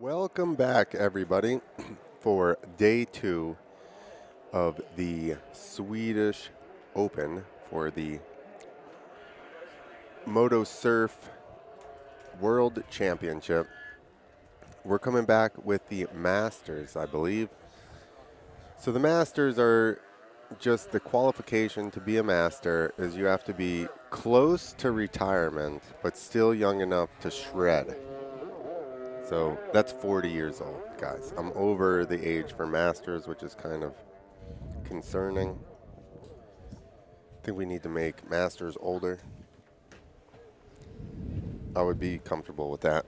Welcome back, everybody, for day 2 of the Swedish Open for the MotoSurf World Championship. We're coming back with the Masters, I believe. So the Masters are just the qualification to be a Master is you have to be close to retirement, but still young enough to shred. So that's 40 years old, guys. I'm over the age for Masters, which is kind of concerning. I think we need to make Masters older. I would be comfortable with that.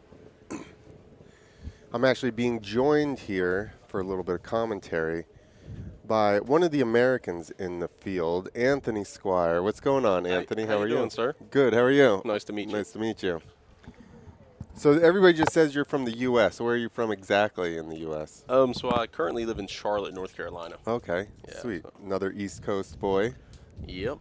I'm actually being joined here for a little bit of commentary by one of the Americans in the field, Anthony Squire. What's going on, Anthony? How are you doing, sir? Good. How are you? Nice to meet you. Nice to meet you. So everybody just says you're from the U.S. Where are you from exactly in the U.S.? So I currently live in Charlotte, North Carolina. Okay, Yeah, sweet. so. Another East Coast boy. Yep.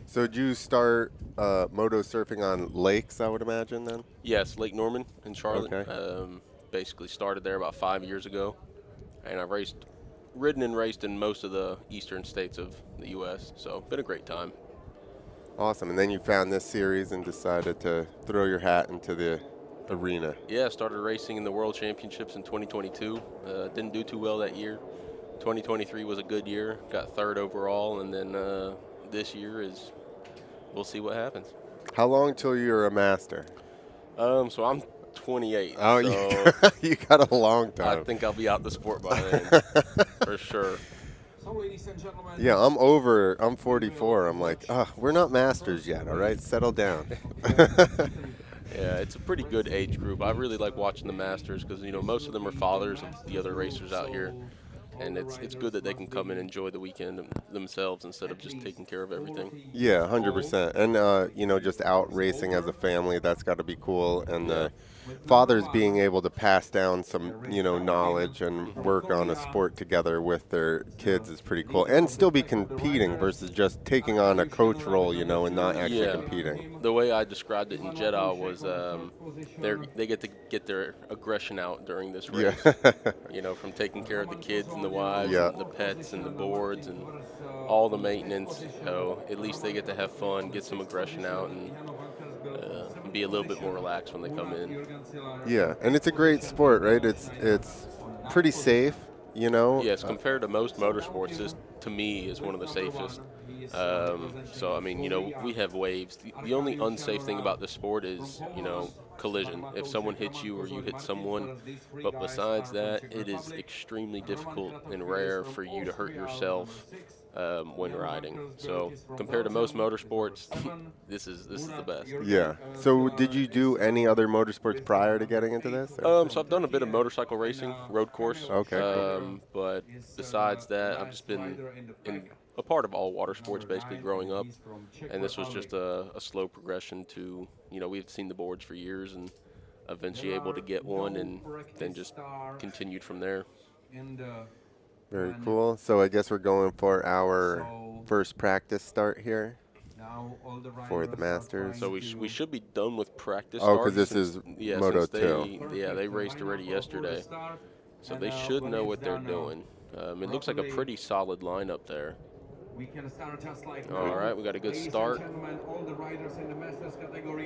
So did you start moto surfing on lakes, I would imagine, then? Yes, Lake Norman in Charlotte. Okay. Basically started there about 5 years ago, and I've ridden and raced in most of the eastern states of the U.S., so been a great time. Awesome. And then you found this series and decided to throw your hat into the arena. Yeah, started racing in the World Championships in 2022. Didn't do too well that year. 2023 was a good year. Got third overall, and then this year we'll see what happens. How long till you're a master? So I'm 28. Oh, so you got a long time. I think I'll be out the sport by then, for sure. So, ladies and gentlemen. Yeah, I'm 44. I'm like, we're not masters yet, all right? Settle down. Yeah, it's a pretty good age group. I really like watching the Masters because, most of them are fathers of the other racers out here. And it's good that they can come and enjoy the weekend themselves instead of just taking care of everything. Yeah, 100%. And, just out racing as a family, that's got to be cool. And fathers being able to pass down some, knowledge and work on a sport together with their kids is pretty cool. And still be competing versus just taking on a coach role, and not actually competing. The way I described it in Jeddah was they get to get their aggression out during this race. Yeah. From taking care of the kids and the wives, Yeah. and the pets and the boards and all the maintenance. So at least they get to have fun, get some aggression out, and be a little bit more relaxed when they come in. Yeah, and it's a great sport, right? It's pretty safe, Yes, compared to most motorsports, this to me is one of the safest. So I mean, we have waves. The only unsafe thing about this sport is, collision. If someone hits you or you hit someone, but besides that, it is extremely difficult and rare for you to hurt yourself when riding. So compared to most motorsports, this is the best. Yeah. So did you do any other motorsports prior to getting into this? So I've done a bit of motorcycle racing, road course. Okay. But besides that, I've just been a part of all water sports basically growing up, and this was just a slow progression to, we've seen the boards for years and eventually able to get one and then just continued from there. Very cool. So I guess we're going for our first practice start here for the Masters. So we should be done with practice. Oh, because this is Moto 2. They raced already yesterday, so they should know what they're doing. It looks like a pretty solid lineup there. All right, we got a good start.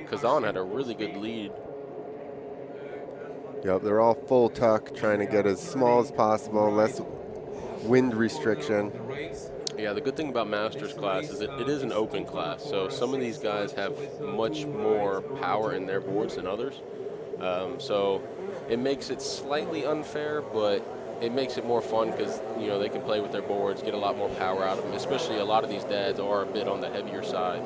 Kazan had a really good lead. Yep, they're all full tuck, trying to get as small as possible, less wind restriction. Yeah, the good thing about Masters class is it is an open class, so some of these guys have much more power in their boards than others. So it makes it slightly unfair, but it makes it more fun because, they can play with their boards, get a lot more power out of them, especially a lot of these dads are a bit on the heavier side.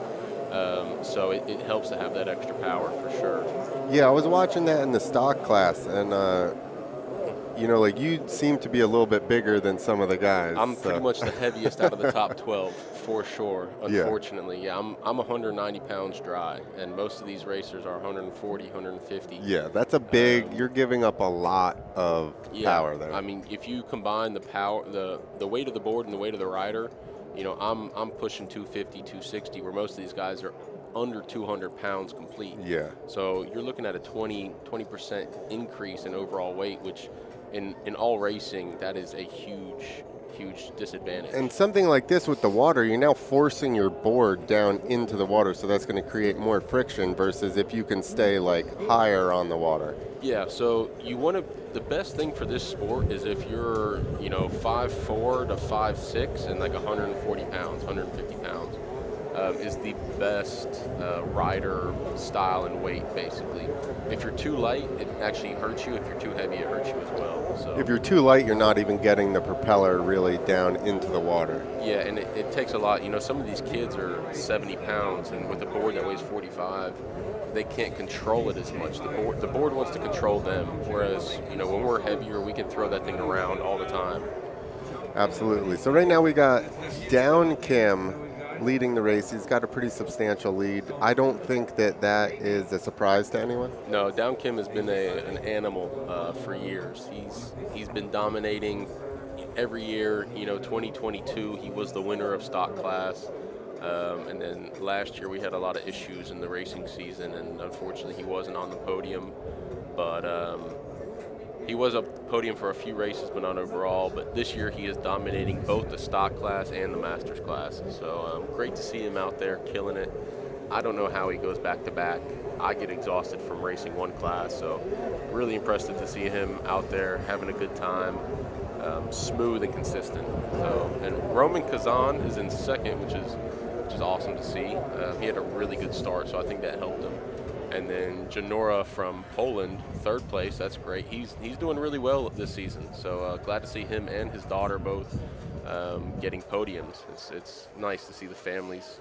So it helps to have that extra power for sure. Yeah, I was watching that in the stock class, and, you seem to be a little bit bigger than some of the guys. I'm pretty much the heaviest out of the top 12, for sure, unfortunately. Yeah, I'm 190 pounds dry, and most of these racers are 140, 150. Yeah, that's a big, you're giving up a lot of power there. I mean, if you combine the power, the weight of the board and the weight of the rider, I'm pushing 250, 260, where most of these guys are under 200 pounds complete. Yeah. So you're looking at a 20% increase in overall weight, which in all racing, that is a huge disadvantage. And something like this with the water, you're now forcing your board down into the water, so that's going to create more friction versus if you can stay like higher on the water. Yeah, so you want to. The best thing for this sport is if you're, 5'4" to 5'6" and like 140 pounds, 150 pounds, is the best rider style and weight, basically. If you're too light, it actually hurts you. If you're too heavy, it hurts you as well. So If you're too light, you're not even getting the propeller really down into the water. yeah, and it takes a lot. Some of these kids are 70 pounds, and with a board that weighs 45, they can't control it as much. The board wants to control them, whereas when we're heavier, we can throw that thing around all the time. Absolutely. So right now we got Down Kim leading the race. He's got a pretty substantial lead. I don't think that is a surprise to anyone. No, Down Kim has been an animal for years. He's been dominating every year. 2022 he was the winner of stock class, and then last year we had a lot of issues in the racing season, and unfortunately he wasn't on the podium. But he was a podium for a few races, but not overall. But this year he is dominating both the stock class and the Masters class. So great to see him out there killing it. I don't know how he goes back to back. I get exhausted from racing one class, so really impressive to see him out there having a good time, smooth and consistent. So, and Roman Kazan is in second, which is awesome to see. He had a really good start, so I think that helped him. And then Janora from Poland, third place. That's great. He's doing really well this season. So glad to see him and his daughter both getting podiums. It's nice to see the families,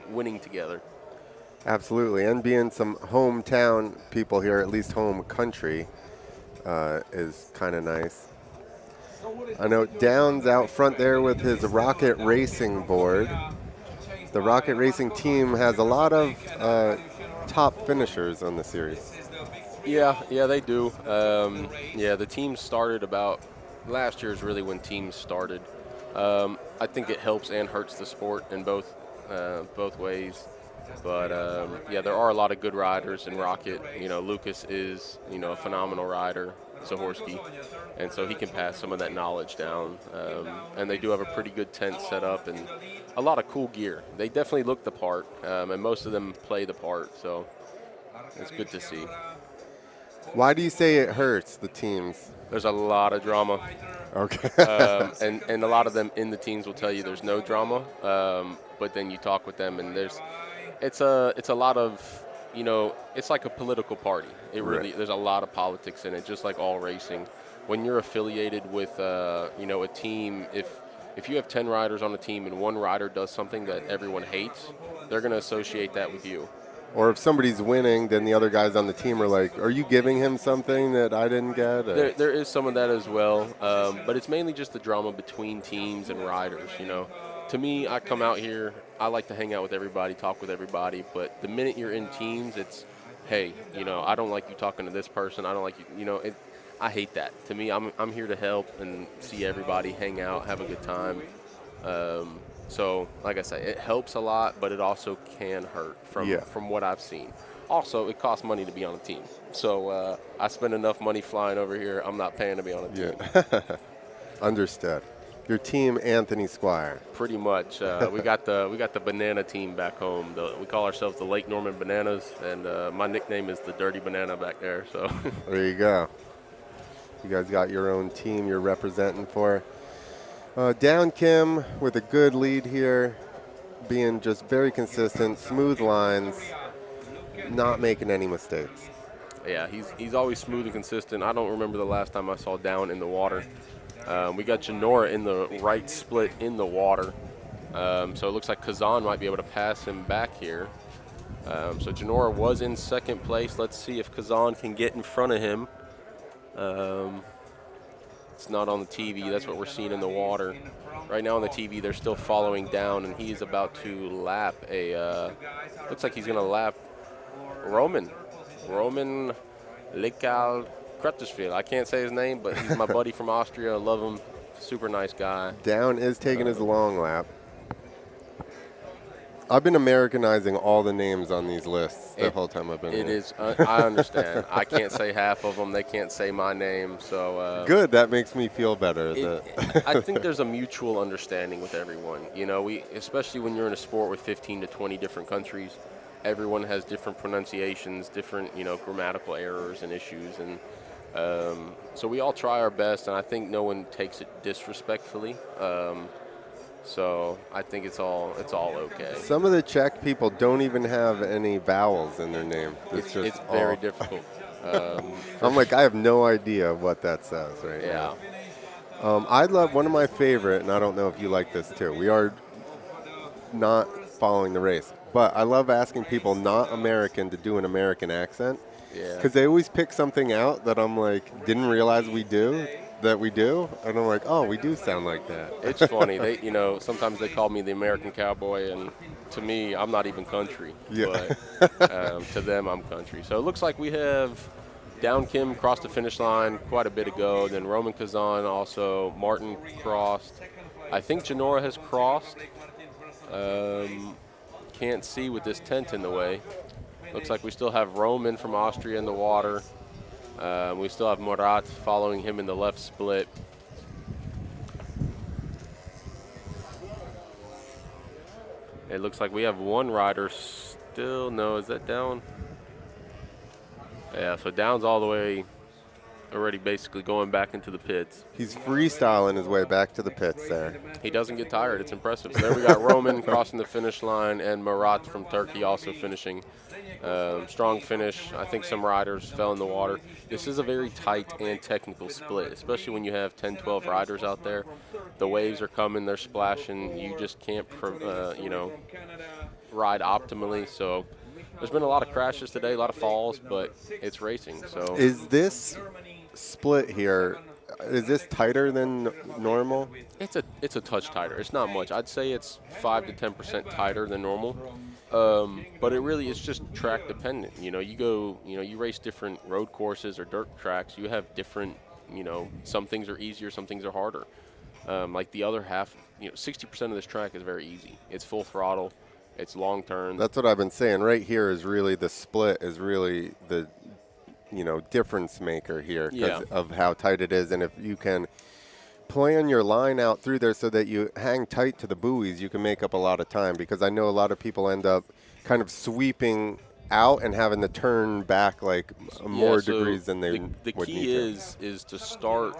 winning together. Absolutely. And being some hometown people here, at least home country, is kind of nice. I know Down's out front there with his Rocket Racing board. The Rocket Racing team has a lot of top finishers on the series. Yeah, they do. The team started about last year is really when teams started. I think it helps and hurts the sport in both ways. But there are a lot of good riders in Rocket. Lucas is a phenomenal rider, Zahorsky, and so he can pass some of that knowledge down. And they do have a pretty good tent set up and a lot of cool gear. They definitely look the part, and most of them play the part. So it's good to see. Why do you say it hurts the teams? There's a lot of drama. Okay. And a lot of them in the teams will tell you there's no drama. But then you talk with them, and it's a lot of, it's like a political party. It really, Right. There's a lot of politics in it, just like all racing. When you're affiliated with, a team, if you have 10 riders on a team and one rider does something that everyone hates, they're going to associate that with you. Or if somebody's winning, then the other guys on the team are like, are you giving him something that I didn't get? There is some of that as well, but it's mainly just the drama between teams and riders, To me, I come out here, I like to hang out with everybody, talk with everybody, but the minute you're in teams, it's, hey, I don't like you talking to this person, I don't like you, I hate that. To me, I'm here to help and see everybody, hang out, have a good time. So, like I say, it helps a lot, but it also can hurt from what I've seen. Also, it costs money to be on a team. So I spend enough money flying over here, I'm not paying to be on a team. Yeah. Understood. Your team, Anthony Squire. Pretty much. We got the banana team back home. We call ourselves the Lake Norman Bananas, and my nickname is the Dirty Banana back there. So There you go. You guys got your own team you're representing for. Down Kim with a good lead here, being just very consistent, smooth lines, not making any mistakes. yeah, he's always smooth and consistent. I don't remember the last time I saw Down in the water. We got Janora in the right split in the water. So it looks like Kazan might be able to pass him back here. So Janora was in second place. Let's see if Kazan can get in front of him. It's not on the TV. That's what we're seeing in the water. Right now on the TV, they're still following Down, and he's about to lap looks like he's going to lap Roman Lekal Kruttersfield. I can't say his name, but he's my buddy from Austria. I love him. Super nice guy. Down is taking his long lap. I've been Americanizing all the names on these lists the whole time I've been It here. is. I understand. I can't say half of them. They can't say my name. So Good. That makes me feel better. I think there's a mutual understanding with everyone. You know, especially when you're in a sport with 15 to 20 different countries, everyone has different pronunciations, different grammatical errors and issues, and so we all try our best. And I think no one takes it disrespectfully. So I think it's all okay. Some of the Czech people don't even have any vowels in their name. It's just very all. difficult. I'm like, I have no idea what that says right Yeah. now. I love one of my favorite, and I don't know if you like this too. We are not following the race, but I love asking people not American to do an American accent. Yeah. Because they always pick something out that I'm like, didn't realize we do, and I'm like, oh, we do sound like that. It's funny. Sometimes they call me the American cowboy, and to me, I'm not even country. Yeah. But to them, I'm country. So it looks like we have Down Kim crossed the finish line quite a bit ago. Then Roman Kazan also. Martin crossed. I think Janora has crossed. Can't see with this tent in the way. Looks like we still have Roman from Austria in the water. We still have Murat following him in the left split. It looks like we have one rider still. No, is that Down? Yeah, so Down's all the way already basically going back into the pits. He's freestyling his way back to the pits there. He doesn't get tired. It's impressive. So there we got Roman crossing the finish line and Murat from Turkey also finishing. Strong finish. I think some riders fell in the water. This is a very tight and technical split, especially when you have 10, 12 riders out there. The waves are coming, they're splashing. You just can't, ride optimally. So there's been a lot of crashes today, a lot of falls, but it's racing. So is this split here? Is this tighter than normal? It's a touch tighter. It's not much. I'd say it's 5 to 10% tighter than normal. But it really is just track dependent. You race different road courses or dirt tracks. You have different, some things are easier, some things are harder. Like the other half, 60% of this track is very easy. It's full throttle. It's long turn. That's what I've been saying. Right here is really the split is really the, difference maker here because of how tight it is. And if you can plan your line out through there so that you hang tight to the buoys, you can make up a lot of time, because I know a lot of people end up kind of sweeping out and having to turn back like more degrees than they would need to. The key is to start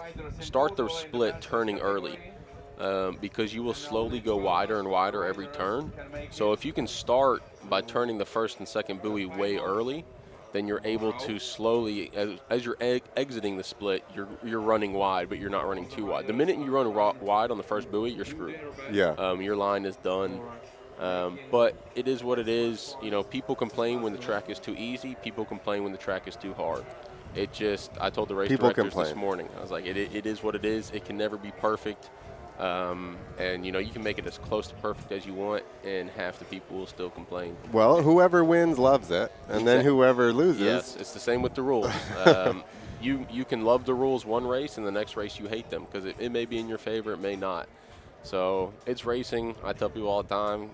the split turning early, because you will slowly go wider and wider every turn. So if you can start by turning the first and second buoy way early, then you're able to slowly, as you're exiting the split, you're running wide, but you're not running too wide. The minute you run wide on the first buoy, you're screwed. Yeah. Your line is done. But it is what it is. People complain when the track is too easy. People complain when the track is too hard. I told the race directors this morning, I was like, it is what it is. It can never be perfect. And you can make it as close to perfect as you want, and half the people will still complain. Well, whoever wins loves it, and then whoever loses. Yes, it's the same with the rules. You can love the rules one race, and the next race you hate them, because it may be in your favor, it may not. So it's racing. I tell people all the time,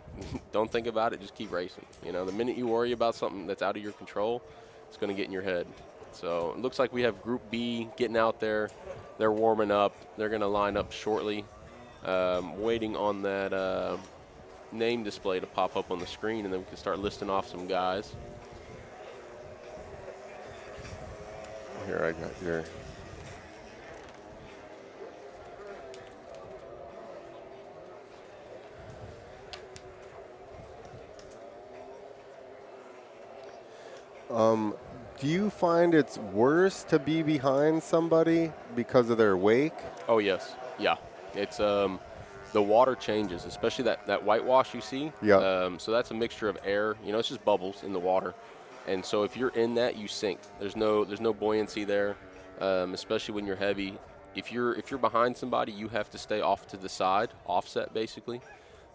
don't think about it, just keep racing. The minute you worry about something that's out of your control, it's going to get in your head. So it looks like we have Group B getting out there. They're warming up. They're going to line up shortly. Waiting on that name display to pop up on the screen, and then we can start listing off some guys. Here, I got your. Do you find it's worse to be behind somebody because of their wake? Oh, yes. Yeah. It's the water changes, especially that whitewash you see. Yeah. So that's a mixture of air. It's just bubbles in the water. And so if you're in that, you sink. There's no buoyancy there, especially when you're heavy. If you're behind somebody, you have to stay off to the side, offset basically.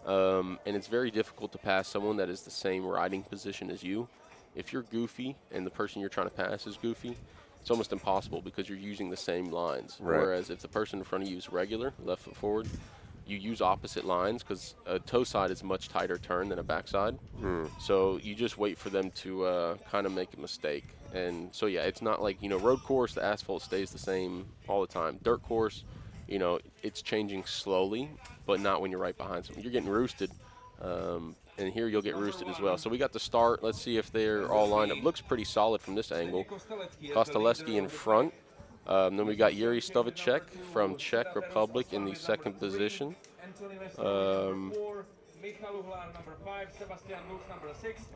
And it's very difficult to pass someone that is the same riding position as you. If you're goofy and the person you're trying to pass is goofy, it's almost impossible because you're using the same lines. Right. Whereas if the person in front of you is regular, left foot forward, you use opposite lines because a toe side is much tighter turn than a backside. So you just wait for them to kind of make a mistake. And so, yeah, it's not like, road course, the asphalt stays the same all the time. Dirt course, it's changing slowly, but not when you're right behind someone. You're getting roosted, and here you'll get roosted as well. So we got the start. Let's see if they're all lined up. Looks pretty solid from this angle. Kostelecky in front. Then we got Yuri Stovacek from Czech Republic in the second position.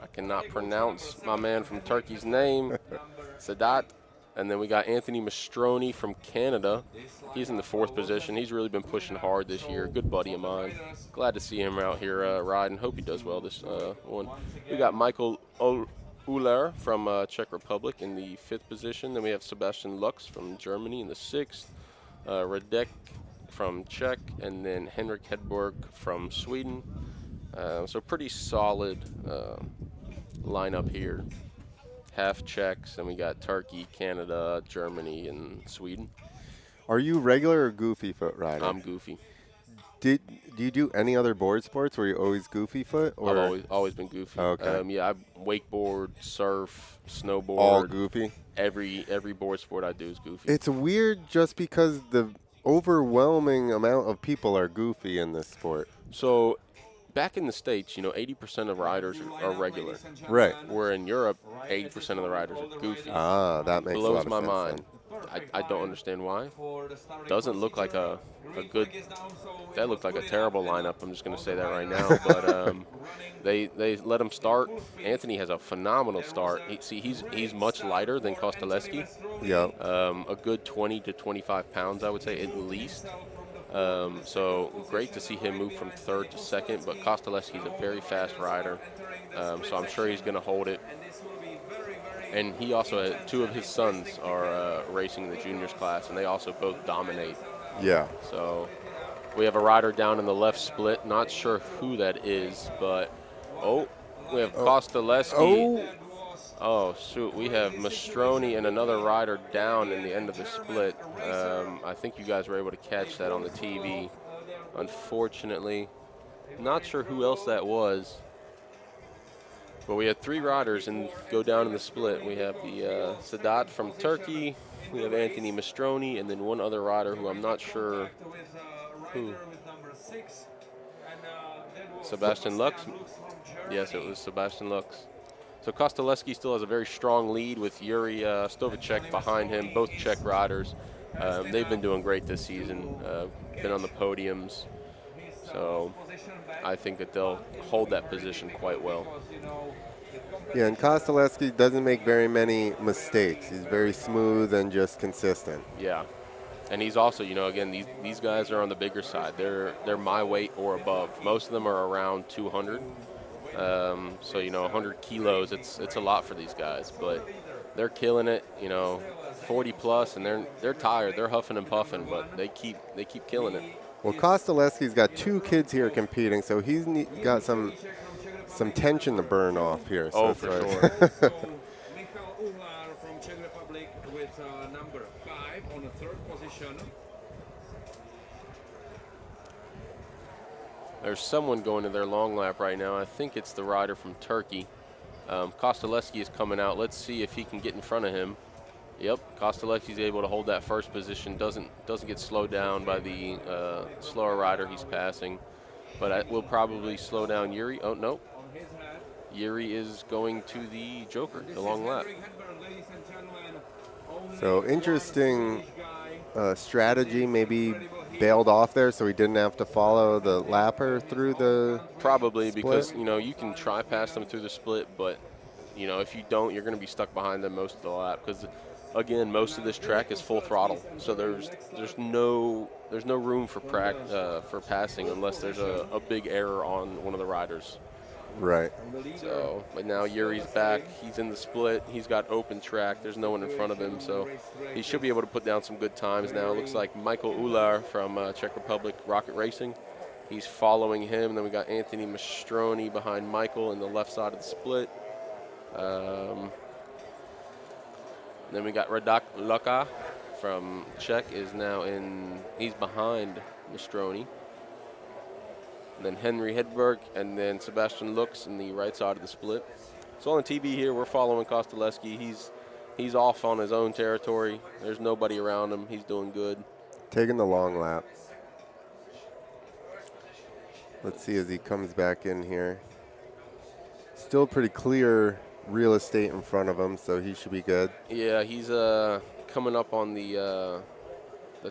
I cannot pronounce my man from Turkey's name, Sadat. And then we got Anthony Mastroni from Canada. He's in the fourth position. He's really been pushing hard this year. Good buddy of mine. Glad to see him out here riding. Hope he does well this one. We got Michael Uller from Czech Republic in the fifth position. Then we have Sebastian Lux from Germany in the sixth. Radek from Czech, and then Henrik Hedberg from Sweden. So pretty solid lineup here. Half Czechs, and we got Turkey, Canada, Germany, and Sweden. Are you regular or goofy foot rider? I'm goofy. Do you do any other board sports? Were you always goofy foot? Or? I've always been goofy. Okay. Yeah, I wakeboard, surf, snowboard. All goofy? Every board sport I do is goofy. It's weird just because the overwhelming amount of people are goofy in this sport. So back in the States, 80% of riders are regular. Right. Where in Europe, 80% of the riders are goofy. Ah, that makes a lot Blows of my sense mind. then. I don't understand why. Doesn't look like a good. That looked like a terrible lineup. I'm just going to say that right now. But they let him start. Anthony has a phenomenal start. He's much lighter than Kostelecky. Yeah. A good 20 to 25 pounds, I would say, at least. So great to see him move from third to second. But Kosteleski's a very fast rider. So I'm sure he's going to hold it. And he also had two of his sons are racing in the juniors class, and they also both dominate. Yeah. So we have a rider down in the left split. Not sure who that is, but we have Kostelecky. Oh, shoot. We have Mastroni and another rider down in the end of the split. I think you guys were able to catch that on the TV. Unfortunately, not sure who else that was. But we had three riders and go down in the split. We have the Sadat from Turkey, we have Anthony Mastroni, and then one other rider who I'm not sure who. Sebastian Lux? Yes, it was Sebastian Lux. So Kostelecky still has a very strong lead with Yuri Stovacek behind him, both Czech riders. They've been doing great this season, been on the podiums. So I think that they'll hold that position quite well. Yeah, and Kostelecky doesn't make very many mistakes. He's very smooth and just consistent. Yeah. And he's also, again, these guys are on the bigger side. They're my weight or above. Most of them are around 200. So 100 kilos, it's a lot for these guys, but they're killing it. 40 plus, and they're tired. They're huffing and puffing, but they keep killing it. Well, Kosteleski's got two kids here competing, so he's got some tension to burn off here. So for sure. Michal Uhlar from Czech Republic with number 5 on the third position. There's someone going to their long lap right now. I think it's the rider from Turkey. Kostelecky is coming out. Let's see if he can get in front of him. Yep, Kostelecki's able to hold that first position. Doesn't get slowed down by the slower rider he's passing. But we'll probably slow down Yuri. Oh, no. Yuri is going to the Joker, the long lap. So interesting strategy, maybe bailed off there so he didn't have to follow the lapper through the Probably split. Because, you can try past them through the split, but, if you don't, you're going to be stuck behind them most of the lap because, again, most of this track is full throttle. So there's no room for for passing unless there's a big error on one of the riders. Right. So, but now Yuri's back. He's in the split. He's got open track. There's no one in front of him, so he should be able to put down some good times now. It looks like Michael Ular from Czech Republic Rocket Racing. He's following him. Then we got Anthony Mastroni behind Michael in the left side of the split. Then we got Radek Luka from Czech is now he's behind Mastroni. and then Henry Hedberg, and then Sebastian Lux in the right side of the split. So on the TV here, we're following Kostaleski. He's off on his own territory. There's nobody around him. He's doing good. Taking the long lap. Let's see as he comes back in here. Still pretty clear real estate in front of him, so he should be good. Yeah, he's coming up on the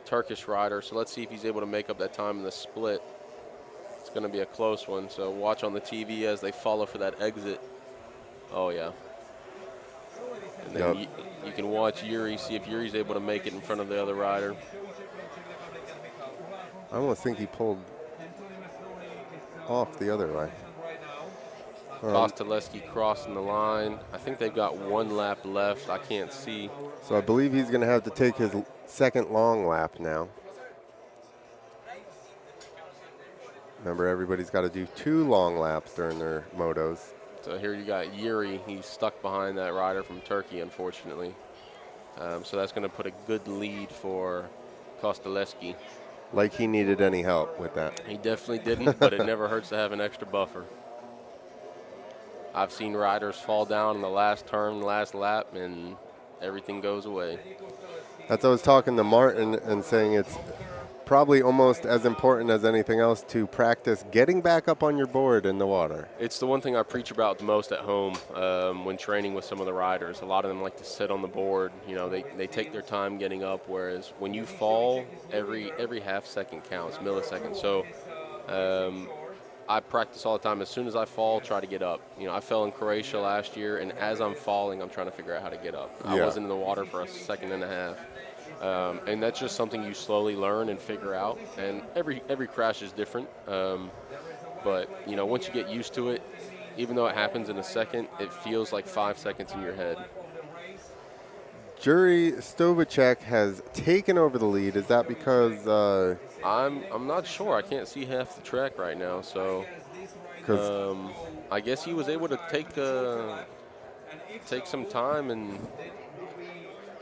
Turkish rider, so let's see if he's able to make up that time in the split. It's going to be a close one, so watch on the TV as they follow for that exit. Oh, yeah. And then you can watch Yuri, see if Yuri's able to make it in front of the other rider. I almost think he pulled off the other way. Kostaleski crossing the line. I think they've got one lap left. I can't see. So I believe he's going to have to take his second long lap now. Remember, everybody's got to do 2 long laps during their motos. So here you got Yuri. He's stuck behind that rider from Turkey, unfortunately. So that's going to put a good lead for Kostaleski. Like he needed any help with that. He definitely didn't, but it never hurts to have an extra buffer. I've seen riders fall down in the last turn, last lap, and everything goes away. That's what I was talking to Martin and saying it's probably almost as important as anything else to practice getting back up on your board in the water. It's the one thing I preach about the most at home when training with some of the riders. A lot of them like to sit on the board. You know, they take their time getting up, whereas when you fall, every half second counts, milliseconds. So I practice all the time. As soon as I fall, try to get up. You know, I fell in Croatia last year, and as I'm falling, I'm trying to figure out how to get up. I wasn't in the water for a second and a half. And that's just something you slowly learn and figure out. And every crash is different. But, you know, once you get used to it, even though it happens in a second, it feels like 5 seconds in your head. Juri Stovacek has taken over the lead. Is that because I'm not sure. I can't see half the track right now, so I guess he was able to take some time. And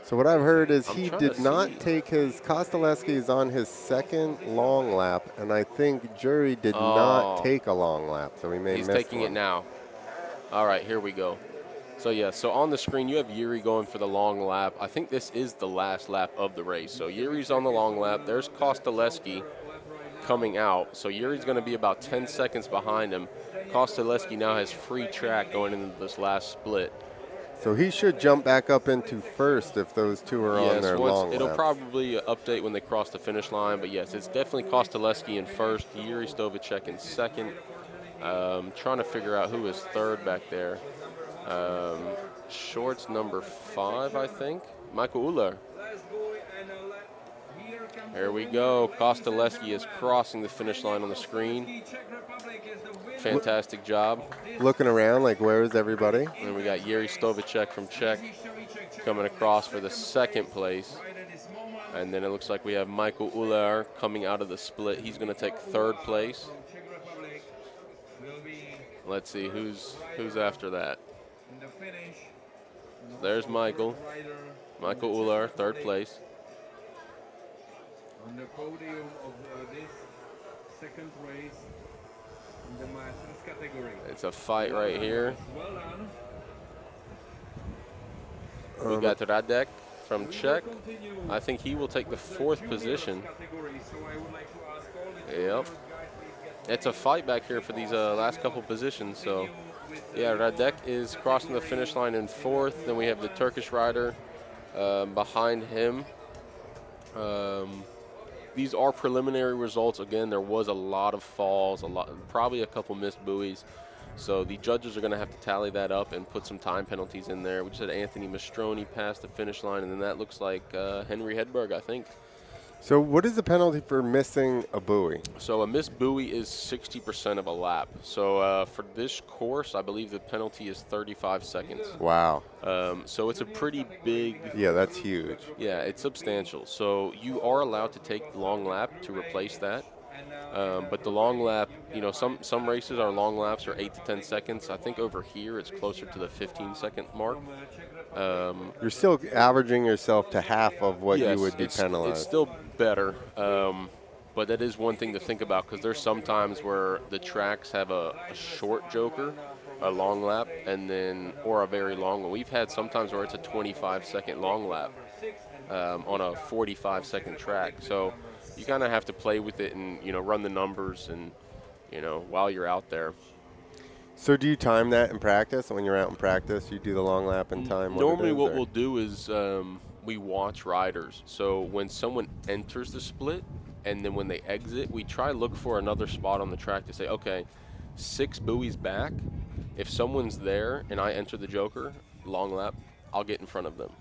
so what I've heard is he did not take his Kostaleski's on his second long lap, and I think Juri did not take a long lap, so he may miss. He's taking it now. All right, here we go. So, yeah, so on the screen, you have Yuri going for the long lap. I think this is the last lap of the race. So Yuri's on the long lap. There's Kostaleski coming out. So Yuri's going to be about 10 seconds behind him. Kostaleski now has free track going into this last split. So he should jump back up into first if those two are on their long It'll laps. probably update when they cross the finish line. But, yes, it's definitely Kostaleski in first, Yuri Stovacek in second. Trying to figure out who is third back there. Shorts number 5, I think. Michael Uller. There we go. Kostaleski is crossing the finish line on the screen. Fantastic job. Looking around like, where is everybody? And we got Yuri Stovacek from Czech coming across for the second place. And then it looks like we have Michael Uller coming out of the split. He's going to take third place. Let's see who's after that. There's Michael Uller, third place. On the podium of this second race in the Masters category. It's a fight right here. Well done. We got Radek from Czech. I think he will take the 4th position. Yep. It's a fight back here for these last couple positions. So, yeah, Radek is crossing the finish line in 4th. Then we have the Turkish rider behind him. These are preliminary results. Again, there was a lot of falls, probably a couple missed buoys. So the judges are going to have to tally that up and put some time penalties in there. We just had Anthony Mastroni pass the finish line, and then that looks like Henry Hedberg, I think. So what is the penalty for missing a buoy? So a missed buoy is 60% of a lap. So for this course, I believe the penalty is 35 seconds. Wow. So it's a pretty big... Yeah, that's huge. Yeah, it's substantial. So you are allowed to take the long lap to replace that. But the long lap, you know, some races, our long laps are 8 to 10 seconds. I think over here it's closer to the 15-second mark. You're still averaging yourself to half of what yes, you would be penalized. It's still better. But that is one thing to think about because there's sometimes where the tracks have a short joker, a long lap, and then or a very long one. We've had sometimes where it's a 25-second long lap on a 45-second track. So you kind of have to play with it and run the numbers and while you're out there. So do you time that in practice? When you're out in practice, you do the long lap and time Normally what we'll do is we watch riders. So when someone enters the split and then when they exit, we try to look for another spot on the track to say, okay, 6 buoys back. If someone's there and I enter the joker, long lap, I'll get in front of them.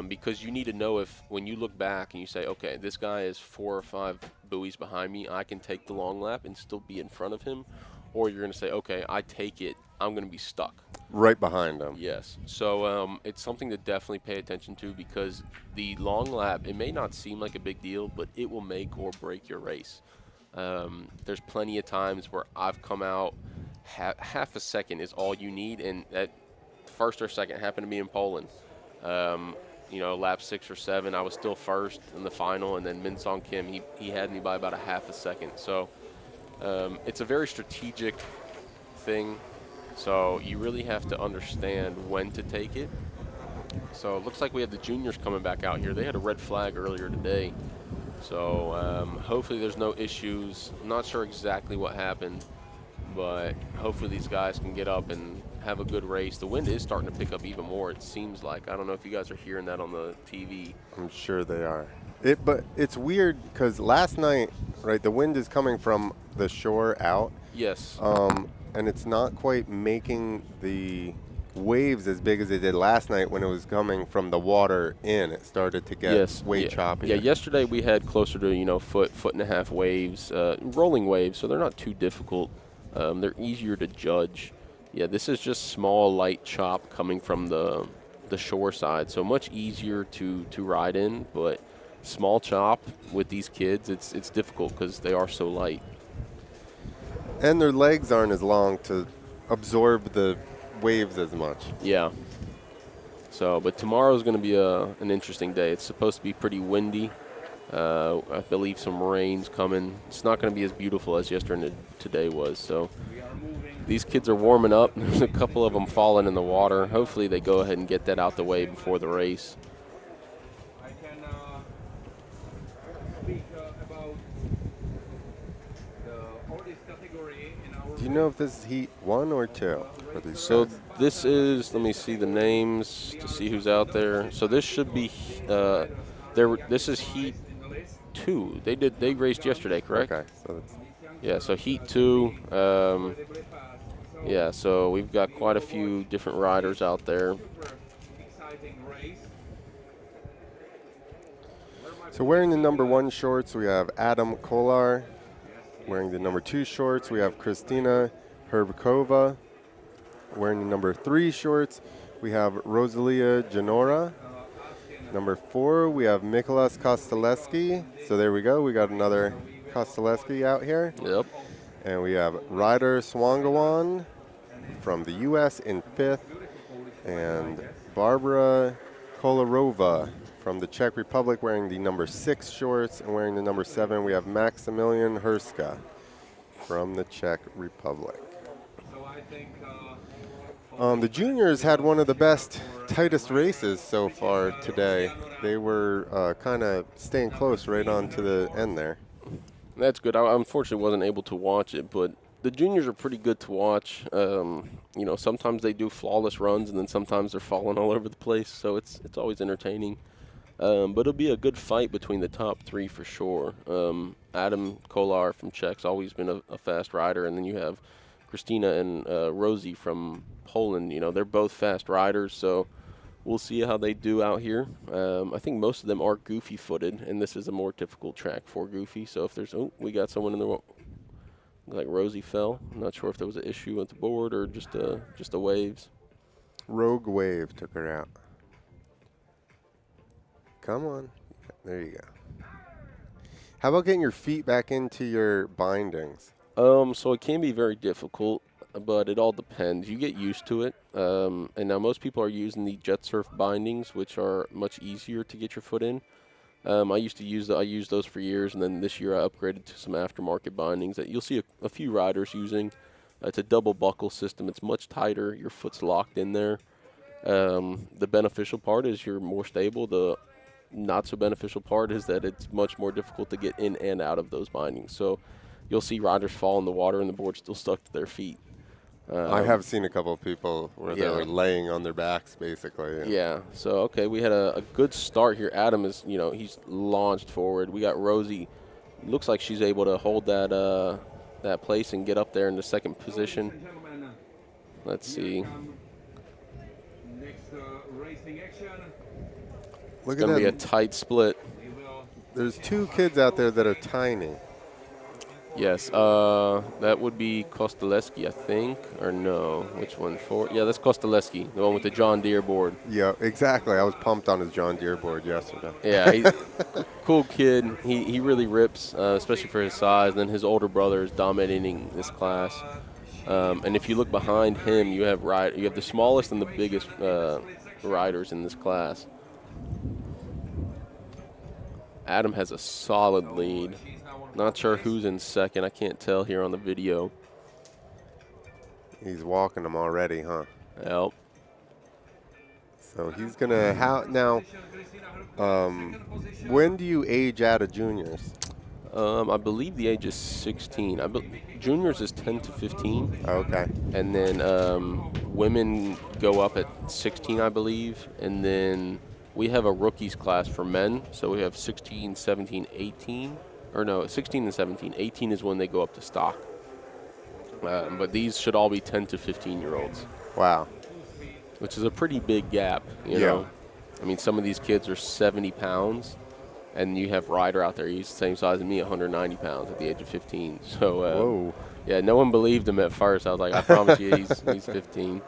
Because you need to know if when you look back and you say, okay, this guy is 4 or 5 buoys behind me, I can take the long lap and still be in front of him. Or you're going to say, okay, I take it, I'm going to be stuck. Right behind him. Yes. So it's something to definitely pay attention to because the long lap, it may not seem like a big deal, but it will make or break your race. There's plenty of times where I've come out, half a second is all you need, and that first or second happened to me in Poland. Lap 6 or 7, I was still first in the final, and then Min Song Kim, he had me by about a half a second. So it's a very strategic thing, so you really have to understand when to take it. So it looks like we have the juniors coming back out here. They had a red flag earlier today, so hopefully there's no issues. I'm not sure exactly what happened, but hopefully these guys can get up and have a good race. The wind is starting to pick up even more, it seems like. I don't know if you guys are hearing that on the TV. I'm sure they are. But it's weird because last night, right, the wind is coming from the shore out. Yes. And it's not quite making the waves as big as it did last night when it was coming from the water in. It started to get way choppy. Yeah, yesterday we had closer to, foot and a half waves, rolling waves, so they're not too difficult. They're easier to judge. Yeah, this is just small, light chop coming from the shore side, so much easier to ride in, but small chop with these kids, it's difficult because they are so light. And their legs aren't as long to absorb the waves as much. Yeah. So, but tomorrow's going to be an interesting day. It's supposed to be pretty windy. I believe some rain's coming. It's not going to be as beautiful as yesterday was. So these kids are warming up. There's a couple of them falling in the water. Hopefully they go ahead and get that out the way before the race. I can speak about the oldest category in our. Do you know if this is heat 1 or 2 for these So guys? this is, let me see the names to see who's out there. So this should be, this is heat 2. They raced yesterday, correct? Okay, so that's Yeah, so heat 2. Yeah, so we've got quite a few different riders out there. Exciting race. So wearing the number 1 shorts, we have Adam Kolar. Wearing the number 2 shorts, we have Kristina Herbkova. Wearing the number 3 shorts, we have Rosalia Janora. Number 4, we have Mikolas Kostaleski. So there we go. We got another Kostaleski out here. Yep. And we have Ryder Swangawan from the U.S. in 5th. And Barbara Kolarova from the Czech Republic wearing the number 6 shorts. And wearing the number 7, we have Maximilian Herska from the Czech Republic. So I think The juniors had one of the best, tightest races so far today. They were kind of staying close right on to the end there. That's good. I unfortunately wasn't able to watch it, but the juniors are pretty good to watch. Sometimes they do flawless runs, and then sometimes they're falling all over the place, so it's always entertaining. But it'll be a good fight between the top 3 for sure. Adam Kolar from Czech's always been a fast rider, and then you have Kristina and Rosie from Poland. They're both fast riders, so we'll see how they do out here. I think most of them are goofy-footed, and this is a more difficult track for goofy. So if there's, we got someone in the, like Rosie fell. I'm not sure if there was an issue with the board or just the waves. Rogue Wave took her out. Come on. There you go. How about getting your feet back into your bindings? So it can be very difficult, but it all depends. You get used to it. And now most people are using the Jet Surf bindings, which are much easier to get your foot in. I used those for years, and then this year I upgraded to some aftermarket bindings that you'll see a few riders using. It's a double buckle system. It's much tighter. Your foot's locked in there. The beneficial part is you're more stable. The not so beneficial part is that it's much more difficult to get in and out of those bindings. So you'll see riders fall in the water and the board's still stuck to their feet. I have seen a couple of people where they yeah. were laying on their backs, basically. Yeah. So, okay, we had a good start here. Adam is, he's launched forward. We got Rosie. Looks like she's able to hold that place and get up there in the second position. Ladies and gentlemen, Let's see. next racing action. Look It's at going to be a that. tight split. We will There's 2 kids out there that are tiny. Yes. That would be Kostaleski, I think. Or no. Which one? Yeah, that's Kostaleski, the one with the John Deere board. Yeah, exactly. I was pumped on his John Deere board yesterday. Yeah, he's cool kid. He really rips, especially for his size. And then his older brother is dominating this class. And if you look behind him, you have the smallest and the biggest riders in this class. Adam has a solid lead. Not sure who's in second. I can't tell here on the video. He's walking them already, huh? Yep. So he's going to now, when do you age out of juniors? I believe the age is 16. Juniors is 10 to 15. Okay. And then women go up at 16, I believe. And then we have a rookies class for men. So we have 16, 17, 18. Or no, 16 and 17. 18 is when they go up to stock. But these should all be 10 to 15-year-olds. Wow. Which is a pretty big gap, you know. I mean, some of these kids are 70 pounds, and you have Ryder out there. He's the same size as me, 190 pounds at the age of 15. So, Whoa. yeah, no one believed him at first. I was like, I promise you he's 15.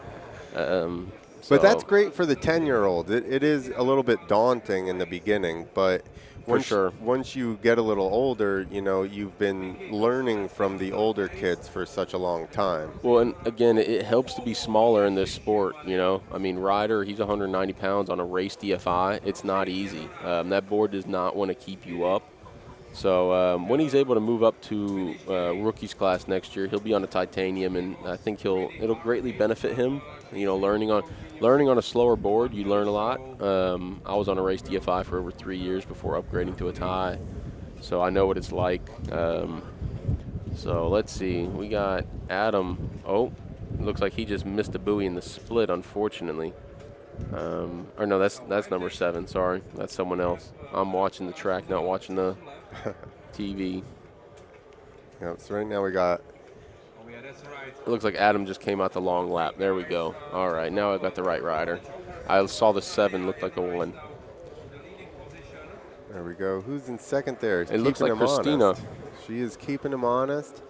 But that's great for the 10-year-old. It is a little bit daunting in the beginning, but once you get a little older, you've been learning from the older kids for such a long time. Well, and again, it helps to be smaller in this sport, I mean, Ryder, he's 190 pounds on a race DFI. It's not easy. That board does not want to keep you up. So when he's able to move up to rookies class next year, he'll be on a titanium, and I think it'll greatly benefit him. Learning on a slower board, you learn a lot. I was on a race DFI for over 3 years before upgrading to a tie, so I know what it's like. So let's see. We got Adam. Oh, looks like he just missed a buoy in the split, unfortunately. Or no, that's number 7. Sorry, that's someone else. I'm watching the track, not watching the TV. Yeah, so right now we got. It looks like Adam just came out the long lap. There we go. All right, now I got the right rider. I saw the 7 looked like a 1. There we go. Who's in second there? It looks like Christina. Honest. She is keeping him honest.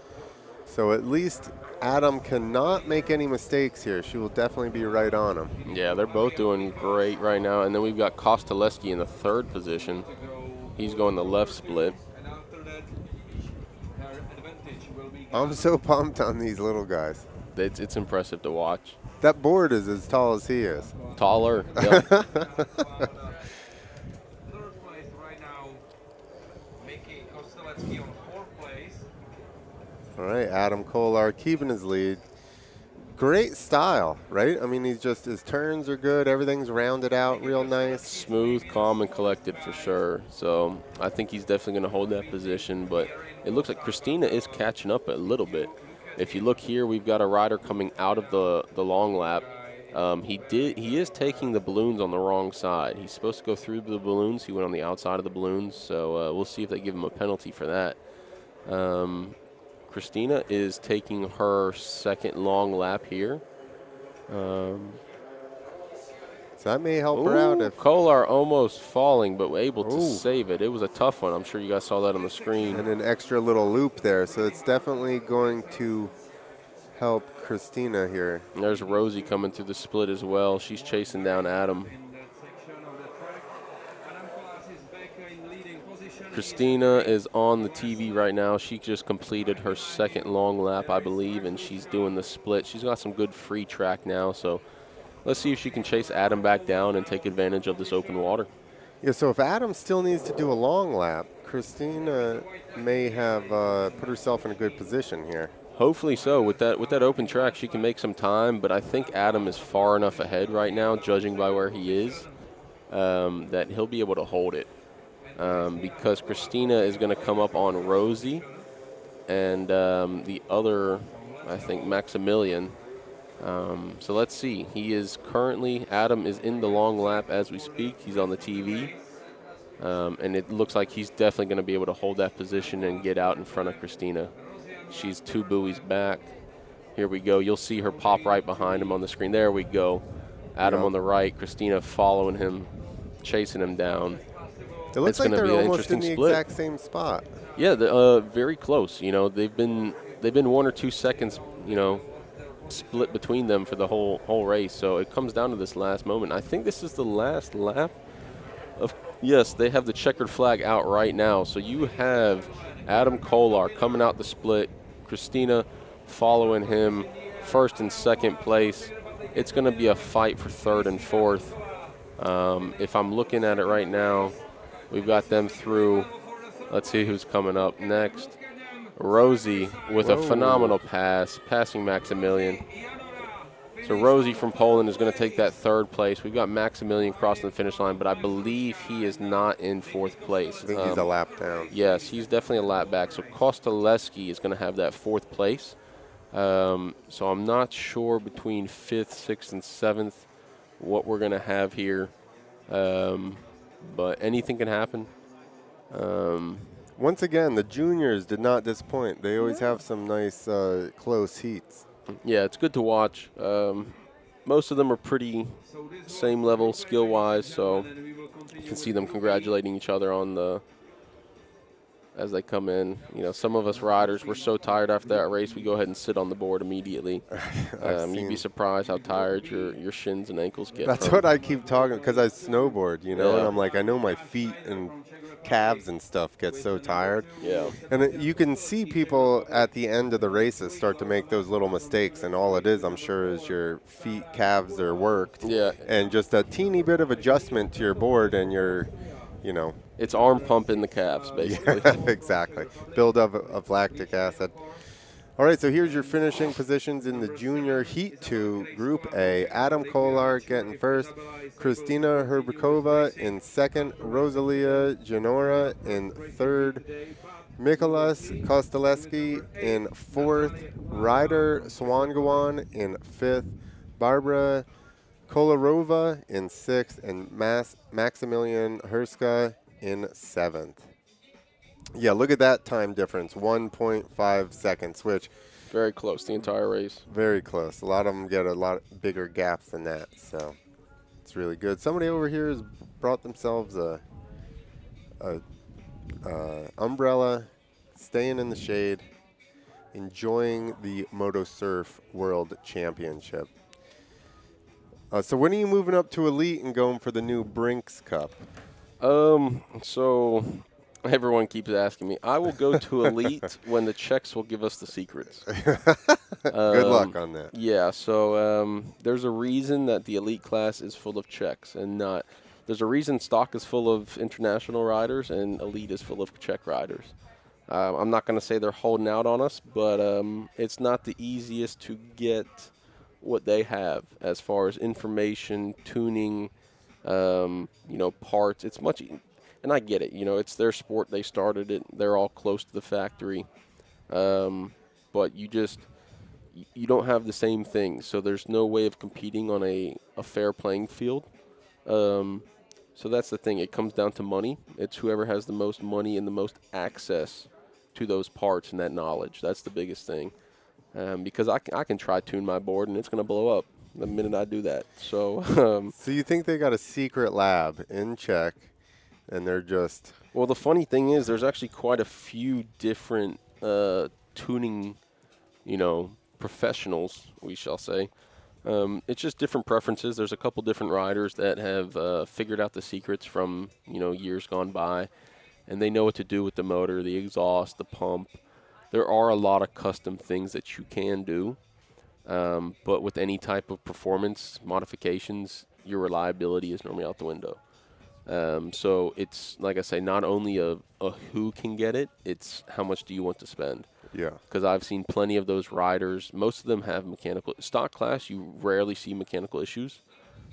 So at least Adam cannot make any mistakes here. She will definitely be right on him. Yeah, they're both doing great right now. And then we've got Kostaleski in the 3rd position. He's going the left split. I'm so pumped on these little guys. It's impressive to watch. That board is as tall as he is. Taller. Yep. All right, Adam Kolar keeping his lead. Great style, right? I mean, his turns are good. Everything's rounded out real nice. Smooth, calm, and collected for sure. So I think he's definitely going to hold that position. But it looks like Christina is catching up a little bit. If you look here, we've got a rider coming out of the long lap. He is taking the balloons on the wrong side. He's supposed to go through the balloons. He went on the outside of the balloons. So we'll see if they give him a penalty for that. Christina is taking her 2nd long lap here. So that may help her out. If Kolar almost falling, but able to save it. It was a tough one. I'm sure you guys saw that on the screen. And an extra little loop there. So it's definitely going to help Christina here. And there's Rosie coming through the split as well. She's chasing down Adam. Christina is on the TV right now. She just completed her 2nd long lap, I believe, and she's doing the split. She's got some good free track now, so let's see if she can chase Adam back down and take advantage of this open water. Yeah, so if Adam still needs to do a long lap, Christina may have put herself in a good position here. Hopefully so. With that open track, she can make some time. But I think Adam is far enough ahead right now, judging by where he is, that he'll be able to hold it. Because Christina is going to come up on Rosie and the other, I think, Maximilian. So let's see. Adam is in the long lap as we speak. He's on the TV. And it looks like he's definitely going to be able to hold that position and get out in front of Christina. She's 2 buoys back. Here we go. You'll see her pop right behind him on the screen. There we go. Adam on the right, Christina following him, chasing him down. It looks like they're almost in the exact same spot. Yeah, very close. You know, they've been 1 or 2 seconds, split between them for the whole race. So it comes down to this last moment. I think this is the last lap of. Yes, they have the checkered flag out right now. So you have Adam Kolar coming out the split, Christina following him, first and second place. It's going to be a fight for third and fourth. If I'm looking at it right now, we've got them through. Let's see who's coming up next. Rosie with a phenomenal pass, passing Maximilian. So Rosie from Poland is going to take that third place. We've got Maximilian crossing the finish line, but I believe he is not in fourth place. I think he's a lap down. Yes, he's definitely a lap back. So Kostaleski is going to have that fourth place. So I'm not sure between 5th, 6th, and 7th what we're going to have here. But anything can happen. Once again, the juniors did not disappoint. They always have some nice close heats. Yeah, it's good to watch. Most of them are pretty same level skill-wise, so you can see them congratulating each other as they come in. Some of us riders, we're so tired after that race, we go ahead and sit on the board immediately. You'd be surprised how tired your shins and ankles get. That's what I keep talking, because I snowboard, and I'm like, I know my feet and calves and stuff get so tired. Yeah. And you can see people at the end of the races start to make those little mistakes, and all it is, I'm sure, is your feet, calves are worked. Yeah. And just a teeny bit of adjustment to your board, and you're, It's arm pump in the calves, basically. Yeah, exactly. Buildup of lactic acid. All right, so here's your finishing positions in the junior Heat 2, Group A. Adam Kolar getting first, Kristina Herbakova in second, Rosalia Janora in third, Mikolas Kostaleski in fourth, Ryder Swangawan in fifth, Barbara Kolarova in sixth, and Maximilian Herska in seventh. Yeah, look at that time difference, 1.5 seconds, which Very close the entire race. very close. A lot of them get a lot bigger gaps than that, so it's really good. Somebody over here has brought themselves a umbrella, staying in the shade, enjoying the MotoSurf World Championship. So when are you moving up to Elite and going for the new Brinks Cup? So everyone keeps asking me. I will go to Elite when the Czechs will give us the secrets. Good luck on that. Yeah, so there's a reason that the Elite class is full of Czechs and not. There's a reason stock is full of international riders and Elite is full of Czech riders. I'm not going to say they're holding out on us, but it's not the easiest to get what they have as far as information, tuning, parts. It's much, and I get it. It's their sport. They started it. They're all close to the factory, but you don't have the same thing. So there's no way of competing on a fair playing field. So that's the thing. It comes down to money. It's whoever has the most money and the most access to those parts and that knowledge. That's the biggest thing. Because I can try tune my board and it's going to blow up the minute I do that. So So you think they got a secret lab in Czech, and they're just... Well, the funny thing is there's actually quite a few different tuning, professionals, we shall say. It's just different preferences. There's a couple different riders that have figured out the secrets from, years gone by, and they know what to do with the motor, the exhaust, the pump. There are a lot of custom things that you can do, but with any type of performance modifications, your reliability is normally out the window. So it's, like I say, not only a who can get it, it's how much do you want to spend. Yeah. Because I've seen plenty of those riders. Most of them have mechanical. Stock class, you rarely see mechanical issues.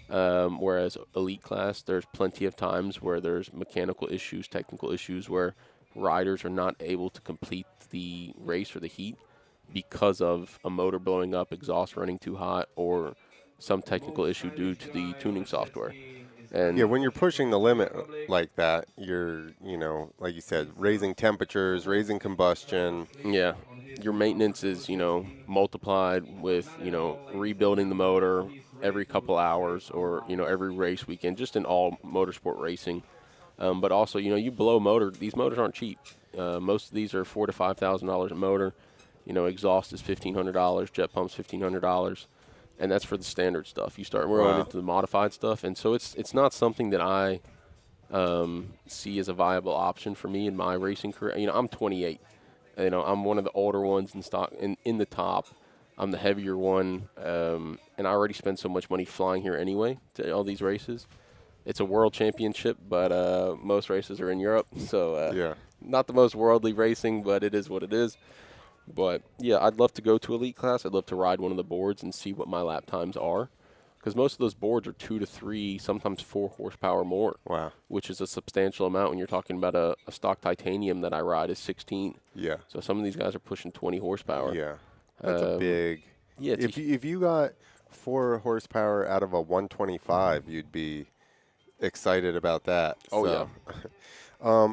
Whereas elite class, there's plenty of times where there's mechanical issues, technical issues, where riders are not able to complete the race or the heat because of a motor blowing up, exhaust running too hot, or some technical issue due to the tuning software. And Yeah, when you're pushing the limit like that, you're, like you said, raising temperatures, raising combustion. yeah, your maintenance is, multiplied with, rebuilding the motor every couple hours or, every race weekend, just in all motorsport racing. But also, you blow motor. These motors aren't cheap. Most of these are $4,000 to $5,000 a motor. Exhaust is $1,500, jet pumps $1,500, and that's for the standard stuff. You start rolling into the modified stuff, and so it's not something that I see as a viable option for me in my racing career. I'm 28. I'm one of the older ones in stock in the top. I'm the heavier one, and I already spend so much money flying here anyway to all these races. It's a world championship, but most races are in Europe, so Yeah. not the most worldly racing, but it is what it is. But, yeah, I'd love to go to elite class. I'd love to ride one of the boards and see what my lap times are, because most of those boards are 2 to 3, sometimes 4 horsepower more. Wow. Which is a substantial amount when you're talking about a stock titanium that I ride is 16. Yeah. So some of these guys are pushing 20 horsepower. Yeah. That's a big. Yeah, If you got 4 horsepower out of a 125, you'd be excited about that. Oh, so.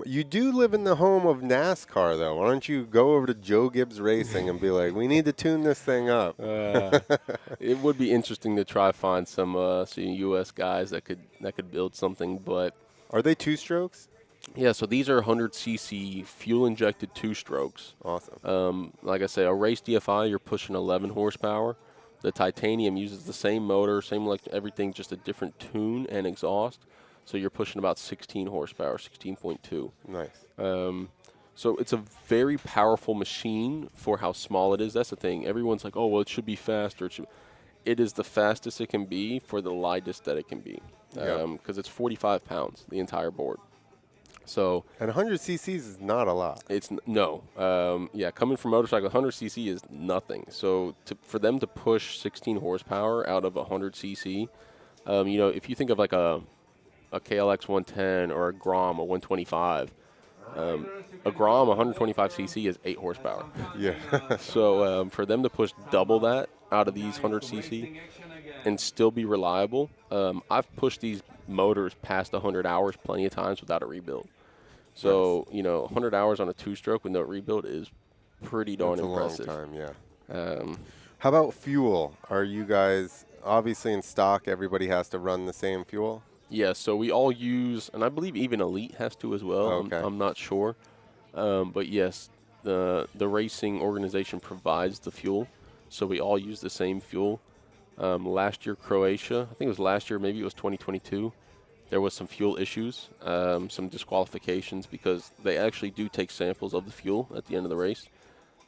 You do live in the home of NASCAR, though. Why don't you go over to Joe Gibbs Racing and be like, we need to tune this thing up? it would be interesting to try find some U.S. guys that could build something, but Are they 2-strokes? yeah. So these are 100cc fuel-injected 2-strokes. Awesome. Like I say, a race DFI, you're pushing 11 horsepower. The titanium uses the same motor, same everything, just a different tune and exhaust. So you're pushing about 16 horsepower, 16.2. Nice. So it's a very powerful machine for how small it is. That's the thing. Everyone's like, oh, well, it should be faster. It is the fastest it can be for the lightest that it can be. Because it's 45 pounds, the entire board. So And 100 cc's is not a lot. it's no. Coming from motorcycle, 100 cc is nothing. So for them to push 16 horsepower out of 100 cc, if you think of like a KLX 110 or a Grom, a 125. A Grom 125cc is 8 horsepower. Yeah. So for them to push double that out of these 100cc and still be reliable, I've pushed these motors past 100 hours plenty of times without a rebuild. So, 100 hours on a 2-stroke with no rebuild is pretty darn impressive. That's a long time, yeah. How about fuel? Are you guys, obviously in stock, everybody has to run the same fuel? Yeah, so we all use, and I believe even Elite has to as well. Okay. I'm not sure. But yes, the racing organization provides the fuel, so we all use the same fuel. Last year, Croatia, I think it was last year, maybe it was 2022, there was some fuel issues, some disqualifications, because they actually do take samples of the fuel at the end of the race.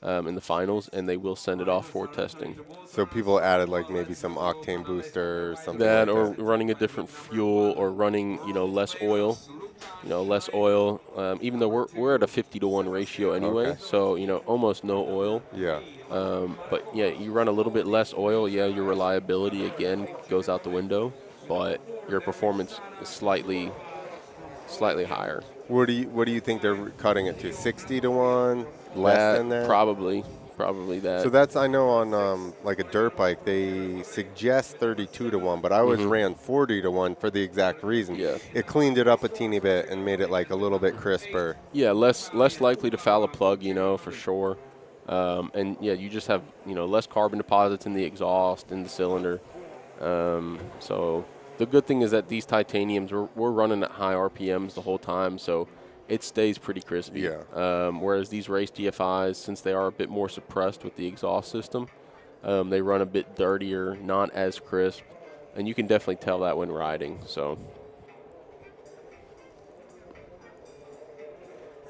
In the finals, and they will send it off for testing. So people added like maybe some octane booster or something That like or that. running a different fuel or running, less oil. Even though we're at a 50-to-1 ratio anyway, Okay. so, almost no oil. Yeah. But, yeah, you run a little bit less oil, yeah, your reliability, again, goes out the window, but your performance is slightly higher. What do you think they're cutting it to? 60-to-1? Less than that? Probably that. So that's, I know on like a dirt bike, they suggest 32-to-1, but I always ran 40-to-1 for the exact reason. Yeah. It cleaned it up a teeny bit and made it like a little bit crisper. Yeah, less likely to foul a plug, for sure. And yeah, you just have, less carbon deposits in the exhaust, in the cylinder. So the good thing is that these titaniums, we're running at high RPMs the whole time, so it stays pretty crispy. Yeah. Whereas these race DFIs, since they are a bit more suppressed with the exhaust system, they run a bit dirtier, not as crisp, and you can definitely tell that when riding. So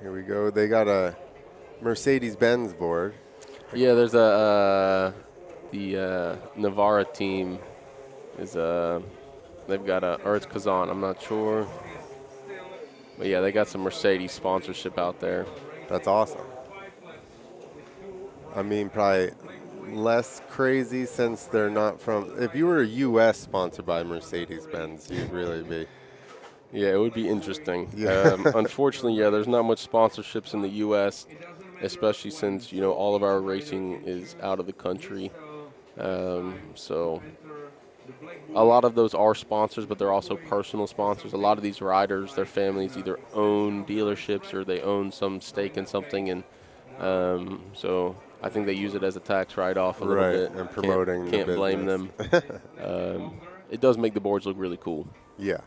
Here we go. They got a Mercedes-Benz board. yeah, there's the Navarra team is they've got or it's Kazan, I'm not sure. But yeah, they got some Mercedes sponsorship out there. That's awesome. I mean, probably less crazy since they're not from. If you were a U.S. sponsored by Mercedes-Benz, you'd really be. Yeah, it would be interesting. Yeah. Unfortunately, yeah, there's not much sponsorships in the U.S., especially since, you know, all of our racing is out of the country. So a lot of those are sponsors, but they're also personal sponsors. A lot of these riders, their families either own dealerships or they own some stake in something, and so I think they use it as a tax write-off a little Right, bit. and promoting the Can't blame them. It does make the boards look really cool. Yeah.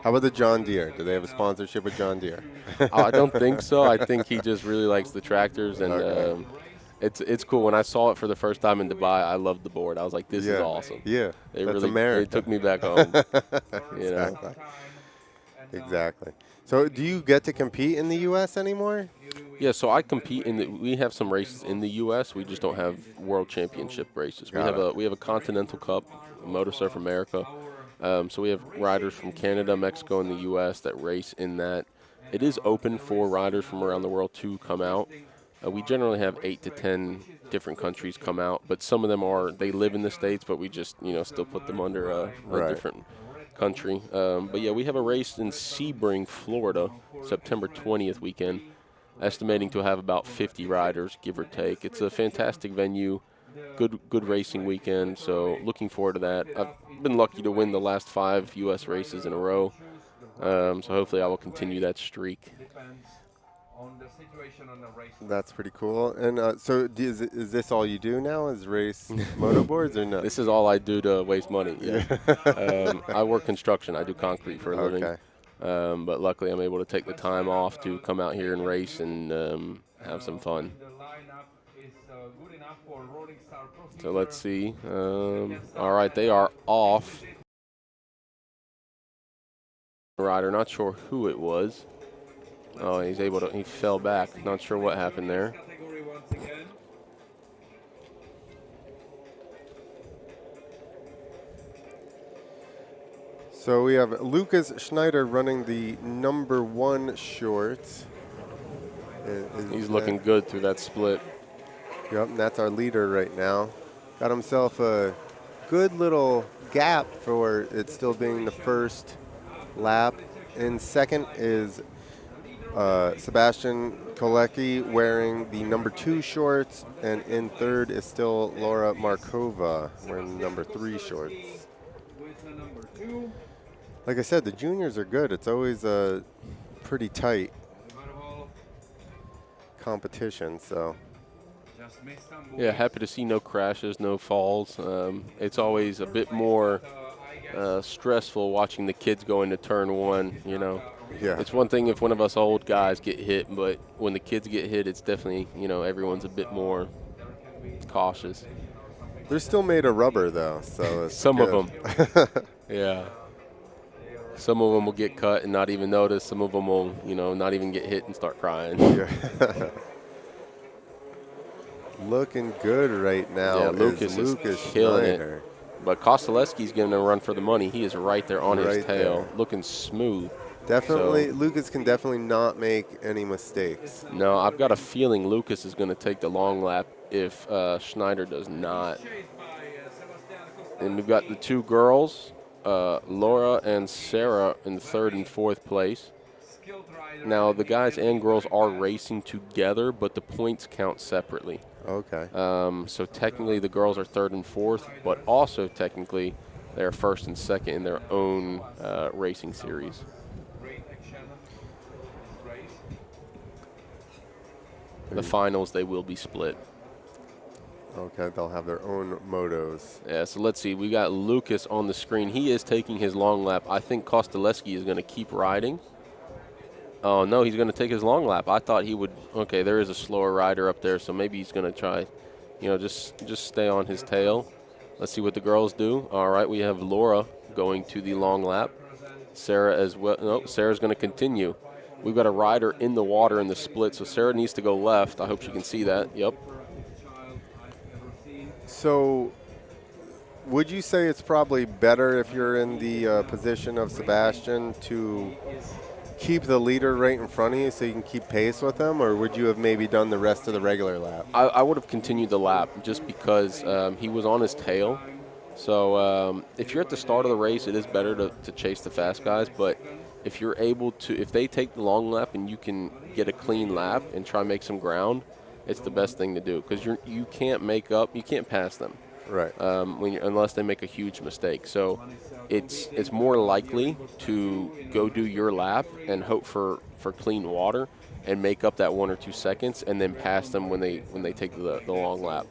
How about the John Deere? Do they have a sponsorship with John Deere? I don't think so. I think he just really likes the tractors, and Okay. it's cool. When I saw it for the first time in Dubai, I loved the board. I was like, this is awesome. Yeah, They that's really America. It took me back home. You know. Exactly. Exactly. So, do you get to compete in the U.S. anymore? Yeah, so I compete we have some races in the U.S. We just don't have world championship races. We have a Continental Cup, MotoSurf America. So we have riders from Canada, Mexico, and the U.S. that race in that. It is open for riders from around the world to come out. We generally have 8 to 10 different countries come out, but some of them they live in the States, but we just, you know, still put them under a Right. different country. But yeah, we have a race in Sebring, Florida, September 20th weekend, estimating to have about 50 riders, give or take. It's a fantastic venue, good racing weekend, so looking forward to that. I've been lucky to win the last 5 U.S. races in a row, so hopefully I will continue that streak. That's pretty cool. And so, is this all you do now? Is race motoboards or no? This is all I do to waste money. Yeah. I work construction. I do concrete for a living. Okay. But luckily, I'm able to take the time off to come out here and race and have some fun. So let's see. All right, they are off. Rider, not sure who it was. Oh, he fell back. Not sure what happened there. So we have Lucas Schneider running the number 1 shorts. He's looking good through that split. Yep, and that's our leader right now. Got himself a good little gap for it still being the first lap. In second is Sebastian Kolecki wearing the number 2 shorts, and in third is still Laura Markova wearing the number 3 shorts. Like I said, the juniors are good. It's always a pretty tight competition, so. Yeah, happy to see no crashes, no falls. It's always a bit more stressful watching the kids go into turn 1, you know. Yeah. It's one thing if one of us old guys get hit, but when the kids get hit, it's definitely, you know, everyone's a bit more cautious. They're still made of rubber, though, so it's Some good. of them. Yeah. Some of them will get cut and not even notice. Some of them will, you know, not even get hit and start crying. Yeah. Looking good right now. Yeah, Lucas is killing Schneider. it. But Kostaleski's giving a run for the money. He is right there on his Right tail, there. looking smooth. Definitely, So- Lucas can definitely not make any mistakes. No, I've got a feeling Lucas is going to take the long lap if Schneider does not. And we've got the 2 girls, Laura and Sarah, in 3rd and 4th place. Now, the guys and girls are racing together, but the points count separately. Okay. So technically the girls are 3rd and 4th, but also technically they're 1st and 2nd in their own racing series. The finals, they will be split. Okay, they'll have their own motos. Yeah, so let's see. We got Lucas on the screen. He is taking his long lap. I think Kostaleski is going to keep riding. Oh, no, he's going to take his long lap. I thought he would. Okay, there is a slower rider up there, so maybe he's going to try, you know, just stay on his tail. Let's see what the girls do. All right, we have Laura going to the long lap. Sarah as well. No, Sarah's going to continue. We've got a rider in the water in the split, so Sarah needs to go left. I hope she can see that. Yep. So, would you say it's probably better if you're in the position of Sebastian to keep the leader right in front of you so you can keep pace with them, or would you have maybe done the rest of the regular lap? I would have continued the lap just because he was on his tail. So if you're at the start of the race, it is better to chase the fast guys. But if you're able to, if they take the long lap and you can get a clean lap and try and make some ground, it's the best thing to do because you can't pass them. Right. Unless they make a huge mistake. So it's more likely to go do your lap and hope for clean water and make up that 1 or 2 seconds and then pass them when they take the long lap.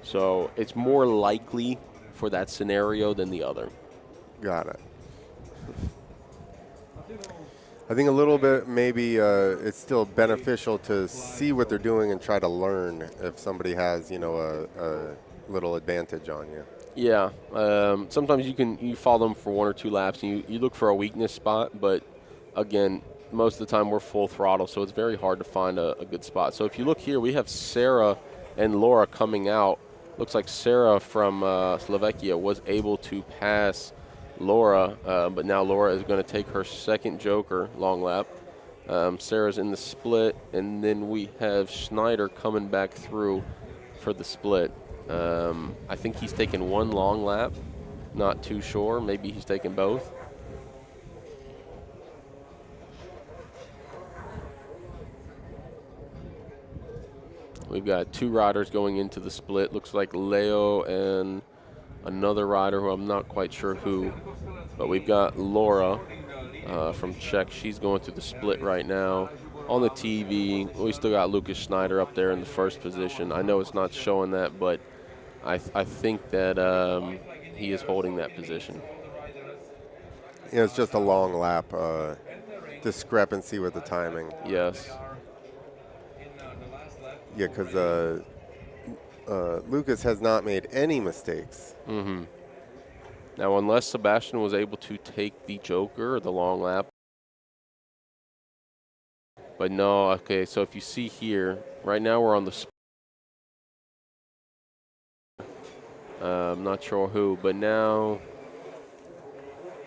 So it's more likely for that scenario than the other. Got it. I think a little bit maybe it's still beneficial to see what they're doing and try to learn if somebody has, a little advantage on you. Yeah. Sometimes you follow them for 1 or 2 laps and you look for a weakness spot, but again, most of the time we're full throttle, so it's very hard to find a good spot. So if you look here, we have Sarah and Laura coming out. Looks like Sarah from Slovakia was able to pass Laura, but now Laura is going to take her second Joker long lap. Sarah's in the split, and then we have Schneider coming back through for the split. I think he's taken 1 long lap. Not too sure. Maybe he's taken both. We've got 2 riders going into the split. Looks like Leo and another rider who I'm not quite sure who. But we've got Laura from Czech. She's going through the split right now. On the TV, we still got Lucas Schneider up there in the first position. I know it's not showing that, but I think that he is holding that position. Yeah, it's just a long lap discrepancy with the timing. Yes. Yeah, because Lucas has not made any mistakes. Mm-hmm. Now, unless Sebastian was able to take the Joker or the long lap. But no, okay, so if you see here, right now we're on the I'm not sure who, but now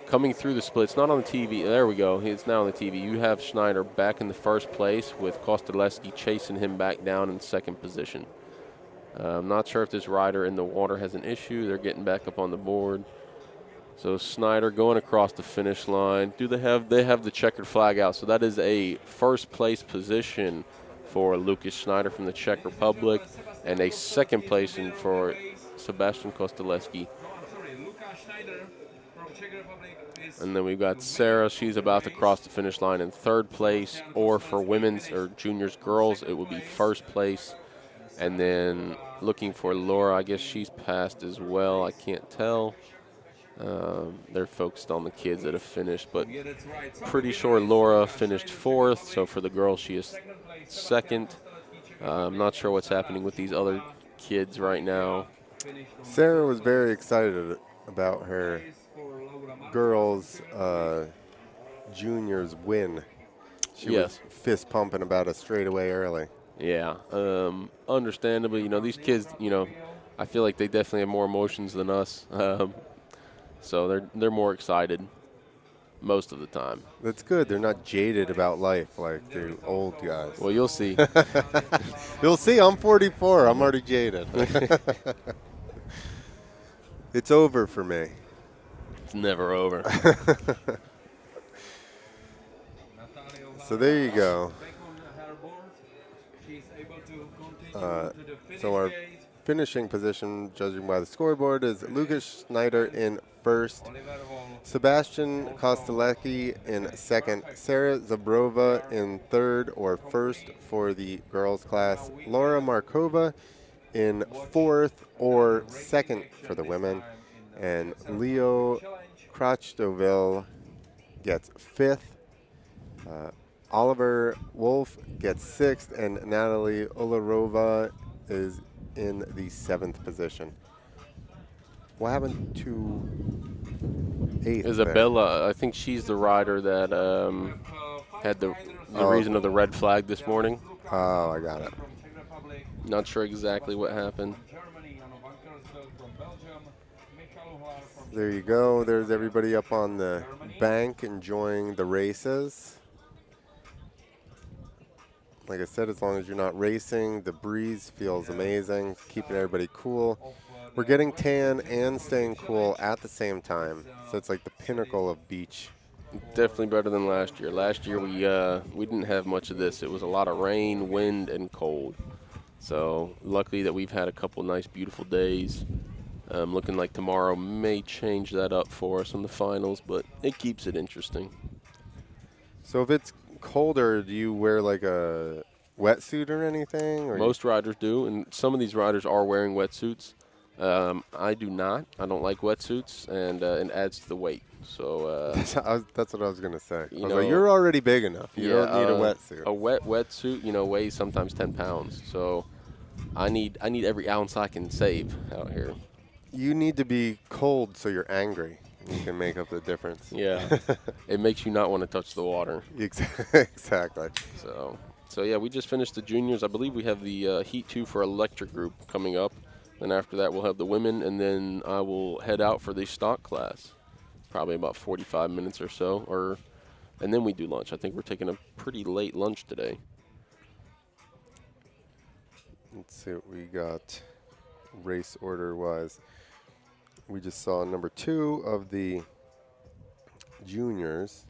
coming through the split, it's not on the TV. There we go. It's now on the TV. You have Schneider back in the first place with Kostaleski chasing him back down in second position. I'm not sure if this rider in the water has an issue. They're getting back up on the board. So Schneider going across the finish line. They have the checkered flag out. So that is a first place position for Lucas Schneider from the Czech Republic and a second place for Sebastian Kostaleski. And then we've got Sarah. She's about to cross the finish line in third place, or for women's or juniors girls, it would be first place. And then looking for Laura, I guess she's passed as well. I can't tell. They're focused on the kids that have finished, but pretty sure Laura finished fourth. So for the girls, she is second. I'm not sure what's happening with these other kids right now. Sarah was very excited about her girls juniors win. She was fist pumping about a straightaway early. Yeah, understandably, these kids, I feel like they definitely have more emotions than us. So they're more excited most of the time. That's good. They're not jaded about life like the old guys. Well, you'll see. You'll see. I'm 44. I'm already jaded. It's over for me. It's never over. So there you go. So our finishing position, judging by the scoreboard, is Lucas Schneider in first, Sebastian Kostaleski in second, Sarah Zabrova in third or first for the girls class, Laura Markova in fourth or second for the women, and Leo Krachtoville gets fifth. Oliver Wolf gets sixth, and Natalie Olarova is in the seventh position. What happened to eighth? Isabella, I think she's the rider that had the reason of the red flag this morning. Oh, I got it. Not sure exactly what happened. There you go. There's everybody up on the bank enjoying the races. Like I said, as long as you're not racing, the breeze feels amazing, keeping everybody cool. We're getting tan and staying cool at the same time, so it's like the pinnacle of beach. Definitely better than last year. Last year we didn't have much of this. It was a lot of rain, wind, and cold. So luckily that we've had a couple nice, beautiful days. Looking like tomorrow may change that up for us in the finals, but it keeps it interesting. So if it's colder, do you wear like a wetsuit or anything? Or Most riders do, and some of these riders are wearing wetsuits. I do not. I don't like wetsuits, and it adds to the weight. So that's what I was gonna say. I was know, like, you're already big enough. You yeah, don't need a wetsuit. A wetsuit, weighs sometimes 10 pounds. So I need every ounce I can save out here. You need to be cold so you're angry. You can make up the difference. Yeah, it makes you not want to touch the water. Exactly. So yeah, we just finished the juniors. I believe we have the Heat 2 for electric group coming up. Then after that, we'll have the women, and then I will head out for the stock class. Probably about 45 minutes or so, and then we do lunch. I think we're taking a pretty late lunch today. Let's see what we got race order-wise. We just saw number 2 of the juniors.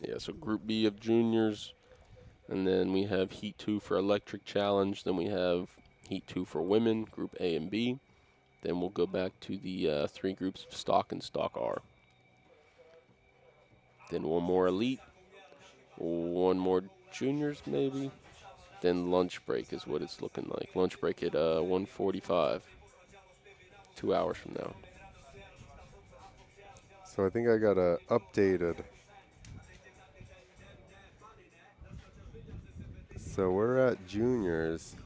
Yeah, so Group B of juniors, and then we have Heat 2 for electric challenge. Then we have Heat 2 for women, Group A and B. Then we'll go back to the 3 groups of stock and stock R. Then one more elite, one more juniors maybe. Then lunch break is what it's looking like. Lunch break at 1:45, 2 hours from now. So I think I got a updated. So we're at juniors.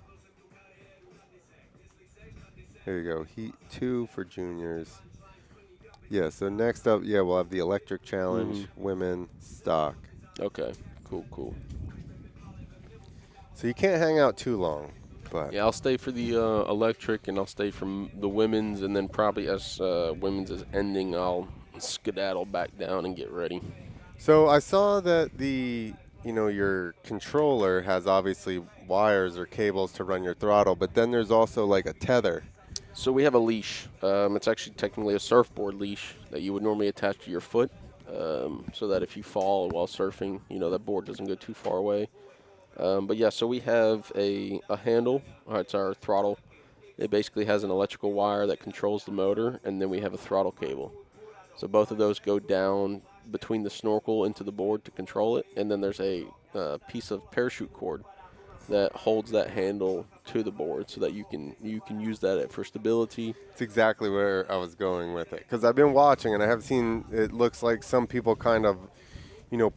Here you go, Heat 2 for juniors. Yeah, so next up, we'll have the electric challenge, women, stock. Okay, cool. So you can't hang out too long, but Yeah, I'll stay for the electric, and I'll stay from the women's, and then probably as women's is ending, I'll skedaddle back down and get ready. So I saw that your controller has obviously wires or cables to run your throttle, but then there's also like a tether. So we have a leash. It's actually technically a surfboard leash that you would normally attach to your foot, so that if you fall while surfing, that board doesn't go too far away. But yeah, so we have a handle. It's our throttle. It basically has an electrical wire that controls the motor, and then we have a throttle cable. So both of those go down between the snorkel into the board to control it, and then there's a piece of parachute cord that holds that handle to the board so that you can use that for stability. It's exactly where I was going with it, because I've been watching and I have seen it looks like some people kind of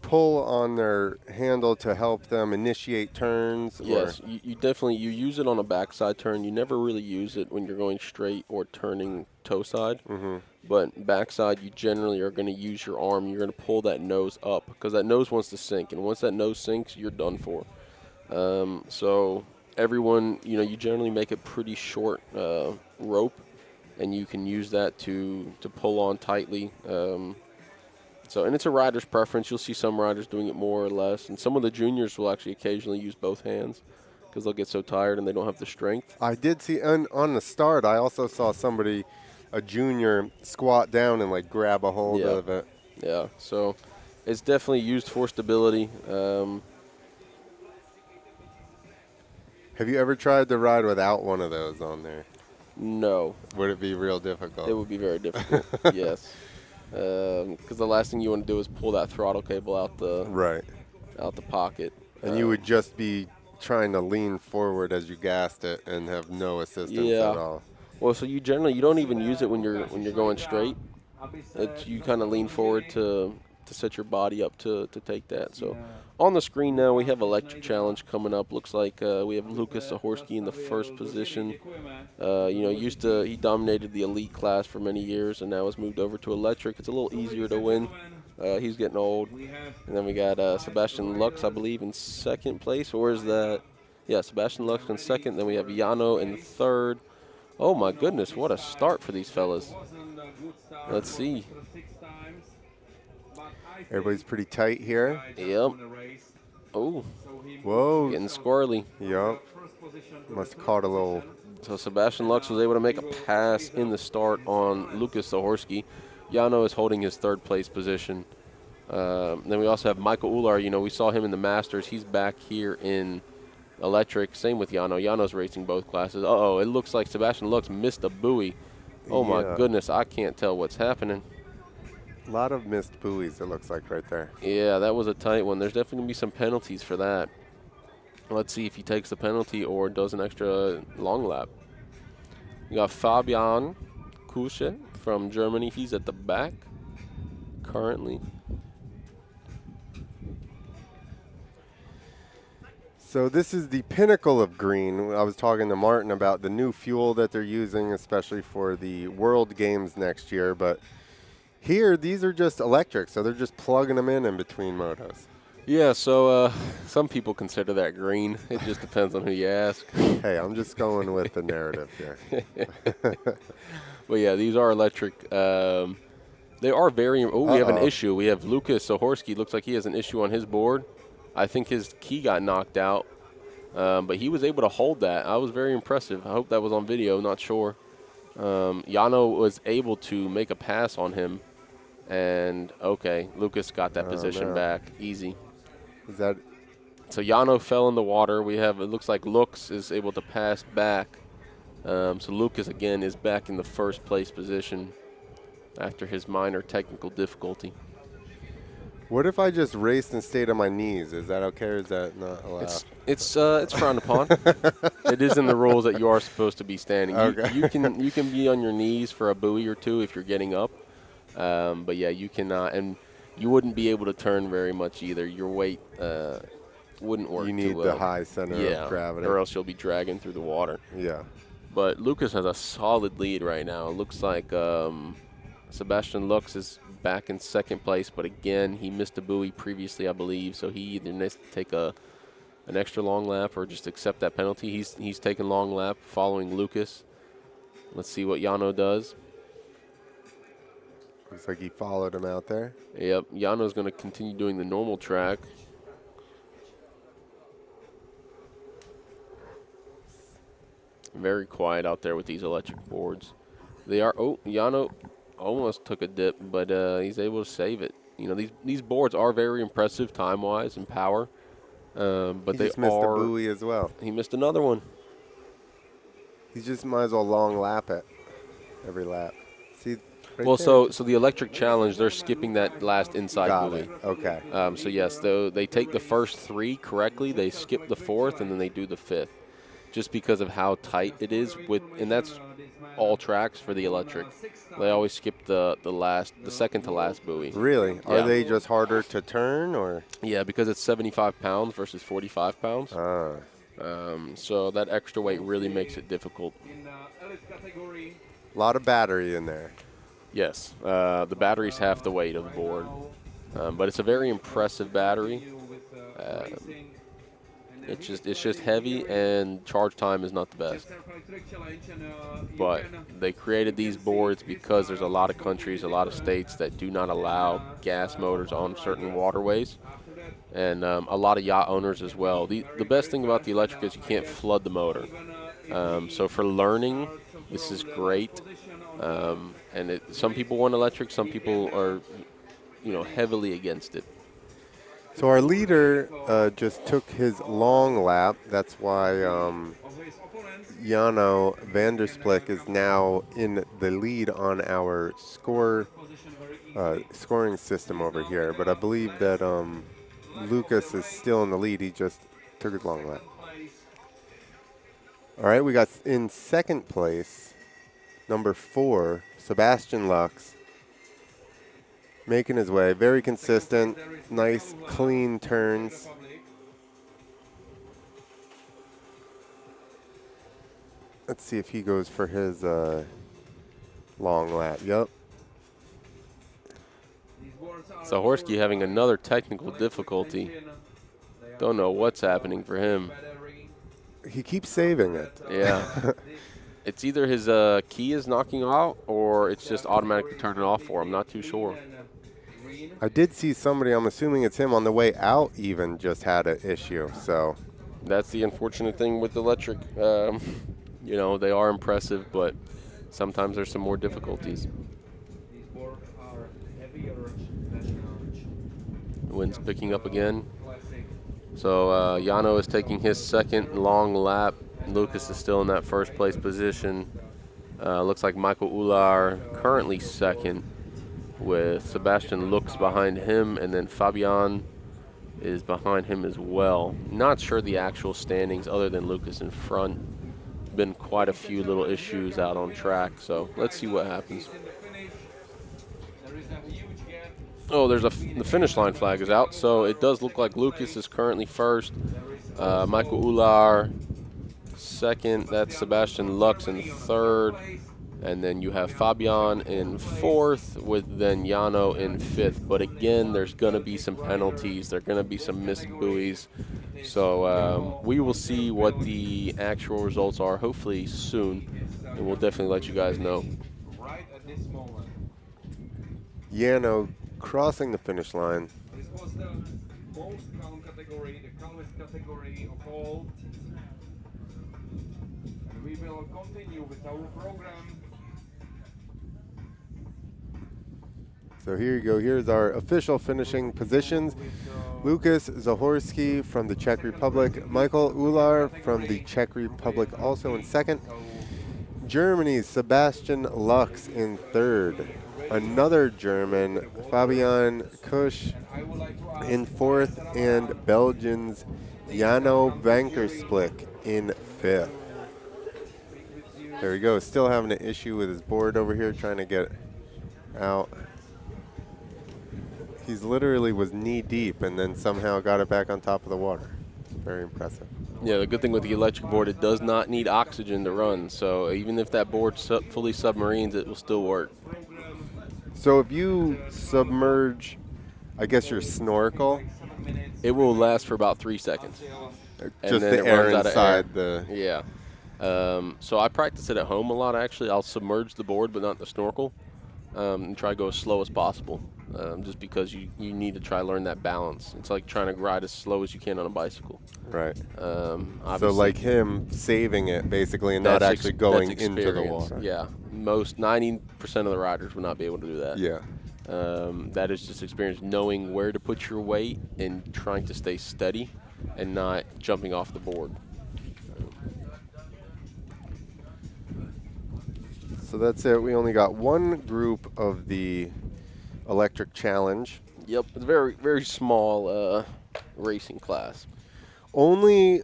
pull on their handle to help them initiate turns. Yes, you definitely use it on a backside turn. You never really use it when you're going straight or turning toe side. But backside, you generally are going to use your arm. You're going to pull that nose up because that nose wants to sink, and once that nose sinks, you're done for. So everyone, you generally make a pretty short rope, and you can use that to pull on tightly. And it's a rider's preference. You'll see some riders doing it more or less, and some of the juniors will actually occasionally use both hands because they'll get so tired and they don't have the strength. I did see on the start. I also saw a junior, squat down and like grab a hold of it. Yeah, so it's definitely used for stability. Have you ever tried to ride without one of those on there? No. Would it be real difficult? It would be very difficult. Yes. Because the last thing you want to do is pull that throttle cable out the pocket. And you would just be trying to lean forward as you gassed it and have no assistance at all. Well, so you don't even use it when you're going straight. You kind of lean forward to set your body up to take that. So on the screen now we have electric challenge coming up. Looks like we have Lucas Zahorsky in the first position. He dominated the elite class for many years and now has moved over to electric. It's a little easier to win. He's getting old. And then we got Sebastian Lux, I believe, in second place. Or is that? Yeah, Sebastian Lux in second. Then we have Yano in third. Oh my goodness, what a start for these fellas. Let's see. Everybody's pretty tight here. Yep. Oh, Whoa. getting squirrely. Yep. Must have caught a little. So Sebastian Lux was able to make a pass in the start on Lucas Zahorski. Jano is holding his third place position. Then we also have Michael Ular. You know, we saw him in the Masters. He's back here in electric. Same with Jano. Jano's racing both classes. Uh-oh, it looks like Sebastian Lux missed a buoy. Oh, my goodness. I can't tell what's happening. A lot of missed buoys, it looks like, right there. Yeah, that was a tight one. There's definitely going to be some penalties for that. Let's see if he takes the penalty or does an extra long lap. We got Fabian Kusche from Germany. He's at the back currently. So this is the pinnacle of green. I was talking to Martin about the new fuel that they're using, especially for the World Games next year. But here, these are just electric, so they're just plugging them in between motos. Yeah, so some people consider that green. It just depends on who you ask. Hey, I'm just going with the narrative here. But yeah, these are electric. They are very. Oh, we have an issue. We have Lucas Zahorski. Looks like he has an issue on his board. I think his key got knocked out, but he was able to hold that. I was very impressive. I hope that was on video. Not sure. Jano was able to make a pass on him, and okay, Lucas got that position back easy. Is that? So Jano fell in the water. We have, it looks like Lux is able to pass back. So Lucas again is back in the first place position after his minor technical difficulty. What if I just raced and stayed on my knees? Is that okay, or is that not allowed? It's frowned upon. It is in the rules that you are supposed to be standing. Okay. You can be on your knees for a buoy or two if you're getting up, but yeah, you cannot, and you wouldn't be able to turn very much either. Your weight wouldn't work. You need too well. the high center of gravity, or else you'll be dragging through the water. Yeah. But Lucas has a solid lead right now. It looks like Sebastian Lux is back in second place, but again, he missed a buoy previously, I believe, so he either needs to take an extra long lap or just accept that penalty. He's taking long lap following Lucas. Let's see what Jano does. Looks like he followed him out there. Yep, Jano's going to continue doing the normal track. Very quiet out there with these electric boards. They are, Jano almost took a dip, but he's able to save it. You know, these boards are very impressive time-wise and power, but he just missed a buoy as well. He missed another one. He just might as well long lap it every lap. See. Right Well, there. so the electric challenge, they're skipping that last inside Got buoy. it. Okay. So yes, they take the first three correctly, they skip the fourth, and then they do the fifth, just because of how tight it is and that's all tracks for the electric. They always skip the second to last buoy. Really? Yeah. Are they just harder to turn, or? Yeah, because it's 75 pounds versus 45 pounds. Ah. So that extra weight really makes it difficult. A lot of battery in there. Yes, the battery's half the weight of the board, but it's a very impressive battery. It's just heavy, and charge time is not the best. But they created these boards because there's a lot of countries, a lot of states that do not allow gas motors on certain waterways, and a lot of yacht owners as well. The best thing about the electric is you can't flood the motor. So for learning, this is great. And some people want electric, some people are, heavily against it. So our leader just took his long lap. That's why Jano Vandersplik is now in the lead on our scoring system over here. But I believe that Lucas is still in the lead. He just took his long lap. All right, we got in second place, number 4, Sebastian Lux. Making his way, very consistent, nice, clean turns. Let's see if he goes for his long lap. Yep. Zahorski having another technical difficulty. Don't know what's happening for him. He keeps saving it. Yeah. It's either his key is knocking out or it's just automatically turning off for him. Not too sure. I did see somebody, I'm assuming it's him, on the way out even just had an issue. So That's the unfortunate thing with electric. You know, they are impressive, but sometimes there's some more difficulties. These boards are heavier than Wind's picking up again. classic. So Yano is taking his second long lap. Lucas is still in that first place position. Looks like Michael Ular currently second, with Sebastian Lux behind him, and then Fabian is behind him as well. Not sure the actual standings other than Lucas in front. Been quite a few little issues out on track, so let's see what happens. In the finish, there is a huge gap. Oh, the finish line flag is out, so it does look like Lucas is currently first. Michael Ular second. That's Sebastian Lux in third. And then you have Fabian in fourth, with then Yano in fifth. But again, there's going to be some penalties. There are going to be some missed buoys. So we will see what the actual results are, hopefully soon. And we'll definitely let you guys know. Right at this moment. Yano crossing the finish line. This was the most calm category, the calmest category of all. And we will continue with our program. So here you go. Here's our official finishing positions. Lucas Zahorsky from the Czech Republic. Michael Ular from the Czech Republic also in second. Germany's Sebastian Lux in third. Another German, Fabian Kusch in fourth. And Belgians Jano Vankersplick in fifth. There we go. Still having an issue with his board over here, trying to get out. He's literally was knee deep and then somehow got it back on top of the water. Very impressive. Yeah, the good thing with the electric board, it does not need oxygen to run. So even if that board fully submarines, it will still work. So if you submerge, I guess your snorkel, It will last for about 3 seconds. just then the it air runs out of inside the. Yeah. So I practice it at home a lot, actually. I'll submerge the board, but not the snorkel, and try to go as slow as possible, just because you need to try to learn that balance. It's like trying to ride as slow as you can on a bicycle. Right. So Obviously, like him saving it basically and not that's actually ex- going that's into the experience. water. Yeah. Most 90% of the riders would not be able to do that. Yeah. That is just experience, knowing where to put your weight and trying to stay steady and not jumping off the board. So that's it. We only got one group of the electric challenge. Yep, it's a very, very small racing class. Only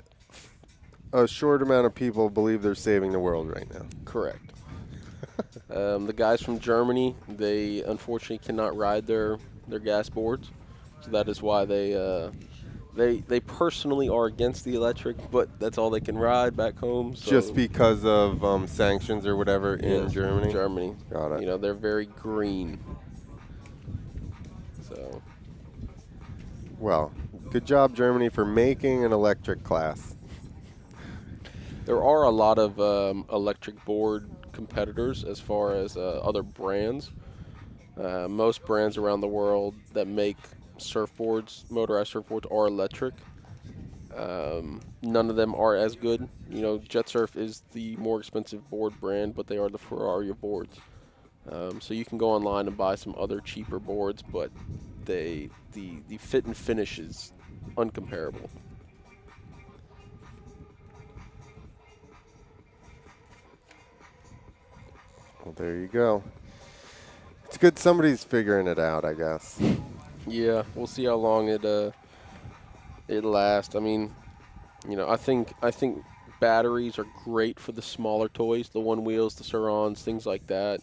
a short amount of people believe they're saving the world right now. Correct. The guys from Germany, they unfortunately cannot ride their gas boards, so that is why they personally are against the electric, but that's all they can ride back home. So Just because of sanctions or whatever in yes, Germany? Germany. Got it. You know, they're very green. So Well, good job, Germany, for making an electric class. there are a lot of electric board competitors as far as other brands. Most brands around the world that make surfboards, motorized surfboards, are electric. None of them are as good. You know, JetSurf is the more expensive board brand, but they are the Ferrari of boards. So you can go online and buy some other cheaper boards, but the fit and finish is uncomparable. Well, there you go. It's good somebody's figuring it out, I guess. Yeah, we'll see how long it lasts. I mean, you know, I think batteries are great for the smaller toys, the one wheels, the Surons, things like that.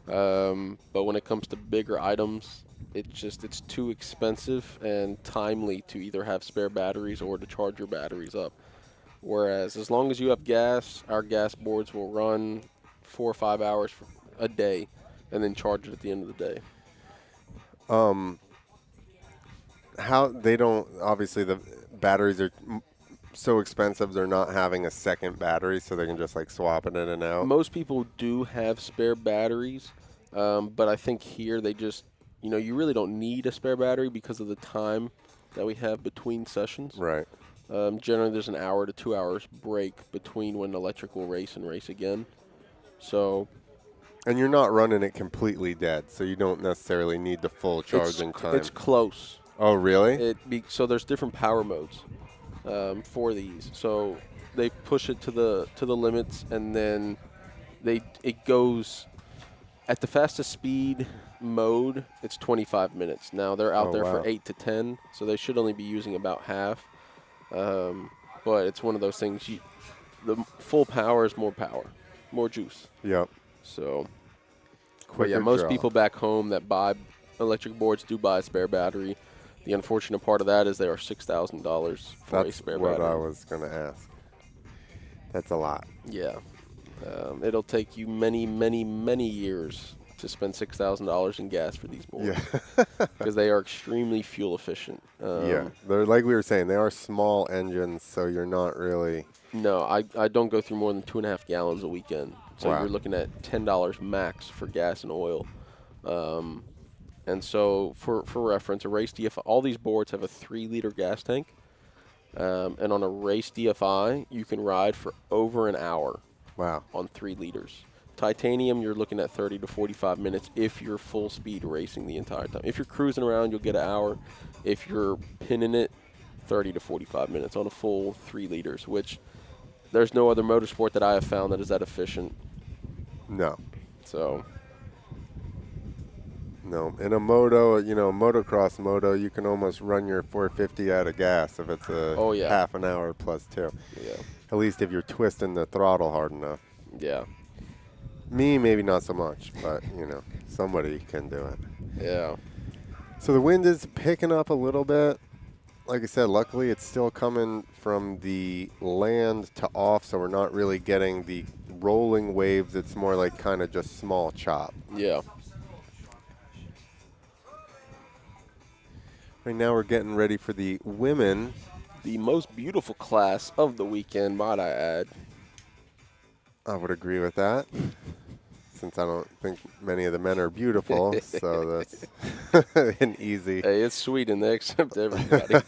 But when it comes to bigger items, it's too expensive and timely to either have spare batteries or to charge your batteries up. Whereas as long as you have gas, our gas boards will run 4 or 5 hours a day and then charge it at the end of the day. How they don't, obviously the batteries are so expensive, they're not having a second battery, so they can just like swap it in and out. Most people do have spare batteries, but I think here they just you know, you really don't need a spare battery because of the time that we have between sessions. Right. Generally, there's an hour to 2 hours break between when electric will race and race again. So And you're not running it completely dead, so you don't necessarily need the full charging time. it's close. Oh, really? So there's different power modes for these. So they push it to the limits, and then it goes at the fastest speed mode. It's 25 minutes. Now they're out there wow. for 8 to 10, so they should only be using about half. But it's one of those things. The full power is more power, more juice. Yep. So, but Quicker yeah, most draw. people back home that buy electric boards do buy a spare battery. The unfortunate part of that is they are $6,000 for a spare That's what battery. I was going to ask. That's a lot. Yeah. It'll take you many, many, many years to spend $6,000 in gas for these boards. Yeah. Because they are extremely fuel efficient. Yeah. They're, like we were saying, they are small engines, so you're not really. No, I don't go through more than 2.5 gallons a weekend. So Wow. you're looking at $10 max for gas and oil. And so for reference, a race DFI, all these boards have a 3-liter gas tank. And on a race DFI, you can ride for over an hour. Wow. On 3 liters. Titanium, you're looking at 30 to 45 minutes if you're full speed racing the entire time. If you're cruising around, you'll get an hour. If you're pinning it, 30 to 45 minutes on a full 3 liters, which there's no other motorsport that I have found that is that efficient. No. So, No. In a moto, motocross moto, you can almost run your 450 out of gas if it's a half an hour plus 2. yeah. At least if you're twisting the throttle hard enough. Yeah. Me, maybe not so much, but, somebody can do it. Yeah. So the wind is picking up a little bit. Like I said, luckily it's still coming from the land to off, so we're not really getting the rolling waves. It's more like kind of just small chop. Yeah. Right now we're getting ready for the women. The most beautiful class of the weekend, might I add. I would agree with that, since I don't think many of the men are beautiful, so that's an easy. Hey, it's Sweden. They accept everybody.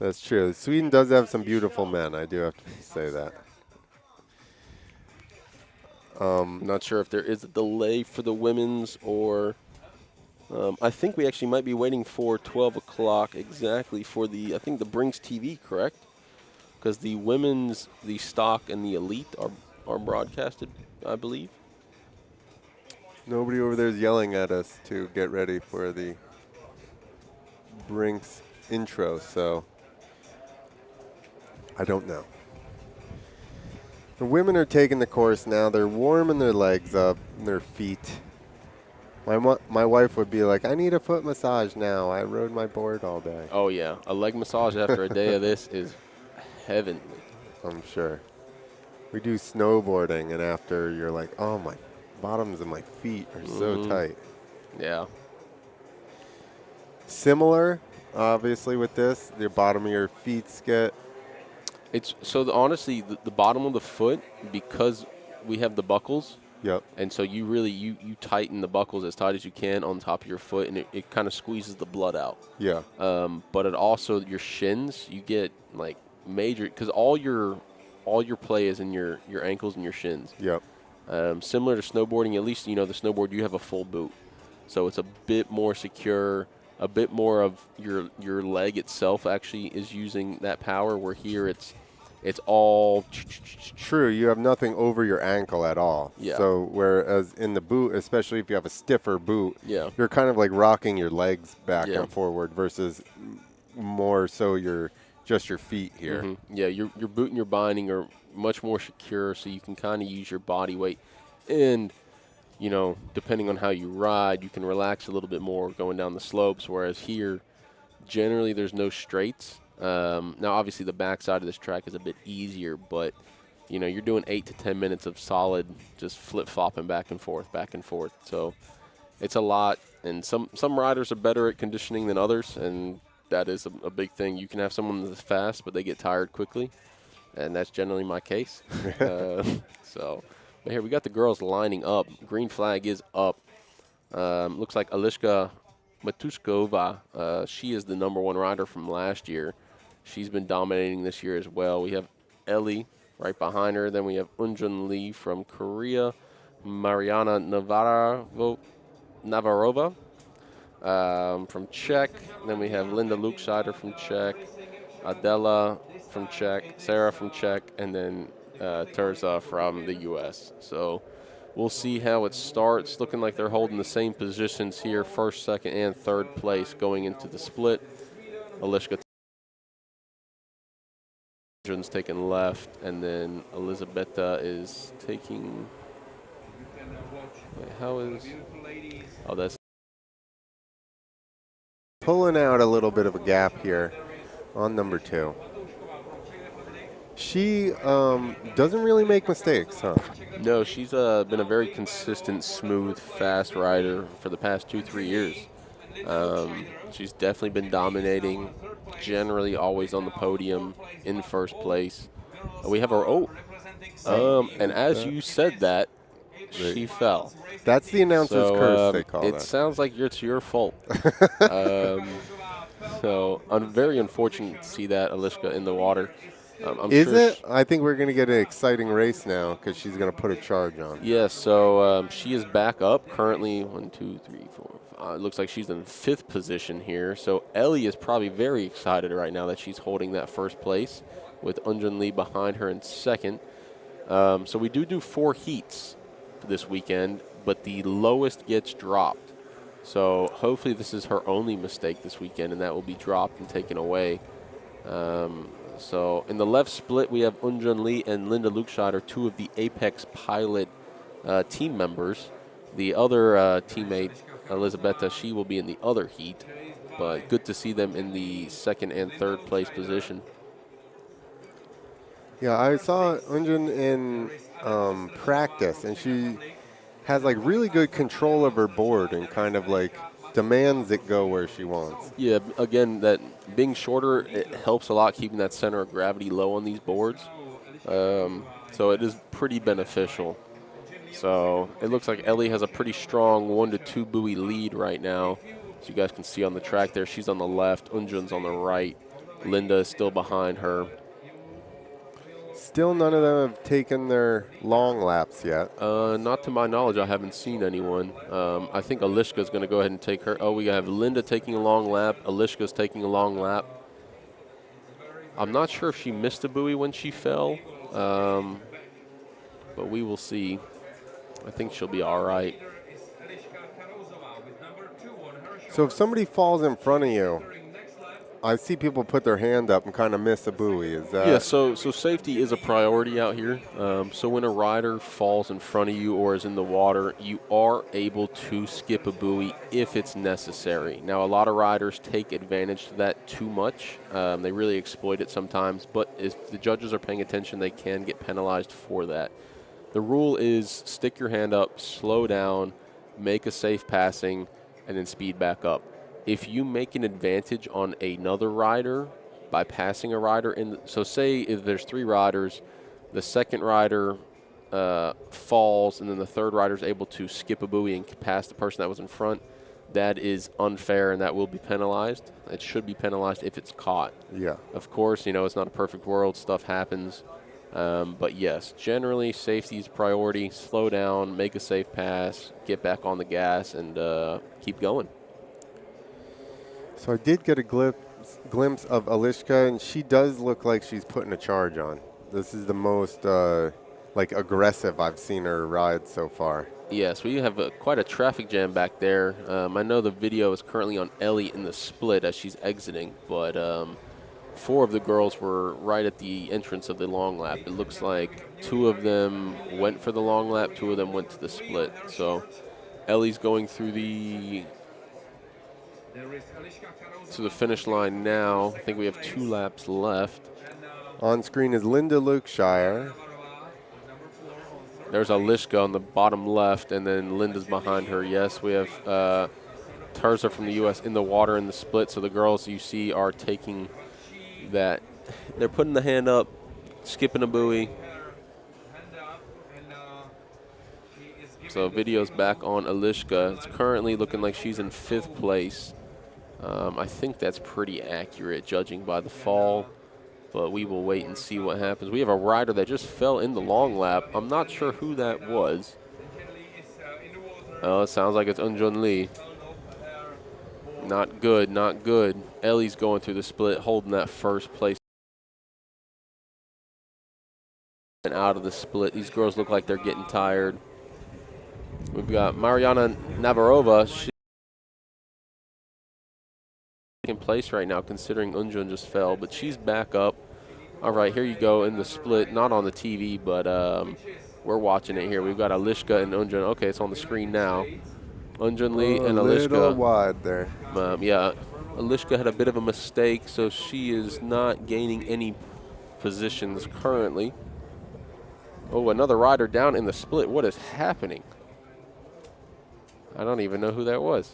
That's true. Sweden does have some beautiful men. I do have to say that. I'm not sure if there is a delay for the women's or I think we actually might be waiting for 12 o'clock exactly for the Brinks TV, correct? Because the women's, the stock, and the elite are broadcasted, I believe. Nobody over there is yelling at us to get ready for the Brinks intro, so I don't know. The women are taking the course now. They're warming their legs up and their feet. My wife would be like, I need a foot massage now. I rode my board all day. Oh, yeah. A leg massage after a day of this is heavenly. I'm sure. We do snowboarding, and after you're like, oh, my bottoms of my feet are so tight. Yeah. Similar, obviously, with this. The bottom of your feet get. It's so honestly, the bottom of the foot, because we have the buckles. Yep. And so you really you tighten the buckles as tight as you can on top of your foot, and it kind of squeezes the blood out. Yeah. But it also, your shins, you get like major, because all your play is in your ankles and your shins. Yep. Similar to snowboarding, at least the snowboard, you have a full boot, so it's a bit more secure. A bit more of your leg itself actually is using that power, where here it's all true. You have nothing over your ankle at all. Yeah. So whereas in the boot, especially if you have a stiffer boot, yeah, you're kind of like rocking your legs back Yeah. and forward versus more so just your feet here. Mm-hmm. Yeah, your boot and your binding are much more secure, so you can kind of use your body weight, and depending on how you ride, you can relax a little bit more going down the slopes. Whereas here, generally, there's no straights. Now, obviously, the backside of this track is a bit easier, but you're doing 8 to 10 minutes of solid, just flip-flopping back and forth. So it's a lot, and some riders are better at conditioning than others, and that is a big thing. You can have someone that's fast, but they get tired quickly, and that's generally my case. So, but here we got the girls lining up. Green flag is up. Looks like Alishka Matushkova, she is the #1 rider from last year. She's been dominating this year as well. We have Ellie right behind her. Then we have Unjun Lee from Korea, Mariana Navarova from Czech. Then we have Linda Lukscheider from Czech, Adela from Czech, Sarah from Czech, and then Terza from the U.S. So we'll see how it starts. Looking like they're holding the same positions here, first, second, and third place going into the split. Alishka taking left, and then Elisabetta is taking. Wait, how is? Oh, that's Pulling out a little bit of a gap here on number 2. She doesn't really make mistakes, huh? no. She's been a very consistent, smooth, fast rider for the past 2-3 years. She's definitely been dominating, generally always on the podium in first place. We have our and as you said that, she fell. That's the announcer's curse, they call it that. sounds like it's your fault. So I'm very unfortunate to see that Alishka in the water. I'm Is sure it? I think we're going to get an exciting race now because she's going to put a charge on. Yes, so she is back up currently. 1, 2, 3, 4. It looks like she's in 5th position here. So Ellie is probably very excited right now that she's holding that first place with Unjun Lee behind her in 2nd. So we do 4 heats this weekend, but the lowest gets dropped. So hopefully this is her only mistake this weekend, and that will be dropped and taken away. So in the left split, we have Unjun Lee and Linda Lukscheider, 2 of the Apex Pilot team members. The other teammate, Elisabetta, she will be in the other heat. But good to see them in the 2nd and 3rd place position. Yeah, I saw Unjun in practice, and she has like really good control of her board and kind of like demands it go where she wants. Yeah, again, that being shorter, it helps a lot keeping that center of gravity low on these boards. So it is pretty beneficial. So it looks like Ellie has a pretty strong 1 to 2 buoy lead right now. As you guys can see on the track there, she's on the left, Unjun's on the right. Linda is still behind her. Still none of them have taken their long laps yet. Not to my knowledge, I haven't seen anyone. I think Alishka is going to go ahead and take her. Oh, we have Linda taking a long lap. Alishka's taking a long lap. I'm not sure if she missed a buoy when she fell, but we will see. I think she'll be all right. So if somebody falls in front of you, I see people put their hand up and kind of miss a buoy. Is that? Yeah, so safety is a priority out here. So when a rider falls in front of you or is in the water, you are able to skip a buoy if it's necessary. Now, a lot of riders take advantage of that too much. They really exploit it sometimes, but if the judges are paying attention, they can get penalized for that. The rule is stick your hand up, slow down, make a safe passing, and then speed back up. If you make an advantage on another rider by passing a rider in, so say if there's 3 riders, the second rider falls, and then the third rider is able to skip a buoy and pass the person that was in front, that is unfair and that will be penalized. It should be penalized if it's caught. Yeah. Of course, it's not a perfect world. Stuff happens. But yes, generally safety is priority. Slow down, make a safe pass, get back on the gas, and keep going. So I did get a glimpse of Alishka, and she does look like she's putting a charge on. This is the most aggressive I've seen her ride so far. Yes, we have quite a traffic jam back there. I know the video is currently on Ellie in the split as she's exiting, but 4 of the girls were right at the entrance of the long lap. It looks like 2 of them went for the long lap, 2 of them went to the split. So Ellie's going through to the finish line now. I think we have 2 laps left. On screen is Linda Lukeshire. There's Alishka on the bottom left, and then Linda's behind her. Yes, we have Terza from the U.S. in the water in the split. So the girls you see are taking that. They're putting the hand up, skipping a buoy. So video's back on Alishka. It's currently looking like she's in 5th place. I think that's pretty accurate judging by the fall, but we will wait and see what happens. We have a rider that just fell in the long lap. I'm not sure who that was. Oh, it sounds like it's Unjun Lee. Not good, not good. Ellie's going through the split, holding that 1st place. And out of the split. These girls look like they're getting tired. We've got Mariana Navarova. She's in place right now, considering Unjun just fell, but she's back up. All right, here you go in the split. Not on the TV, but we're watching it here. We've got Alishka and Unjun. Okay, it's on the screen now. Unjun Lee and A little Alishka. wide there. Yeah, Alishka had a bit of a mistake, so she is not gaining any positions currently. Oh, another rider down in the split. What is happening? I don't even know who that was.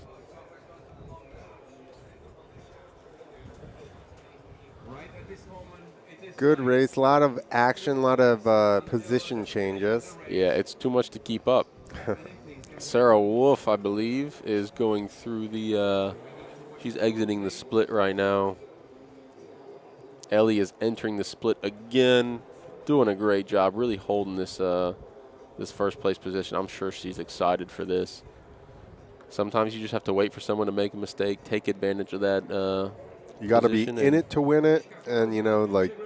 Good race, a lot of action, a lot of position changes. Yeah, it's too much to keep up. Sarah Wolf, I believe, is going through the, she's exiting the split right now. Ellie is entering the split again, doing a great job, really holding this, this 1st place position. I'm sure she's excited for this. Sometimes you just have to wait for someone to make a mistake, take advantage of that. You got to be in it to win it, and you know, like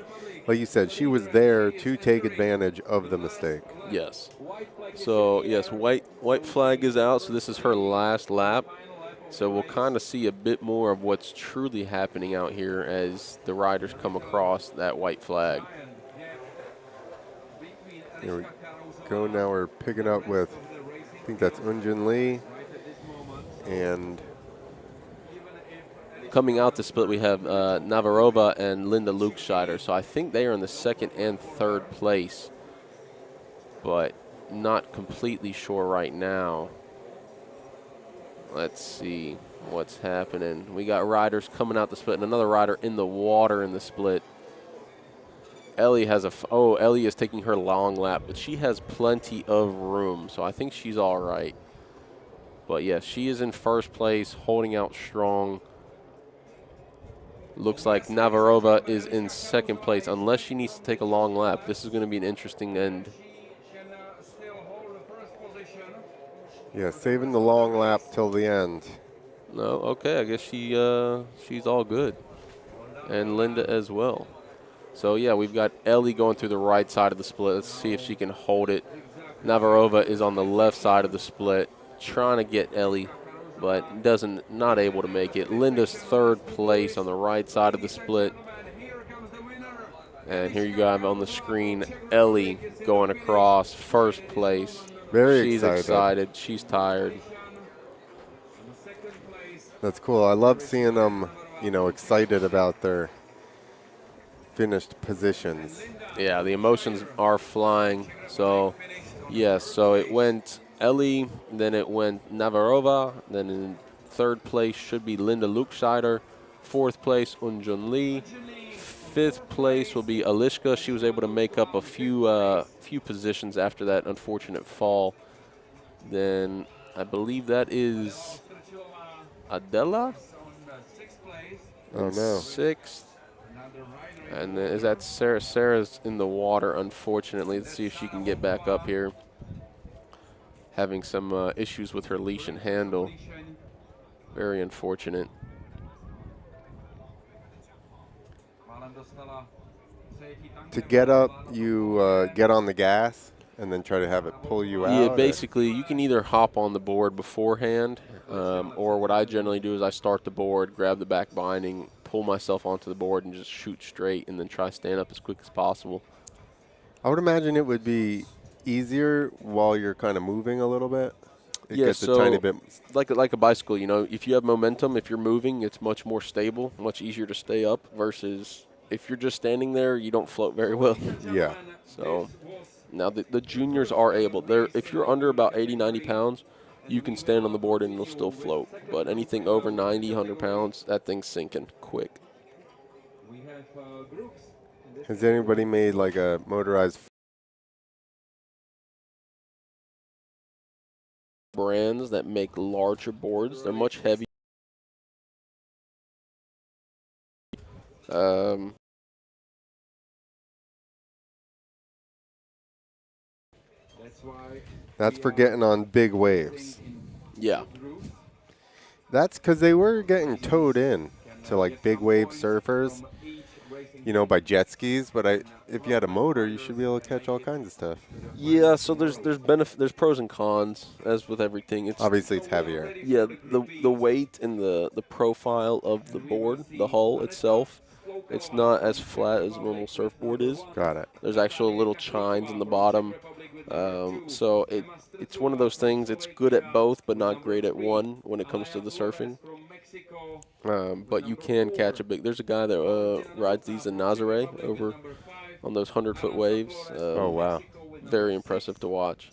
you said, she was there to take advantage of the mistake. Yes. So yes, white flag is out. So this is her last lap. So we'll kind of see a bit more of what's truly happening out here as the riders come across that white flag. Here we go. Now we're picking up with, I think that's Unjun Lee, and coming out the split, we have Navarova and Linda Lukscheider. So I think they are in the 2nd and 3rd place, but not completely sure right now. Let's see what's happening. We got riders coming out the split, and another rider in the water in the split. Ellie has Ellie is taking her long lap, but she has plenty of room, so I think she's all right. But yes, she is in 1st place, holding out strong. Looks like Navarova is in 2nd place, unless she needs to take a long lap. This is going to be an interesting end. yeah, saving the long lap till the end. No, okay, I guess she's all good, and Linda as well. So yeah, we've got Ellie going through the right side of the split. Let's see if she can hold it. Navarova is on the left side of the split, trying to get Ellie, but not able to make it. Linda's 3rd place on the right side of the split. And here you go on the screen, Ellie going across 1st place. She's excited. She's tired. That's cool. I love seeing them, you know, excited about their finished positions. Yeah, the emotions are flying. So, yes, so it went Ellie, then it went Navarova, then in 3rd place should be Linda Lukscheider, 4th place Unjun Lee, 5th place will be Alishka. She was able to make up a few positions after that unfortunate fall. Then I believe that is Adela. Oh no. 6th. And then is that Sarah? Sarah's in the water, unfortunately. Let's see if she can get back up here. Having some issues with her leash and handle. Very unfortunate. To get up, you get on the gas and then try to have it pull you out? Yeah, basically, you can either hop on the board beforehand, or what I generally do is I start the board, grab the back binding, pull myself onto the board, and just shoot straight, and then try to stand up as quick as possible. I would imagine it would be easier while you're kind of moving a little bit. It gets so a tiny bit. like a bicycle, you know, if you have momentum, if you're moving, it's much more stable, much easier to stay up versus if you're just standing there, you don't float very well. Yeah. So now the juniors are able. If you're under about 80, 90 pounds, you can stand on the board and it'll still float. But anything over 90, 100 pounds, that thing's sinking quick. Has anybody made like a motorized brands that make larger boards. They're much heavier. Um, That's for getting on big waves. yeah. That's because they were getting towed in to like big wave surfers, you know, by jet skis. But if you had a motor, you should be able to catch all kinds of stuff. Yeah, so there's pros and cons as with everything. It's Obviously, it's heavier. yeah, the weight and the profile of the board, the hull itself, it's not as flat as a normal surfboard is. Got it. There's actual little chines in the bottom. So it's one of those things. It's good at both, but not great at one when it comes to the surfing. But you can catch a big. There's a guy that rides these in Nazare over on those 100-foot waves. Oh, wow. Very impressive to watch.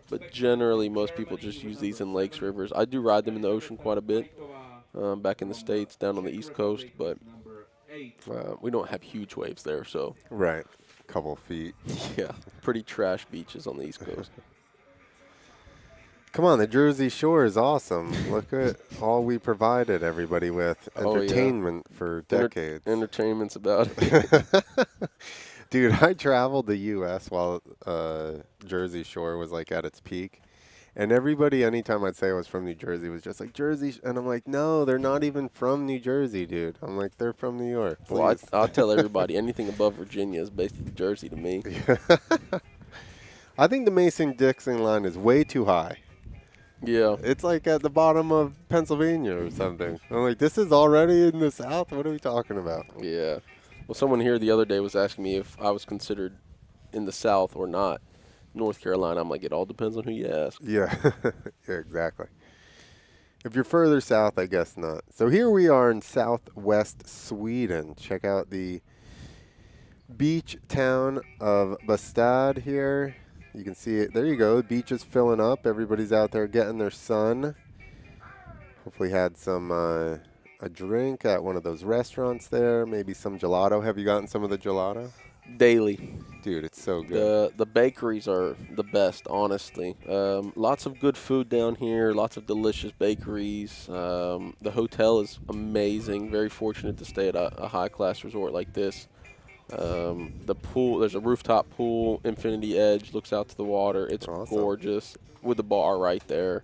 But generally, most people just use these in lakes, rivers. I do ride them in the ocean quite a bit, back in the States, down on the East Coast, but we don't have huge waves there, so Right. Couple feet. yeah, pretty trash beaches on the East Coast. Come on, the Jersey Shore is awesome. Look at all we provided everybody with. Oh, yeah. Entertainment for decades. Entertainment's about it. Dude, I traveled the U.S. while Jersey Shore was like at its peak. And everybody, anytime I'd say I was from New Jersey, was just like, Jersey. And I'm like, no, they're not even from New Jersey, dude. I'm like, they're from New York. Well, Please. I'll tell everybody, anything above Virginia is basically Jersey to me. I think the Mason-Dixon line is way too high. Yeah. It's like at the bottom of Pennsylvania or something. I'm like, this is already in the South? What are we talking about? Yeah. Well, someone here the other day was asking me if I was considered in the South or not. North Carolina, I'm like, it all depends on who you ask. Yeah, yeah, exactly. If you're further south, I guess not. So here we are in southwest Sweden. Check out the beach town of Bastad here. You can see it. There you go. The beach is filling up. Everybody's out there getting their sun. Hopefully had some a drink at one of those restaurants there. Maybe some gelato. Have you gotten some of the gelato? Daily. Dude, it's so good. The bakeries are the best, honestly. Lots of good food down here, lots of delicious bakeries. The hotel is amazing. Very fortunate to stay at a high-class resort like this. The pool, there's a rooftop pool, Infinity Edge, looks out to the water. It's Awesome. Gorgeous, with the bar right there.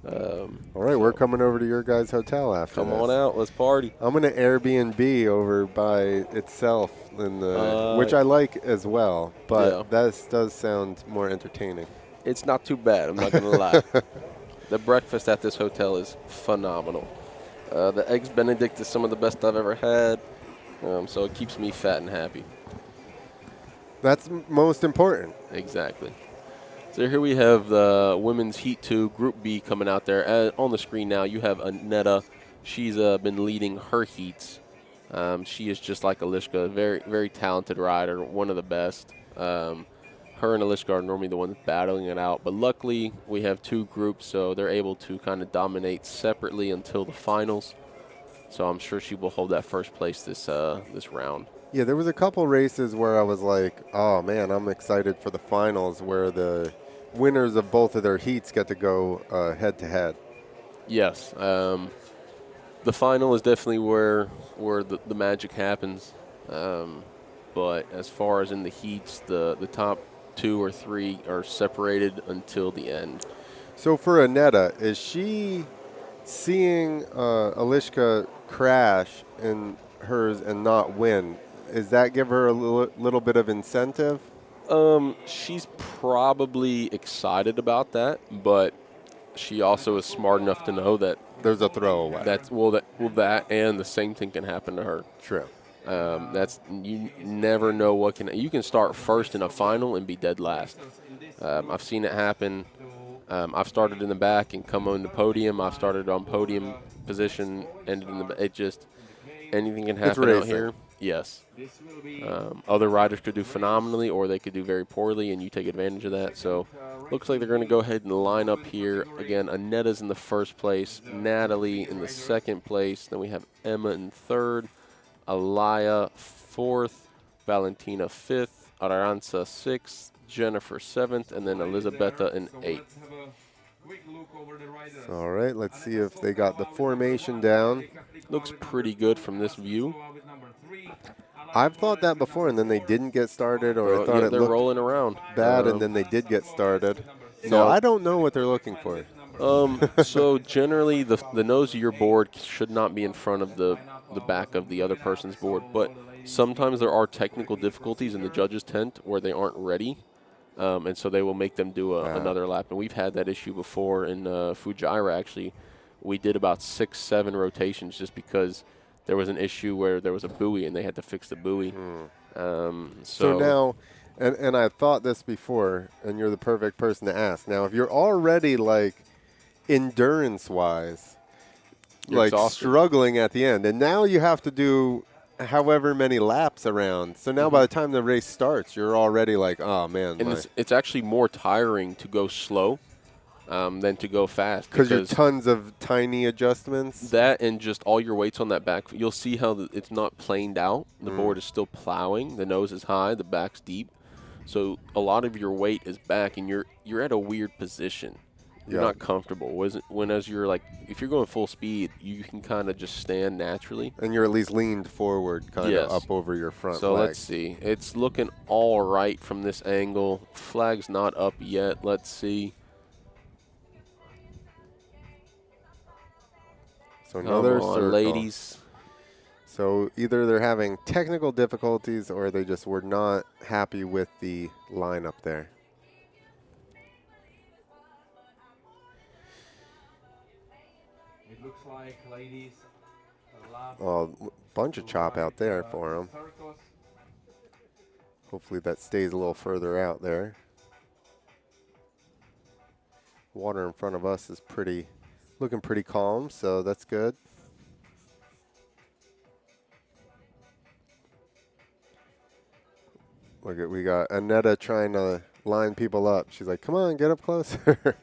All right, we're coming over to your guys' hotel after Come this. on out, let's party. I'm gonna Airbnb over by itself, in the which I like as well. But Yeah. this does sound more entertaining. It's not too bad, I'm not going to lie. The breakfast at this hotel is phenomenal. The Eggs Benedict is some of the best I've ever had, so it keeps me fat and happy. That's most important. Exactly. So here we have the women's Heat 2, Group B coming out there. On the screen now, you have Aneta. She's been leading her heats. She is just like Alishka, very, very talented rider, one of the best. Her and Alishka are normally the ones battling it out. But luckily, we have two groups, so they're able to kind of dominate separately until the finals. So I'm sure she will hold that first place this round. Yeah, there was a couple races where I was like, oh man, I'm excited for the finals where the winners of both of their heats get to go head to head. Yes. The final is definitely where the magic happens. But as far as in the heats, the top 2 or 3 are separated until the end. So for Aneta, is she seeing Alishka crash in hers and not win? Does that give her a little bit of incentive? She's probably excited about that, but she also is smart enough to know that there's a throwaway. That and the same thing can happen to her. True. You never know what can. You can start first in a final and be dead last. I've seen it happen. I've started in the back and come on the podium. I've started on podium position, ended in the. It just anything can happen out here. Yes. Other riders could do phenomenally, or they could do very poorly, and you take advantage of that. So, looks like they're going to go ahead and line up here again. Aneta's in the first place, Natalie in the second place. Then we have Emma in third, Alaya fourth, Valentina fifth, Aranza sixth, Jennifer seventh, and then Elisabetta in eighth. All right, let's see if they got the formation down. Looks pretty good from this view. I've thought that before, and then they didn't get started, or I Well, thought yeah, it they're looked rolling around. bad, and then they did get started. So No. I don't know what they're looking for. So generally, the nose of your board should not be in front of the back of the other person's board. But sometimes there are technical difficulties in the judges' tent where they aren't ready, and so they will make them do another lap. And we've had that issue before in Fujairah. Actually, we did about 6, 7 rotations just because there was an issue where there was a buoy and they had to fix the buoy. So now, and I thought this before, and you're the perfect person to ask. Now, if you're already like endurance-wise, like exhausted. struggling at the end, and now you have to do however many laps around. So now by the time the race starts, you're already like, oh man. And it's actually more tiring to go slow than to go fast. Because you're tons of tiny adjustments. That and just all your weight's on that back. You'll see how it's not planed out. The board is still plowing. The nose is high. The back's deep. So a lot of your weight is back, and you're at a weird position. You're not comfortable. As you're like, if you're going full speed, you can kind of just stand naturally. And you're at least leaned forward, kind of up over your front So leg. let's see. It's looking all right from this angle. Flag's not up yet. Let's see. So another Come on, circle. ladies. So either they're having technical difficulties or they just were not happy with the lineup there. It looks like, ladies, a lap Bunch of chop out there for them. circles. Hopefully that stays a little further out there. Water in front of us is looking pretty calm, so that's good. Look at, we got Annetta trying to line people up. She's like, come on, get up closer.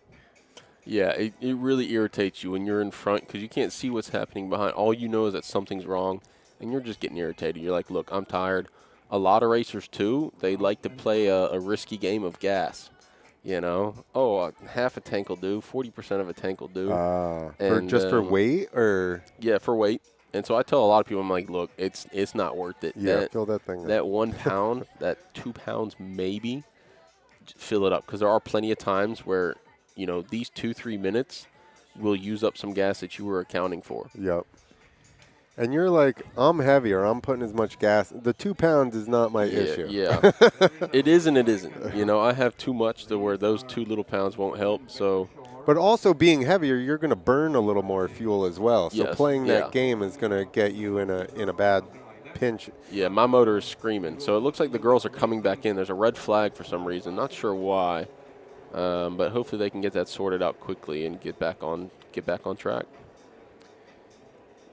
Yeah, it really irritates you when you're in front because you can't see what's happening behind. All you know is that something's wrong, and you're just getting irritated. You're like, look, I'm tired. A lot of racers, too, they like to play a risky game of gas. You know, half a tank will do, 40% of a tank will do. For weight or? Yeah, for weight. And so I tell a lot of people, I'm like, look, it's not worth it. Yeah, fill that thing up. That 1 pound, that 2 pounds maybe, fill it up. Because there are plenty of times where, you know, these 2-3 minutes will use up some gas that you were accounting for. Yep. And you're like, I'm heavier. I'm putting as much gas. The 2 pounds is not my issue. Yeah. It is and it isn't. You know, I have too much to where those 2 little pounds won't help. So, but also being heavier, you're going to burn a little more fuel as well. So yes, playing that game is going to get you in a bad pinch. Yeah, my motor is screaming. So it looks like the girls are coming back in. There's a red flag for some reason. Not sure why. But hopefully they can get that sorted out quickly and get back on track.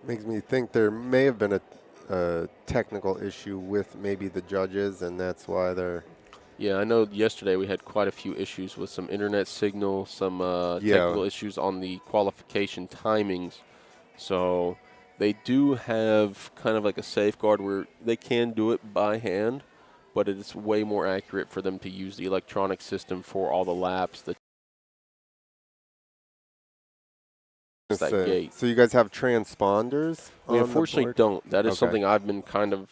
Makes me think there may have been a technical issue with maybe the judges, and that's why they're. Yeah, I know yesterday we had quite a few issues with some internet signal, some technical issues on the qualification timings. So they do have kind of like a safeguard where they can do it by hand, but it's way more accurate for them to use the electronic system for all the laps. Gate. So you guys have transponders? We unfortunately don't. That is something I've been kind of,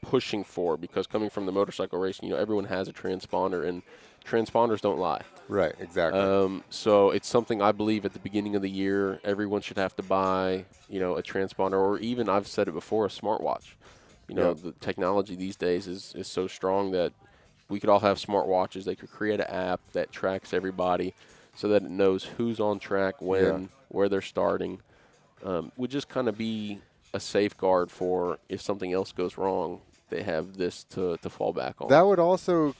pushing for because coming from the motorcycle racing, everyone has a transponder and transponders don't lie. Right, exactly. So it's something I believe at the beginning of the year everyone should have to buy, a transponder or even, I've said it before, a smartwatch. The technology these days is so strong that we could all have smartwatches. They could create an app that tracks everybody so that it knows who's on track when, where they're starting. Would just kind of be a safeguard for if something else goes wrong, they have this to fall back on. That would also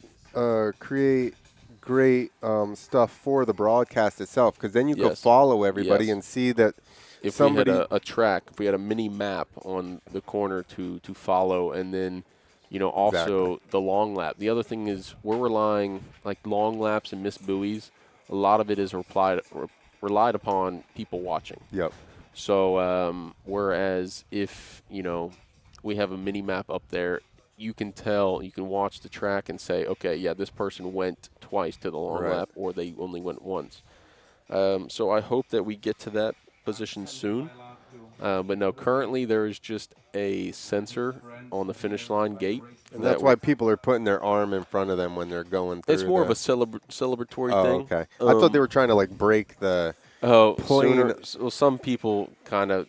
create great stuff for the broadcast itself because then you could follow everybody and see that if somebody we had a track, if we had a mini map on the corner to follow, and then also the long lap. The other thing is we're relying, like long laps and missed buoys, a lot of it is relied upon people watching. Yep. So whereas if, we have a mini map up there, you can watch the track and say, okay, yeah, this person went twice to the long lap or they only went once. So I hope that we get to that position soon. But no, currently there is just a sensor on the finish line gate. And that's why people are putting their arm in front of them when they're going through. It's more of a celebratory oh, thing. okay. I thought they were trying to like break the. Well, some people kind of,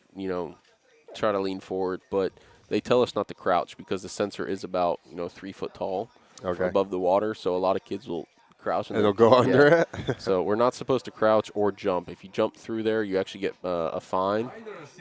try to lean forward, but they tell us not to crouch because the sensor is about, 3 foot tall above the water. So a lot of kids will crouch. And they'll go under it? So we're not supposed to crouch or jump. If you jump through there, you actually get a fine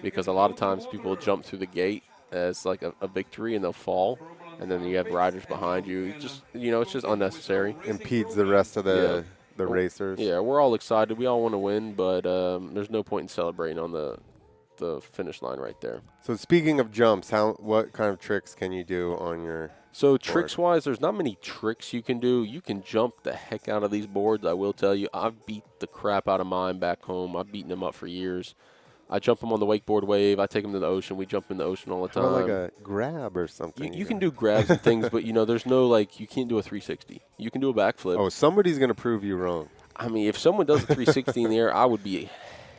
because a lot of times people jump through the gate as like a victory and they'll fall. And then you have riders behind you. It's just unnecessary. Impedes the rest of the racers. Yeah, we're all excited. We all want to win, but there's no point in celebrating on the finish line right there. So speaking of jumps, what kind of tricks can you do on your board? Tricks-wise, there's not many tricks you can do. You can jump the heck out of these boards, I will tell you. I've beat the crap out of mine back home. I've beaten them up for years. I jump them on the wakeboard wave. I take them to the ocean. We jump in the ocean all the time. Like a grab or something. You can do grabs and things, but, there's no, you can't do a 360. You can do a backflip. Oh, somebody's going to prove you wrong. I mean, if someone does a 360 in the air, I would be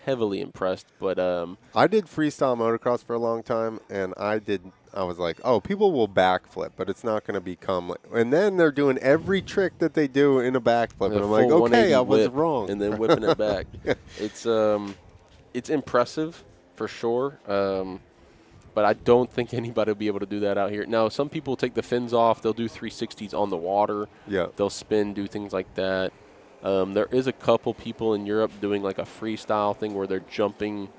heavily impressed. But I did freestyle motocross for a long time, and I was like, oh, people will backflip, but it's not going to become like. And then they're doing every trick that they do in a backflip, and I'm like, okay, I was wrong. And then whipping it back. It's impressive for sure. But I don't think anybody will be able to do that out here. Now, some people take the fins off. They'll do 360s on the water. Yeah. They'll spin, do things like that. There is a couple people in Europe doing like a freestyle thing where they're jumping.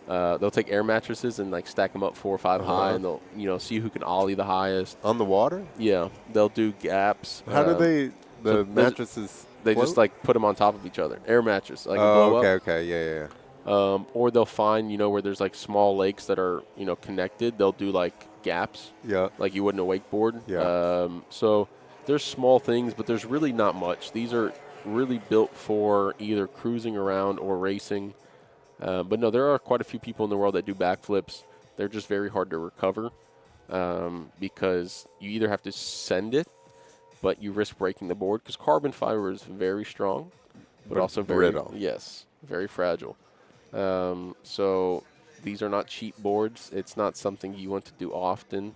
They'll take air mattresses and like stack them up 4 or 5 high, and they'll see who can ollie the highest on the water. Yeah, they'll do gaps. How do the mattresses? They just like put them on top of each other. Air mattress, like blow up. Okay, yeah. Or they'll find where there's like small lakes that are connected. They'll do like gaps. Yeah. Like you would in a wakeboard. Yeah. So there's small things, but there's really not much. These are really built for either cruising around or racing. But no, there are quite a few people in the world that do backflips. They're just very hard to recover because you either have to send it, but you risk breaking the board because carbon fiber is very strong, but also very brittle. Yes, very fragile. So these are not cheap boards. It's not something you want to do often.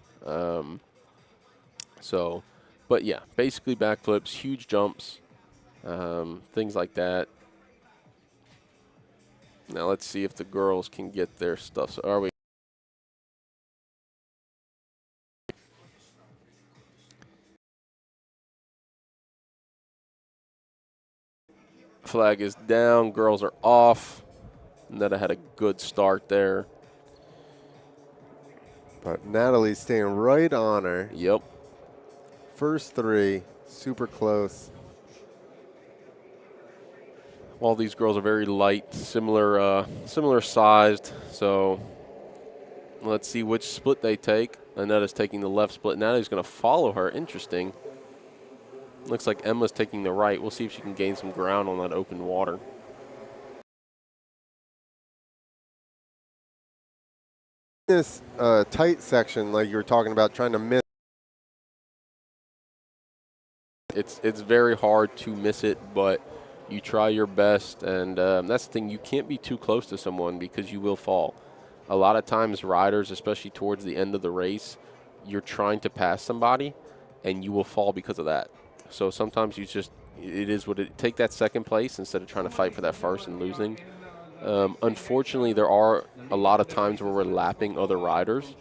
But yeah, basically backflips, huge jumps, things like that. Now let's see if the girls can get their stuff. So are we? Flag is down. Girls are off. Netta had a good start there. But Natalie's staying right on her. Yep. First 3, super close. All these girls are very light, similar sized. So let's see which split they take. Anetta's taking the left split. Natalie's going to follow her. Interesting. Looks like Emma's taking the right. We'll see if she can gain some ground on that open water. This tight section, like you were talking about, trying to miss. It's very hard to miss it, but you try your best, and that's the thing. You can't be too close to someone because you will fall. A lot of times riders, especially towards the end of the race, you're trying to pass somebody, and you will fall because of that. So sometimes take that second place instead of trying to fight for that first and losing. Unfortunately, there are a lot of times where we're lapping other riders,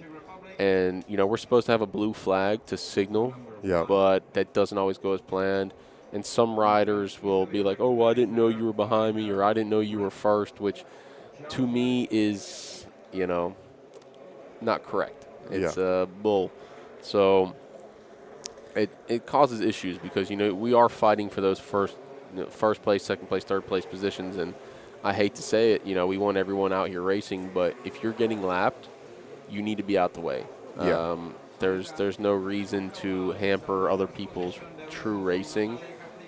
and we're supposed to have a blue flag to signal, but that doesn't always go as planned. And some riders will be like, "Oh, well, I didn't know you were behind me," or "I didn't know you were first," which to me is, not correct. It's bull. So it causes issues because we are fighting for those first place, second place, third place positions, and I hate to say it, we want everyone out here racing, but if you're getting lapped, you need to be out the way. Yeah. There's no reason to hamper other people's true racing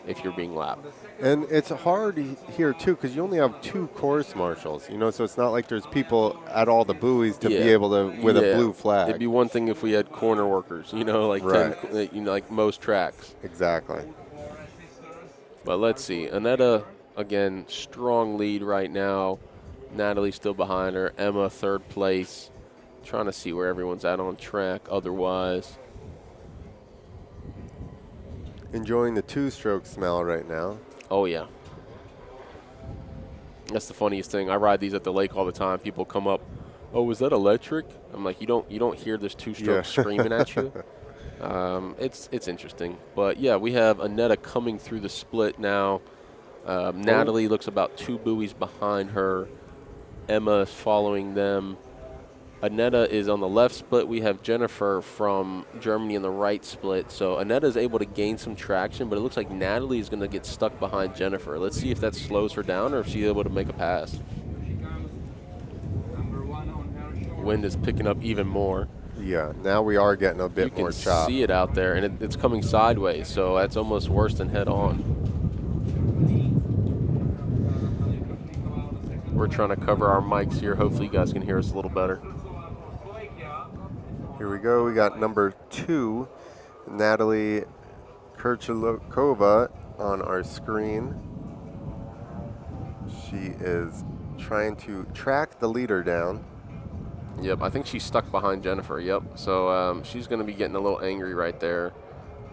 if you're being lapped. And it's hard here, too, because you only have 2 course marshals, so it's not like there's people at all the buoys to be able to, with a blue flag. It'd be one thing if we had corner workers, like right. like most tracks. Exactly. But let's see. Annetta again, strong lead right now. Natalie still behind her. Emma, third place. Trying to see where everyone's at on track otherwise. Enjoying the two-stroke smell right now. Oh, yeah. That's the funniest thing. I ride these at the lake all the time. People come up, oh, is that electric? I'm like, you don't hear this two-stroke screaming at you. It's interesting. But, yeah, we have Annetta coming through the split now. Natalie looks about 2 buoys behind her. Emma is following them. Annetta is on the left split. We have Jennifer from Germany in the right split. So Annetta is able to gain some traction, but it looks like Natalie is going to get stuck behind Jennifer. Let's see if that slows her down or if she's able to make a pass. Wind is picking up even more. Yeah, now we are getting a bit more chop. You can see it out there, and it's coming sideways, so that's almost worse than head-on. We're trying to cover our mics here. Hopefully you guys can hear us a little better. Here we go. We got number 2, Natalie Kirchilkova on our screen. She is trying to track the leader down. Yep, I think she's stuck behind Jennifer. Yep, so she's going to be getting a little angry right there.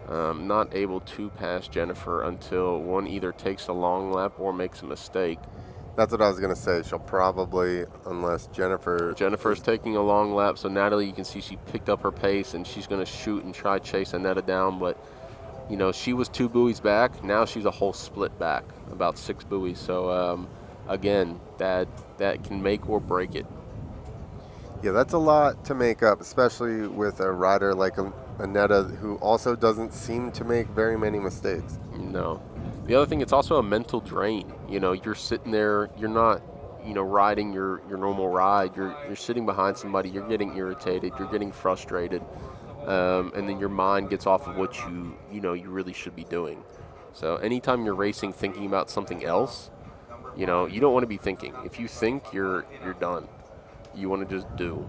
Not able to pass Jennifer until one either takes a long lap or makes a mistake. That's what I was going to say. She'll probably, unless Jennifer's taking a long lap, so Natalie, you can see she picked up her pace, and she's going to shoot and try chase Annetta down, but, you know, she was 2 buoys back. Now she's a whole split back, about 6 buoys. So, again, that can make or break it. Yeah, that's a lot to make up, especially with a rider like Annetta, who also doesn't seem to make very many mistakes. No. The other thing, it's also a mental drain. You know, you're sitting there, you're not, you know, riding your normal ride. You're sitting behind somebody, you're getting irritated, you're getting frustrated, and then your mind gets off of what you really should be doing. So anytime you're racing thinking about something else, you know, you don't want to be thinking. If you think, you're done. You want to just do.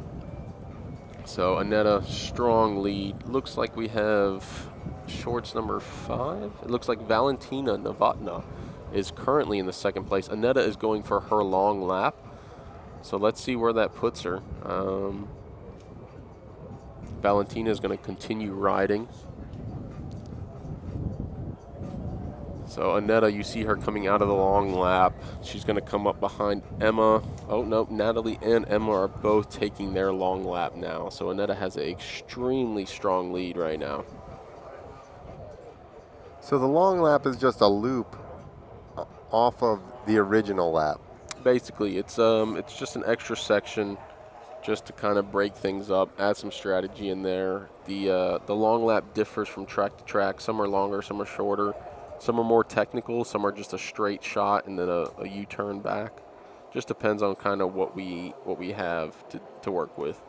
So Annetta, strong lead. Looks like we have shorts number 5. It looks like Valentina Novotna is currently in the second place. Annetta is going for her long lap. So let's see where that puts her. Valentina is going to continue riding. So Annetta, you see her coming out of the long lap. She's going to come up behind Emma. Oh, no, Natalie and Emma are both taking their long lap now. So Annetta has an extremely strong lead right now. So the long lap is just a loop off of the original lap. Basically, it's just an extra section just to kind of break things up, add some strategy in there. The long lap differs from track to track. Some are longer, some are shorter. Some are more technical, some are just a straight shot and then a U-turn back. Just depends on kind of what we have to work with.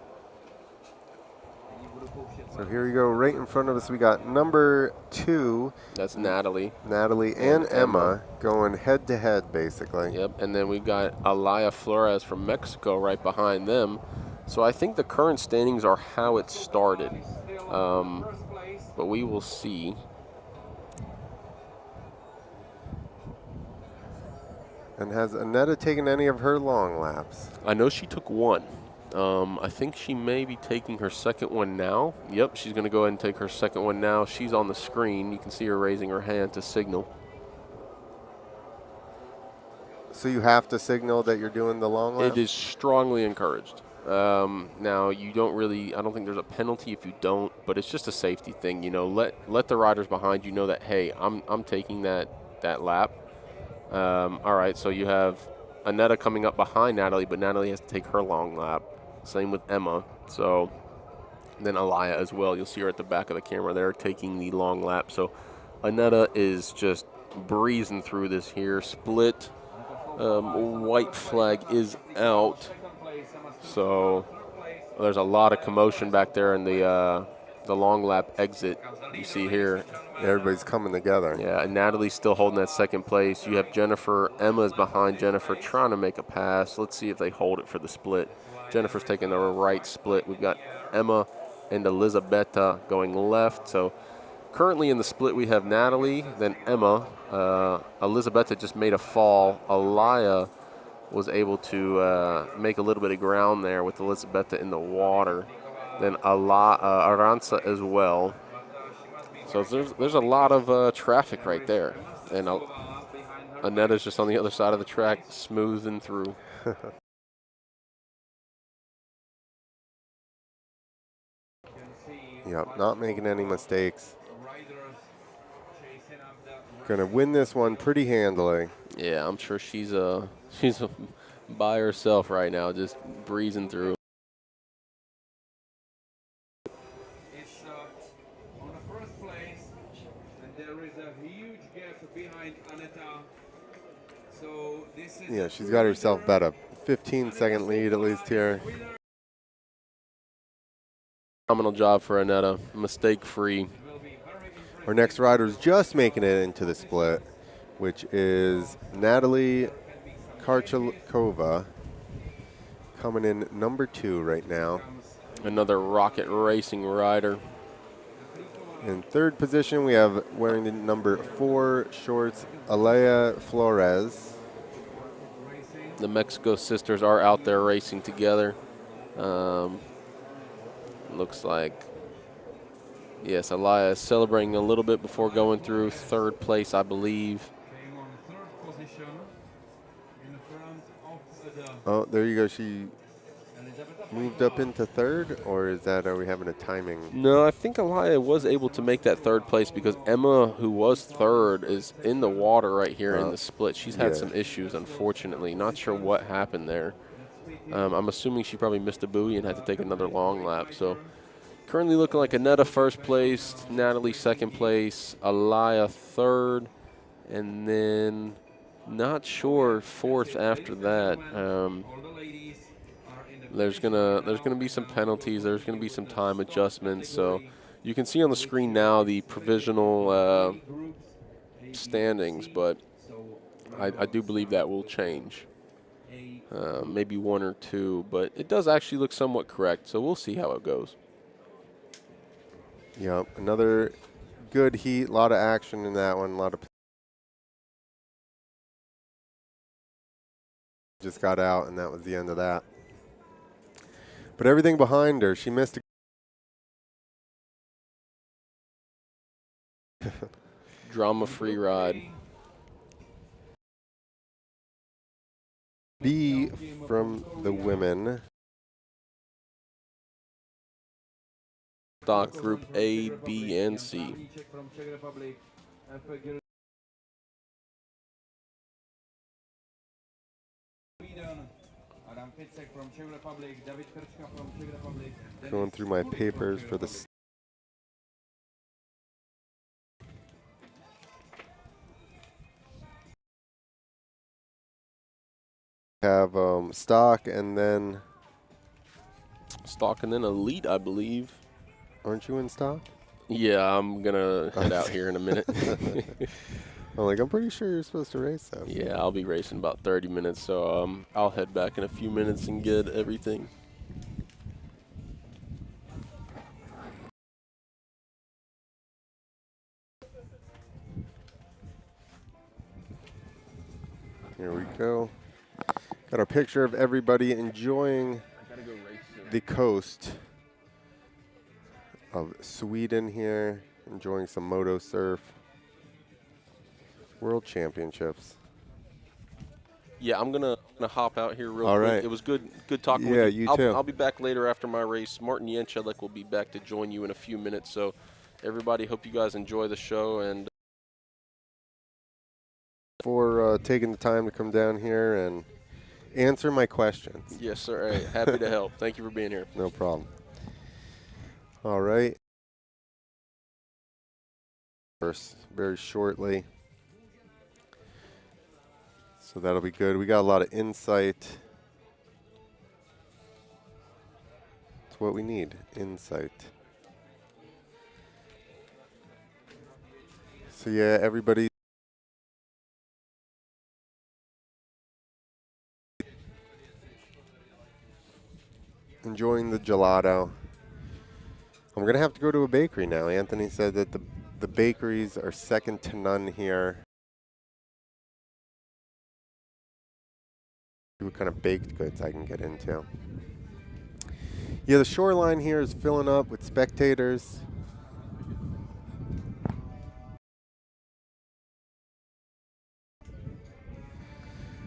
So here we go, right in front of us we got number 2. That's Natalie. Natalie and Emma going head to head basically. Yep, and then we've got Alaya Flores from Mexico right behind them. So I think the current standings are how it started, but we will see. And has Annetta taken any of her long laps? I know she took one. I think she may be taking her second one now. Yep, she's going to go ahead and take her second one now. She's on the screen. You can see her raising her hand to signal. So you have to signal that you're doing the long lap? It is strongly encouraged. Now, you don't really, I don't think there's a penalty if you don't, but it's just a safety thing. You know, let the riders behind you know that, hey, I'm taking that lap. All right, so you have Annetta coming up behind Natalie, but Natalie has to take her long lap. Same with Emma. So then Alaya as well. You'll see her at the back of the camera there taking the long lap. So Annetta is just breezing through this here. Split. White flag is out. So there's a lot of commotion back there in the long lap exit. You see here. Everybody's coming together. Yeah, and Natalie's still holding that second place. You have Jennifer. Emma's behind Jennifer trying to make a pass. Let's see if they hold it for the split. Jennifer's taking the right split. We've got Emma and Elisabetta going left. So currently in the split we have Natalie, then Emma. Elizabeth just made a fall. Alaya was able to make a little bit of ground there with Elizabeth in the water. Then Aranza as well. So there's a lot of traffic right there. And Anetta's just on the other side of the track, smoothing through. Yep, not making any mistakes. Gonna win this one pretty handily. Yeah, I'm sure she's by herself right now, just breezing through. It's on the first place, and there is a huge gap behind Aneta. So this is Yeah, she's got herself about a 15-second lead at least here. Phenomenal job for Aneta, mistake-free. Our next rider is just making it into the split, which is Natalie Karchalkova, coming in number 2 right now. Another Rocket Racing rider. In third position, we have wearing the number 4 shorts, Alea Flores. The Mexico sisters are out there racing together. Looks like, yes, Alaya is celebrating a little bit before going through third place, I believe. Oh, there you go. She moved up into third, or is that, are we having a timing? No, I think Alaya was able to make that third place because Emma, who was third, is in the water right here in the split. She's had some issues, unfortunately. Not sure what happened there. I'm assuming she probably missed a buoy and had to take another long lap. So currently looking like Aneta first place, Natalie second place, Alaya third, and then not sure fourth after that. There's gonna be some penalties. There's gonna be some time adjustments. So you can see on the screen now the provisional standings, but I do believe that will change. Maybe 1 or 2, but it does actually look somewhat correct. So we'll see how it goes. Yep, another good heat. A lot of action in that one. A lot of just got out, and that was the end of that. But everything behind her, she missed a Drama-free ride. B from the women. Stock group A, B, and C. Going through my papers for the have stock and then elite, I believe. Aren't you in stock? Yeah, I'm gonna head out here in a minute. I'm pretty sure you're supposed to race that. Yeah, I'll be racing about 30 minutes, so I'll head back in a few minutes and get everything. Here we go. Got our picture of everybody enjoying the coast of Sweden here, enjoying some MotoSurf World Championships. Yeah, I'm gonna hop out here real All quick. right. It was good talking Yeah, with you. you too. I'll be back later after my race. Martin Jenchelik will be back to join you in a few minutes. So everybody, hope you guys enjoy the show and for taking the time to come down here and answer my questions. yes, sir. Hey, happy to help. Thank you for being here. No problem. All right. First, very shortly. So that'll be good. We got a lot of insight. It's what we need, insight. So yeah, everybody. Enjoying the gelato. I'm gonna have to go to a bakery now. Anthony said that the The bakeries are second to none here. See what kind of baked goods I can get into. Yeah, the shoreline here is filling up with spectators.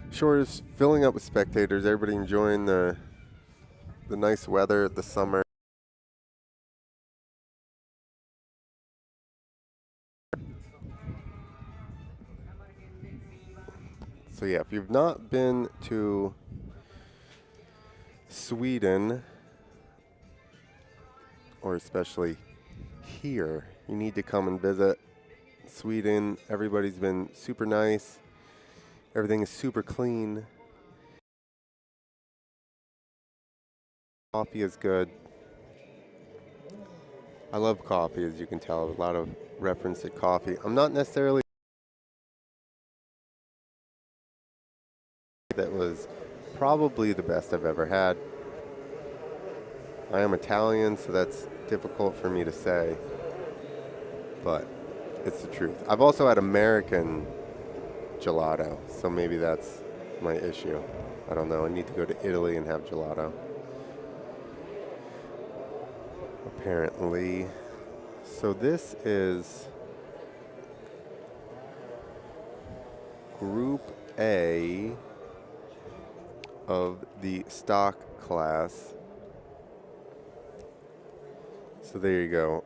Shore is filling up with spectators. Everybody enjoying the nice weather, the summer. So yeah, if you've not been to Sweden, or especially here, you need to come and visit Sweden. Everybody's been super nice. Everything is super clean. Coffee is good. I love coffee, as you can tell. A lot of reference to coffee. I'm not necessarily that was probably the best I've ever had. I am Italian, so that's difficult for me to say, but it's the truth. I've also had American gelato, so maybe that's my issue. I don't know. I need to go to Italy and have gelato. Apparently. So this is Group A of the stock class. So there you go.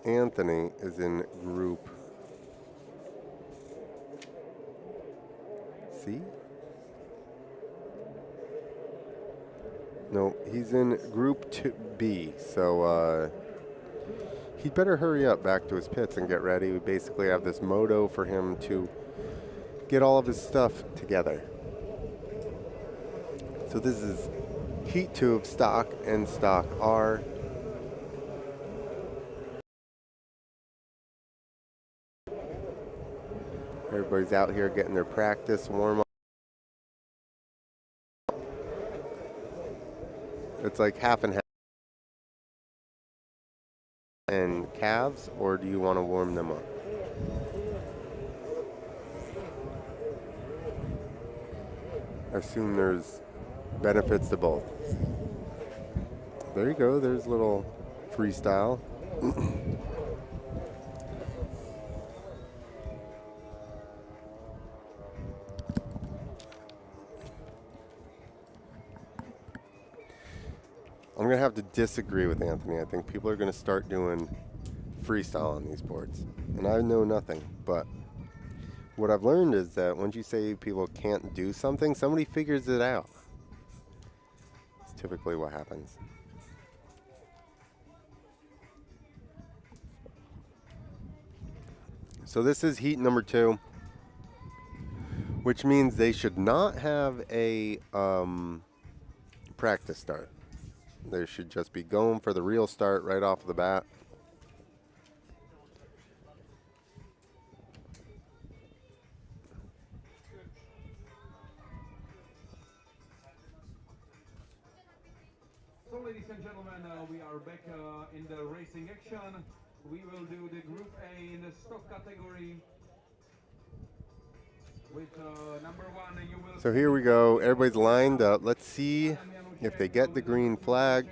Anthony is in Group C? No, he's in Group 2B. So he'd better hurry up back to his pits and get ready. We basically have this moto for him to get all of his stuff together. So this is Heat 2 of stock and stock R. Everybody's out here getting their practice warm up. It's like half and half. And calves, or do you want to warm them up? I assume there's benefits to both. There you go, there's a little freestyle. I'm going to have to disagree with Anthony. I think people are going to start doing freestyle on these boards. And I know nothing, but what I've learned is that once you say people can't do something, somebody figures it out. It's typically what happens. So this is heat number 2, which means they should not have a practice start. They should just be going for the real start right off the bat. So, ladies and gentlemen, we are back in the racing action. We will do the Group A in the stock category. With number 1, you will. So here we go. Everybody's lined up. Let's see if they get the green flag.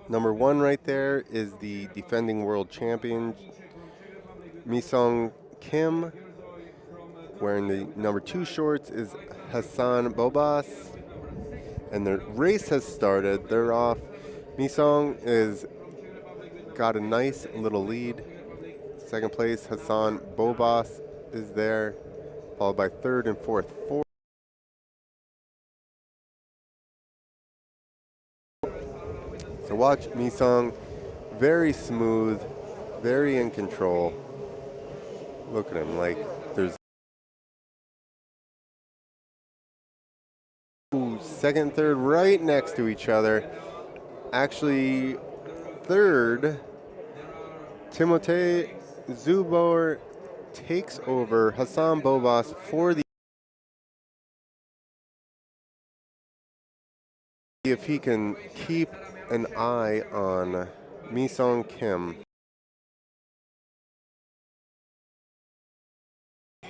Number 1 right there is the defending world champion, Mi-Sung Kim. Wearing the number 2 shorts is Hassan Bobas. And the race has started. They're off. Mi-Sung is got a nice little lead. Second place, Hassan Bobas is there, followed by third and fourth. So watch Mi-Sung, very smooth, very in control. Look at him, like there's second, third right next to each other. Actually, third, Timothée Zubor takes over Hassan Bobas for the. If he can keep an eye on Mi-Sung Kim.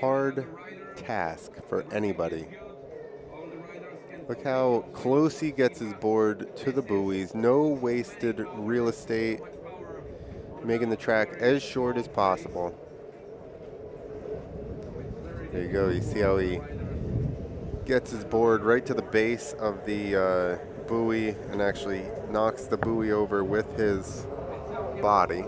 hard task for anybody. Look how close he gets his board to the buoys. No wasted real estate, making the track as short as possible. There you go. You see how he gets his board right to the base of the buoy and actually knocks the buoy over with his body.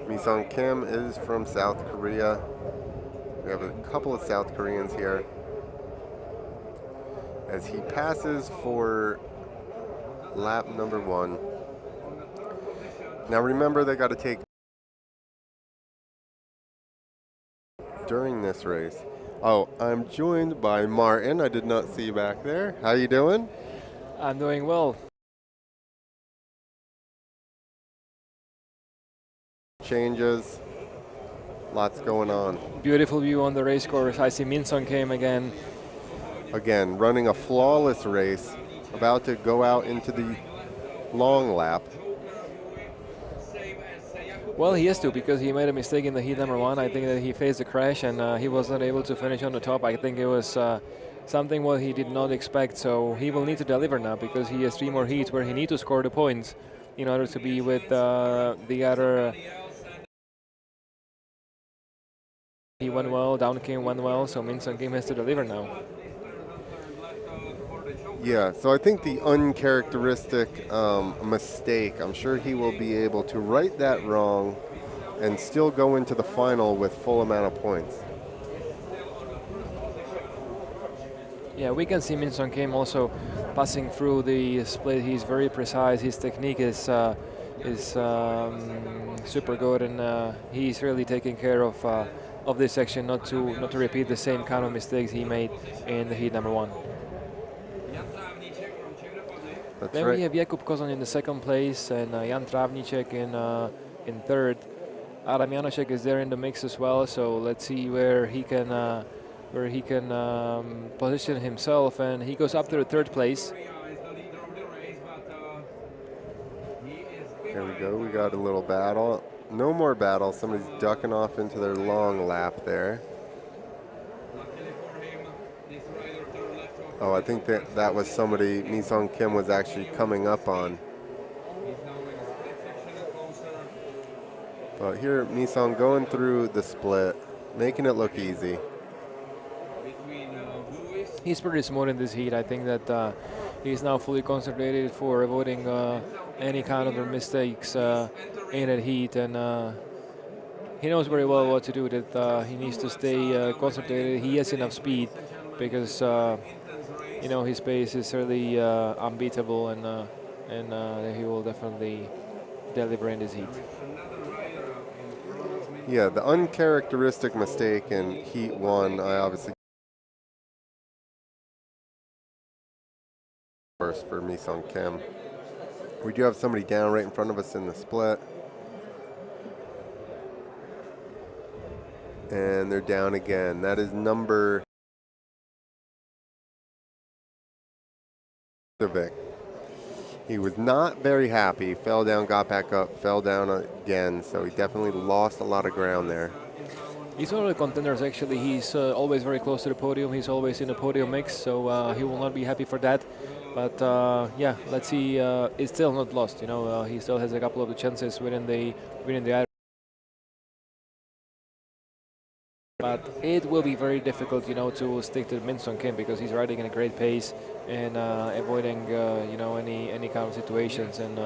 Mi-sung Kim is from South Korea. We have a couple of South Koreans here as he passes for lap number 1. Now remember, they got to take during this race. Oh, I'm joined by Martin. I did not see you back there. How you doing? I'm doing well. Changes, lots going on. Beautiful view on the race course. I see Mi-sung Kim again. Again, running a flawless race, about to go out into the long lap. Well, he has to, because he made a mistake in the heat number 1. I think that he faced a crash and he was not able to finish on the top. I think it was something what he did not expect, so he will need to deliver now, because he has 3 more heats where he needs to score the points in order to be with the other. He went well, Down Kim went well, so Mi-sung Kim has to deliver now. Yeah, so I think the uncharacteristic mistake, I'm sure he will be able to right that wrong and still go into the final with full amount of points. Yeah, we can see Mi-sung Kim also passing through the split. He's very precise. His technique is super good, and he's really taking care of this section, not to repeat the same kind of mistakes he made in the heat number 1. That's Then right. we have Jakub Kozon in the 2nd place and Jan Travnicek in 3rd. Adam Janaszek is there in the mix as well, so let's see where he can position himself, and he goes up to the 3rd place. Here we go, we got a little battle. No more battle, somebody's ducking off into their long lap there. Oh, I think that was somebody Mi-sung Kim was actually coming up on. But here, Mi-sung going through the split, making it look easy. He's pretty smooth in this heat. I think that he's now fully concentrated for avoiding any kind of mistakes in that heat, and he knows very well what to do. That he needs to stay concentrated. He has enough speed, because his pace is really unbeatable, and he will definitely deliver in this heat. Yeah, the uncharacteristic mistake in heat 1, I obviously first for Mi-sung Kim. We do have somebody down right in front of us in the split. And they're down again. That is number Vic. He was not very happy. Fell down, got back up, fell down again. So he definitely lost a lot of ground there. He's one of the contenders, actually. He's always very close to the podium. He's always in the podium mix, so he will not be happy for that. But yeah, let's see. It's still not lost. He still has a couple of the chances winning the iron. But it will be very difficult, to stick to Mi-sung Kim, because he's riding in a great pace and avoiding, any kind of situations, and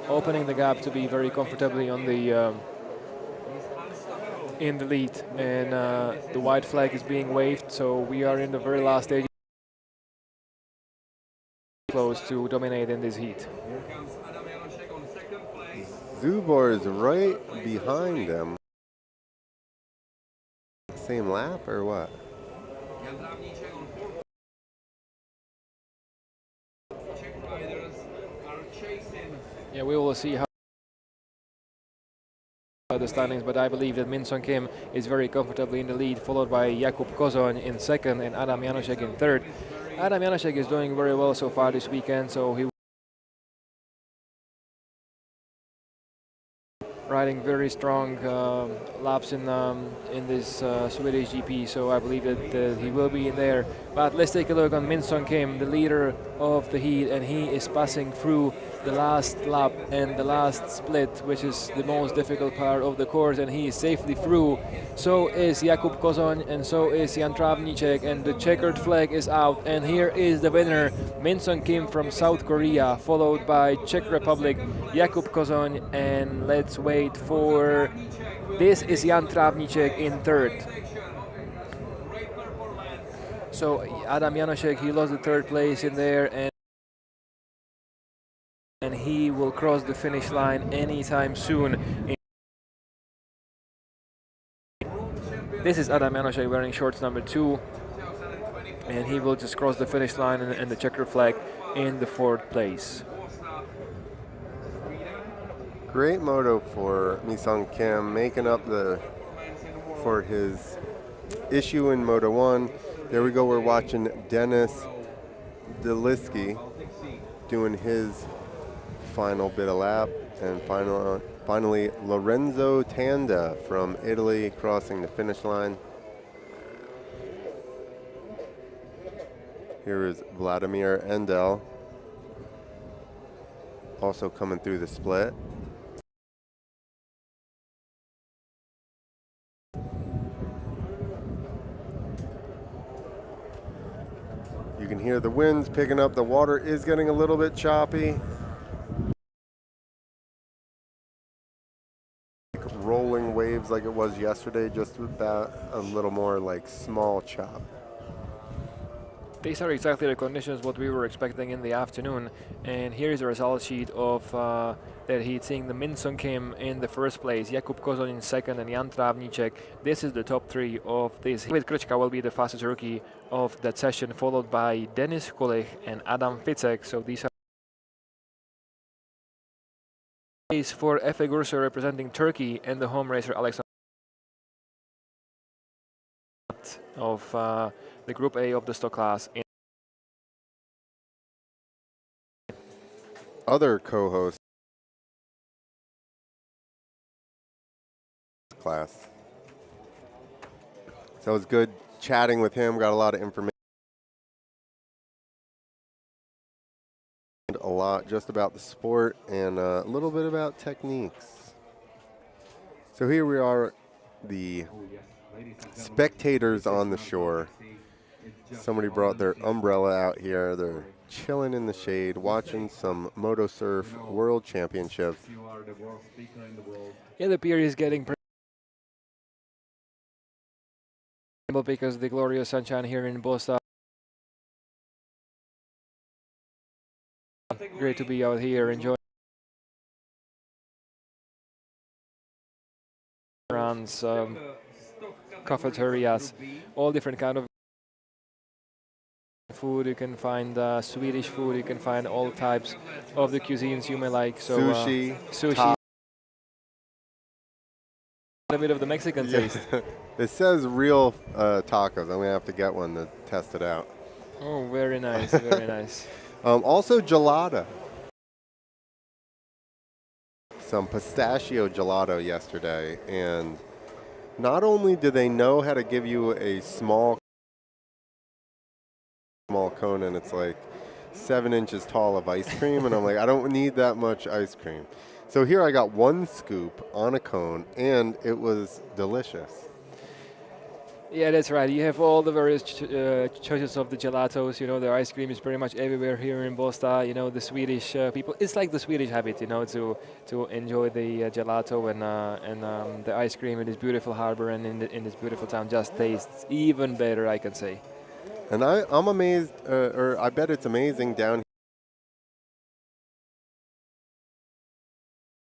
opening the gap to be very comfortably on the in the lead. And the white flag is being waved, so we are in the very last stage. Close to dominate in this heat. Zubor is right behind them. Same lap or what? Yeah, we will see how the standings, but I believe that Mi-sung Kim is very comfortably in the lead, followed by Jakub Kozon in 2nd and Adam Janaszek in 3rd. Adam Janaszek is doing very well so far this weekend, so he riding very strong laps in this Swedish GP, so I believe that he will be in there. But let's take a look on Min Sung Kim, the leader of the heat, and he is passing through the last lap and the last split, which is the most difficult part of the course, and he is safely through. So is Jakub Kozon, and so is Jan Travnicek, and the checkered flag is out, and here is the winner, Min Sung Kim from South Korea, followed by Czech Republic, Jakub Kozon, and let's wait for, this is Jan Travnicek in third. So Adam Janošek, he lost the third place in there, and he will cross the finish line anytime soon. This is Adam Janošek wearing shorts number 2, and he will just cross the finish line and the checker flag in the 4th place. Great moto for Min Sung Kim, making up for his issue in Moto 1. There we go, we're watching Dennis Deliski doing his final bit of lap, and finally Lorenzo Tanda from Italy crossing the finish line. Here is Vladimir Endel also coming through the split. You can hear the winds picking up. The water is getting a little bit choppy. Rolling waves like it was yesterday, just about a little more like small chop. These are exactly the conditions what we were expecting in the afternoon, and here is the result sheet of that heat, seeing the Min Sung Kim in the first place, Jakub Kozon in second, and Jan Travnicek. This is the top 3 of this. David Krčka will be the fastest rookie of that session, followed by Denis Kulich and Adam Ficek. So these are is for Efe Gursu representing Turkey, and the home racer Alexander of the Group A of the stock class. Other co-host class. So it was good chatting with him, got a lot of information. A lot just about the sport and a little bit about techniques. So here we are, the spectators on the shore. Somebody brought their umbrella out here. They're chilling in the shade, watching some MotoSurf World Championships. Yeah, the pier is getting because the glorious sunshine here in Båstad. Great to be out here enjoying restaurants, cafeterias, all different kind of food. You can find Swedish food, you can find all types of the cuisines you may like. So sushi, a bit of the Mexican taste. It says real tacos. I'm gonna have to get one to test it out. Oh, very nice, very nice. Also gelato. Some pistachio gelato yesterday, and not only do they know how to give you a small cone, and it's like 7 inches tall of ice cream, and I'm like, I don't need that much ice cream. So here I got 1 scoop on a cone, and it was delicious. Yeah, that's right. You have all the various choices of the gelatos. You know, the ice cream is pretty much everywhere here in Båstad. You know, the Swedish people, it's like the Swedish habit, you know, to enjoy the gelato and the ice cream in this beautiful harbor and in this beautiful town just tastes even better, I can say. And I'm amazed, or I bet it's amazing down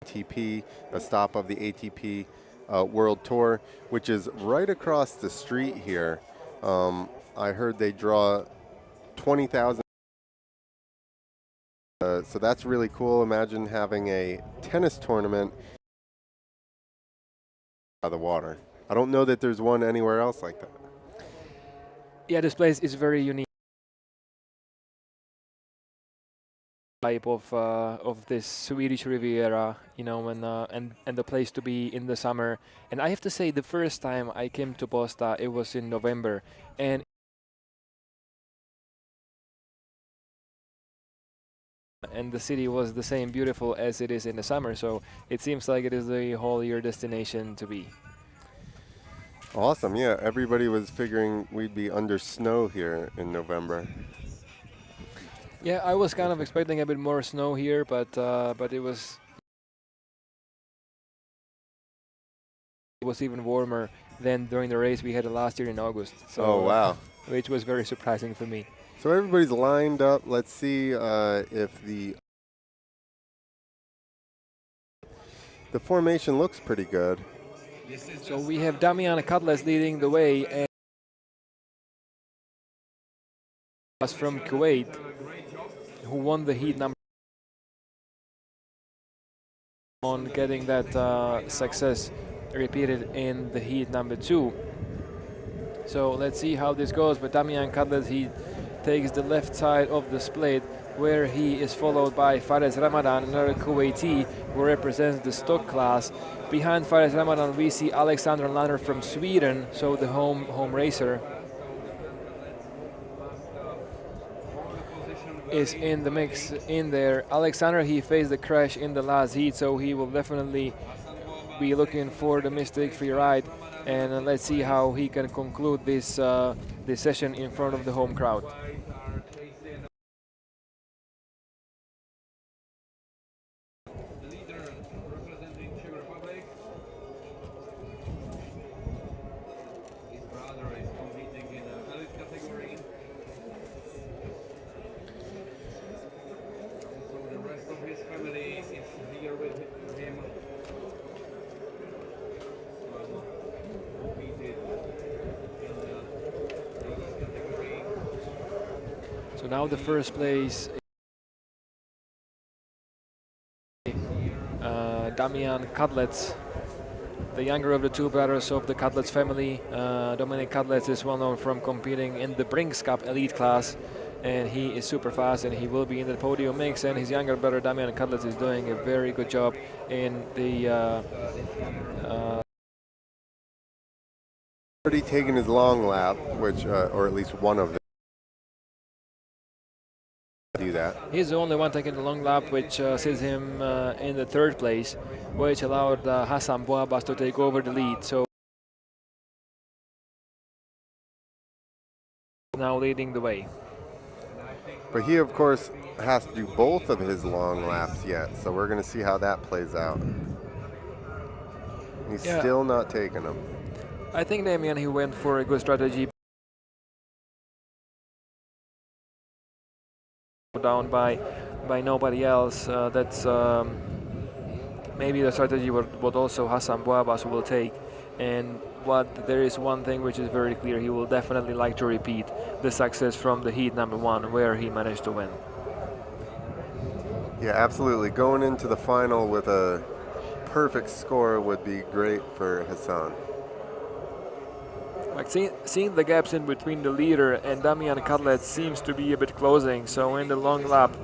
here. ATP, a stop of the ATP World Tour, which is right across the street here. I heard they draw 20,000. So that's really cool. Imagine having a tennis tournament out of the water. I don't know that there's one anywhere else like that. Yeah, this place is very unique. type of this Swedish Riviera, you know, and the place to be in the summer. And I have to say, the first time I came to Posta, it was in November, and the city was the same beautiful as it is in the summer. So it seems like it is the whole year destination to be. Awesome. Yeah, everybody was figuring we'd be under snow here in November. Yeah, I was kind of expecting a bit more snow here, but it was even warmer than during the race we had last year in August. So, Oh, wow. Which was very surprising for me. So everybody's lined up. Let's see if the formation looks pretty good. So we have Damian Cutlass leading the way, and was from Kuwait, who won the heat number on getting that success repeated in the heat number 2. So let's see how this goes. But Damian Cutlass, he takes the left side of the split, where he is followed by Fares Ramadan, another Kuwaiti who represents the stock class. Behind Fares Ramadan, we see Alexander Lanner from Sweden, so the home racer is in the mix in there. Alexander, he faced the crash in the last heat, so he will definitely be looking for the mistake-free ride. And let's see how he can conclude this this session in front of the home crowd. So now the first place, Damian Cutlass, the younger of the two brothers of the Cutlass family. Dominic Cutlass is well known from competing in the Brinks Cup elite class, and he is super fast, and he will be in the podium mix. And his younger brother Damian Cutlass is doing a very good job in the Already taken his long lap, which, or at least one of them do that. He's the only one taking the long lap, which sees him in the 3rd place, which allowed Hassan Boabas to take over the lead. So now leading the way. But he, of course, has to do both of his long laps yet, so we're going to see how that plays out. He's still not taking them. I think Damian, he went for a good strategy. Down by nobody else. That's maybe the strategy what also Hassan Boabas will take. And there is one thing which is very clear: he will definitely like to repeat the success from the heat number 1, where he managed to win. Yeah, absolutely. Going into the final with a perfect score would be great for Hassan. Like seeing the gaps in between the leader and Damian Cutlass seems to be a bit closing. So in the long lap,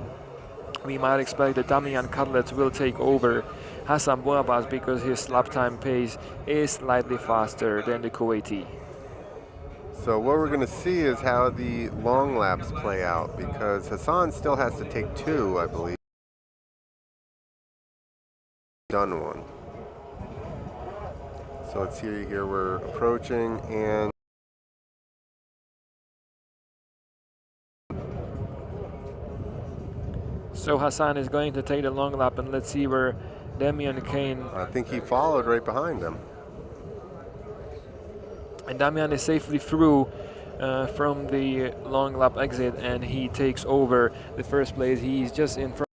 we might expect that Damian Cutlass will take over Hassan Boabas, because his lap time pace is slightly faster than the Kuwaiti. So what we're going to see is how the long laps play out, because Hassan still has to take 2, I believe. Done one. So let's see here, we're approaching, and so Hassan is going to take the long lap, and let's see where Damian Kane. I think he followed right behind him. And Damian is safely through from the long lap exit, and he takes over the 1st place. He's just in front.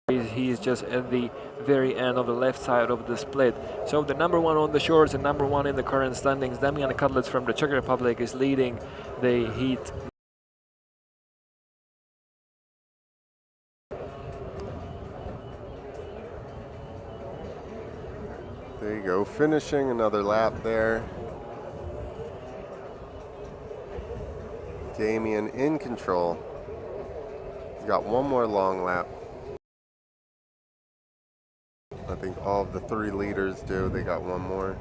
He's just at the very end of the left side of the split. So the number 1 on the shorts and number 1 in the current standings, Damian Cutlass from the Czech Republic, is leading the heat. There you go, finishing another lap there. Damian in control. He's got one more long lap. I think all of the 3 leaders do. They got one more.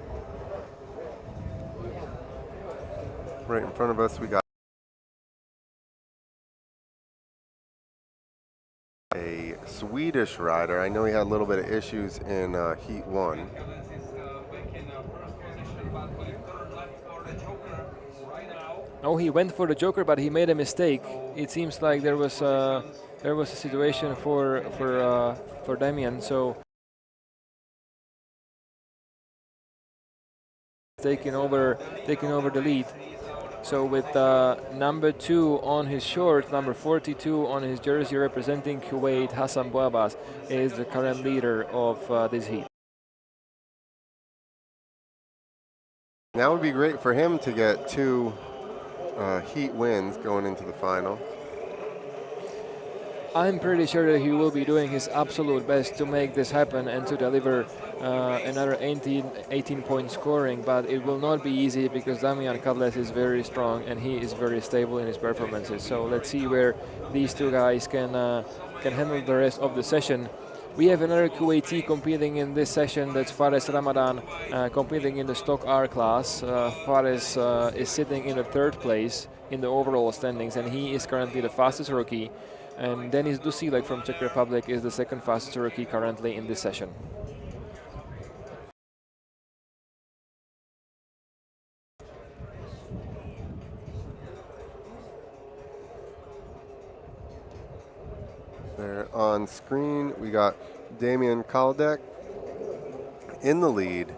Right in front of us, we got a Swedish rider. I know he had a little bit of issues in Heat 1. Oh, he went for the Joker, but he made a mistake. It seems like there was a situation for Damian, so taking over the lead. So with number 2 on his short, number 42 on his jersey representing Kuwait, Hassan Bouabbas is the current leader of this heat. That would be great for him to get 2 heat wins going into the final. I'm pretty sure that he will be doing his absolute best to make this happen and to deliver another 18-point scoring, but it will not be easy because Damian Kadlec is very strong and he is very stable in his performances. So let's see where these 2 guys can handle the rest of the session. We have another Kuwaiti competing in this session. That's Fares Ramadan competing in the Stock R class. Fares is sitting in the 3rd place in the overall standings, and he is currently the fastest rookie. And Denis Dusilek from Czech Republic is the 2nd fastest rookie currently in this session. There on screen, we got Damian Kadlec in the lead.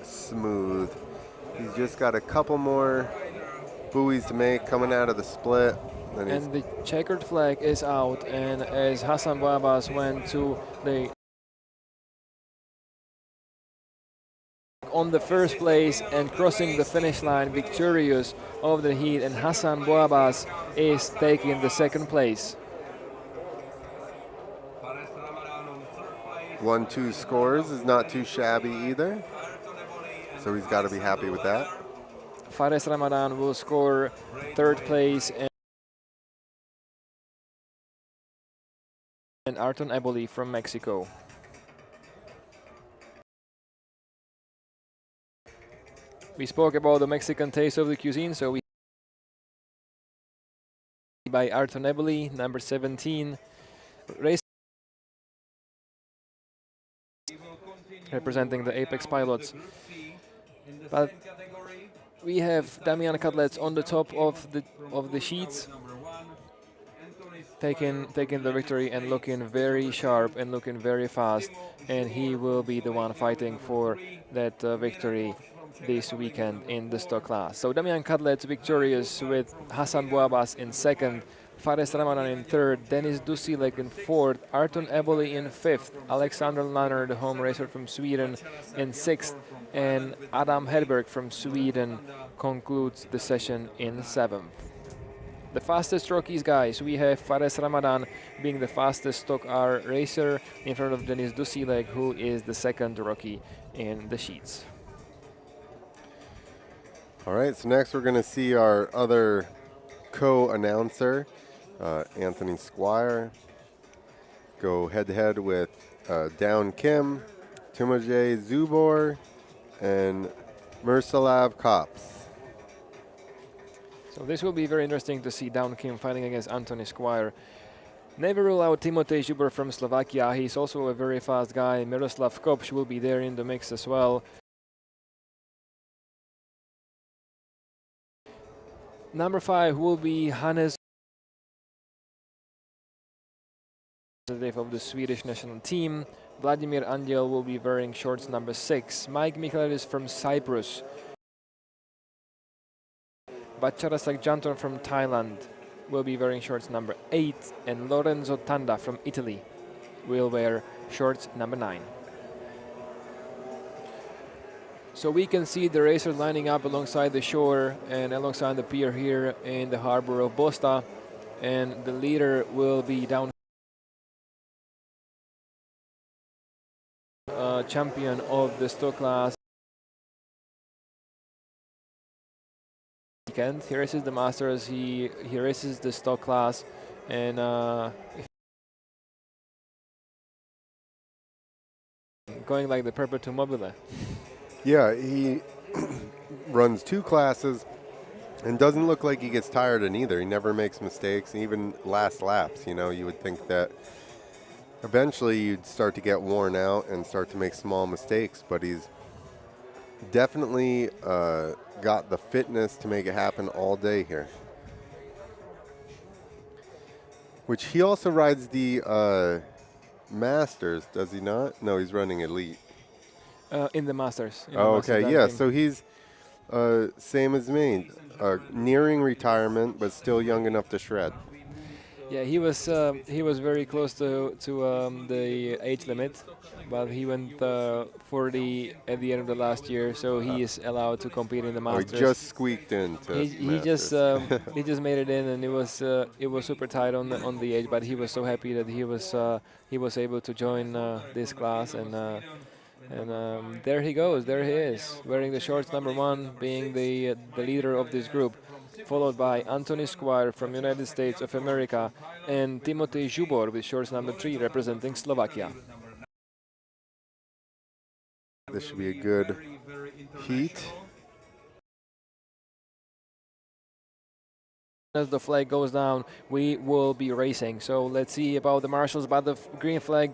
Smooth. He's just got a couple more buoys to make coming out of the split. And the checkered flag is out, and as Hassan Bouabbas went to the on the 1st place and crossing the finish line victorious of the heat, and Hassan Bouabbas is taking the 2nd place. 1-2 scores is not too shabby either, so he's got to be happy with that. Fares Ramadan will score 3rd place, and Arton Eboli from Mexico. We spoke about the Mexican taste of the cuisine, so we by Arton Eboli, number 17, race representing the Apex pilots. But we have Damian Kadlec on the top of the sheets, taking the victory and looking very sharp and looking very fast, and he will be the one fighting for that victory this weekend in the stock class. So Damian Kadlec victorious with Hassan Bouabbas in 2nd, Fares Ramadan in 3rd, Denis Dusilek in 4th, Arton Eboli in 5th, Alexander Lanner, the home racer from Sweden, in 6th, and Adam Hedberg from Sweden concludes the session in 7th. The fastest rookies, guys, we have Fares Ramadan being the fastest Stock R racer in front of Denis Dusilek, who is the 2nd rookie in the sheets. All right, so next we're going to see our other co-announcer, Anthony Squire, go head-to-head with Down Kim, Timojay Zubor, and Mirslav Kops. So this will be very interesting to see Down Kim fighting against Anthony Squire. Never rule out Timotej Zubor from Slovakia. He's also a very fast guy. Miroslav Kopš will be there in the mix as well. Number 5 will be Hannes of the Swedish national team. Vladimir Andiel will be wearing shorts number 6. Mike Michaelis from Cyprus. Bacharasak Janton from Thailand will be wearing shorts number 8. And Lorenzo Tanda from Italy will wear shorts number 9. So we can see the racers lining up alongside the shore and alongside the pier here in the harbor of Bosta. And the leader will be down champion of the stock class can't. He races the Masters. He races the stock class, and going like the perpetuum mobile. Yeah, he runs 2 classes and doesn't look like he gets tired in either. He never makes mistakes, even last laps. You know, you would think that eventually you'd start to get worn out and start to make small mistakes, but he's definitely got the fitness to make it happen all day here. Which he also rides the Masters, does he not? No, he's running Elite. In the Masters. Oh, okay, yeah. So he's same as me, nearing retirement, but still young enough to shred. Yeah, he was very close to the age limit, but he went 40 at the end of the last year, so he is allowed to compete in the Oh, he Masters. just squeaked into He just he just made it in, and it was super tight on the age, but he was so happy that he was able to join this class, and there he goes, there he is, wearing the shorts number 1, being the leader of this group, followed by Anthony Squire from United States of America and Timotej Zubor with shorts number 3 representing Slovakia. This should be a good heat. As the flag goes down, we will be racing. So let's see about the marshals, but the green flag.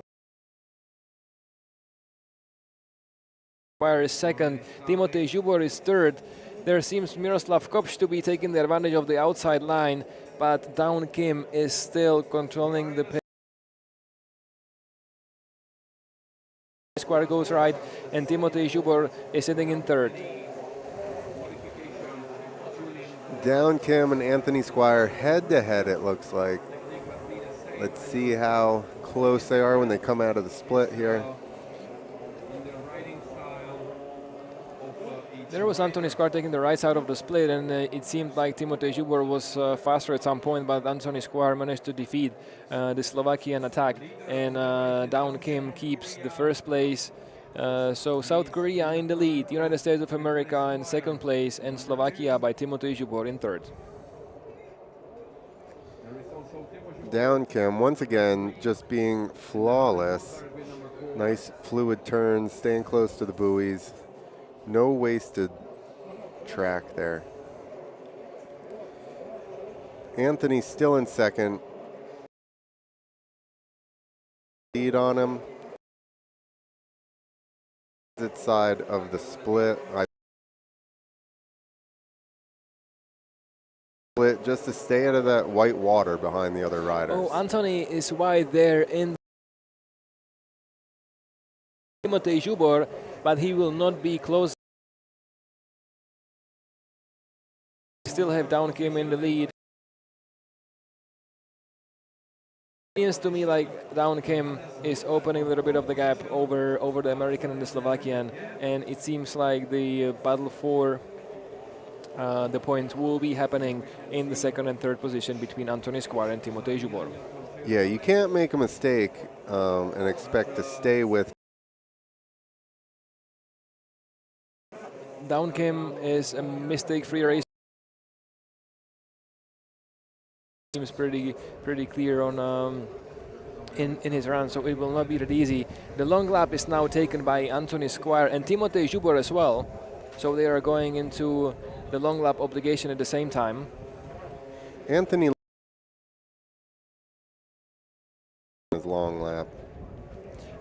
Squire is second, Timotej Zubor is third. There seems Miroslav Kopš to be taking the advantage of the outside line, but Down Kim is still controlling the pace. Squire goes right, and Timotej Zubor is sitting in third. Down Kim and Anthony Squire head to head, it looks like. Let's see how close they are when they come out of the split here. There was Anthony Squire taking the right side of the split, and it seemed like Timotej Zubor was faster at some point, but Anthony Squire managed to defeat the Slovakian attack, and Down Kim keeps the first place. So South Korea in the lead, United States of America in second place, and Slovakia by Timotej Zubor in third. Down Kim, once again, just being flawless. Nice fluid turns, staying close to the buoys. No wasted track there. Anthony still in second. Lead on him. Opposite side of the split. Split just to stay out of that white water behind the other riders. Oh, Anthony is wide there in Timotej Zubor, but he will not be close. Still have Down Kim in the lead. Seems to me like Down Kim is opening a little bit of the gap over the American and the Slovakian, and it seems like the battle for the points will be happening in the second and third position between Anthony Squire and Timotej Zubor. Yeah, you can't make a mistake and expect to stay with. Down Kim is a mistake-free race. Seems pretty clear on in his run, so it will not be that easy. The long lap is now taken by Anthony Squire and Timotej Zubor as well, so they are going into the long lap obligation at the same time. Anthony his long lap.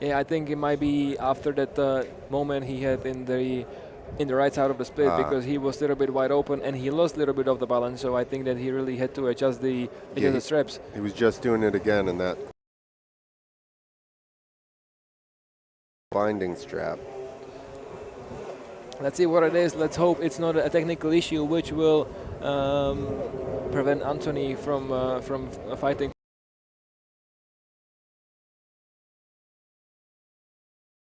Yeah, I think it might be after that moment he had in the right side of the split, because he was a little bit wide open and he lost a little bit of the balance, so I think that he really had to adjust the straps. He was just doing it again in that binding strap. Let's see what it is. Let's hope it's not a technical issue which will prevent Anthony from fighting.